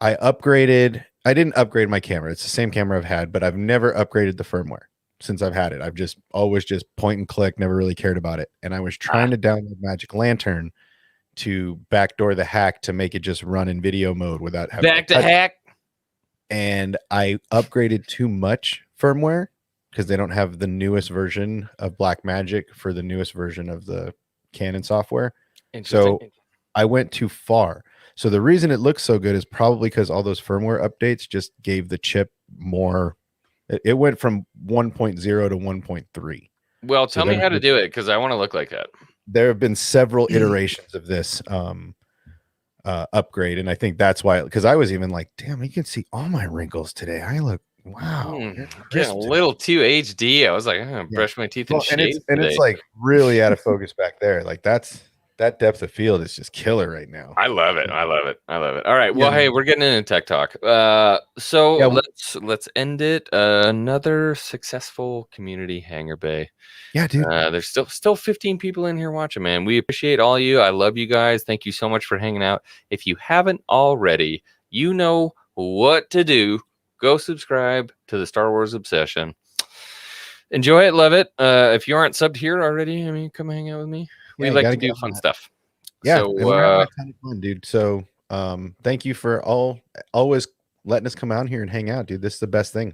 I upgraded. I didn't upgrade my camera. It's the same camera I've had, but I've never upgraded the firmware since I've had it. I've just always just point and click, never really cared about it. And I was trying to download Magic Lantern to backdoor the hack to make it just run in video mode without having back to hack. And I upgraded too much firmware because they don't have the newest version of Blackmagic for the newest version of the Canon software. So I went too far. So the reason it looks so good is probably because all those firmware updates just gave the chip more. It went from 1.0 to 1.3. Well, tell me how to do it because I want to look like that. There have been several iterations of this upgrade, and I think that's why. Because I was even like, "Damn, you can see all my wrinkles today. I look wow, getting a little too HD." I was like, "I'm gonna brush my teeth and shave." And it's like really out of focus back there. Like that depth of field is just killer right now. I love it. All right. Well, hey, we're getting into tech talk. So let's end it. Another successful community Hangar Bay. Yeah, dude. There's still 15 people in here watching, man. We appreciate all you. I love you guys. Thank you so much for hanging out. If you haven't already, you know what to do. Go subscribe to the Star Wars Obsession. Enjoy it, love it. If you aren't subbed here already, I mean, come hang out with me. We like to do fun stuff. Yeah, so, and we're having a ton of fun, dude. So thank you for always letting us come out here and hang out, dude. This is the best thing.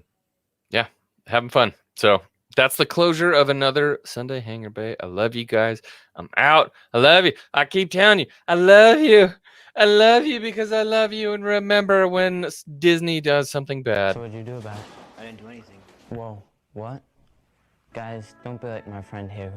Yeah, having fun. So that's the closure of another Sunday Hangar Bay. I love you guys. I'm out. I love you. I keep telling you, I love you. I love you because I love you. And remember when Disney does something bad. So what'd you do about it? I didn't do anything. Whoa, what? Guys, don't be like my friend here who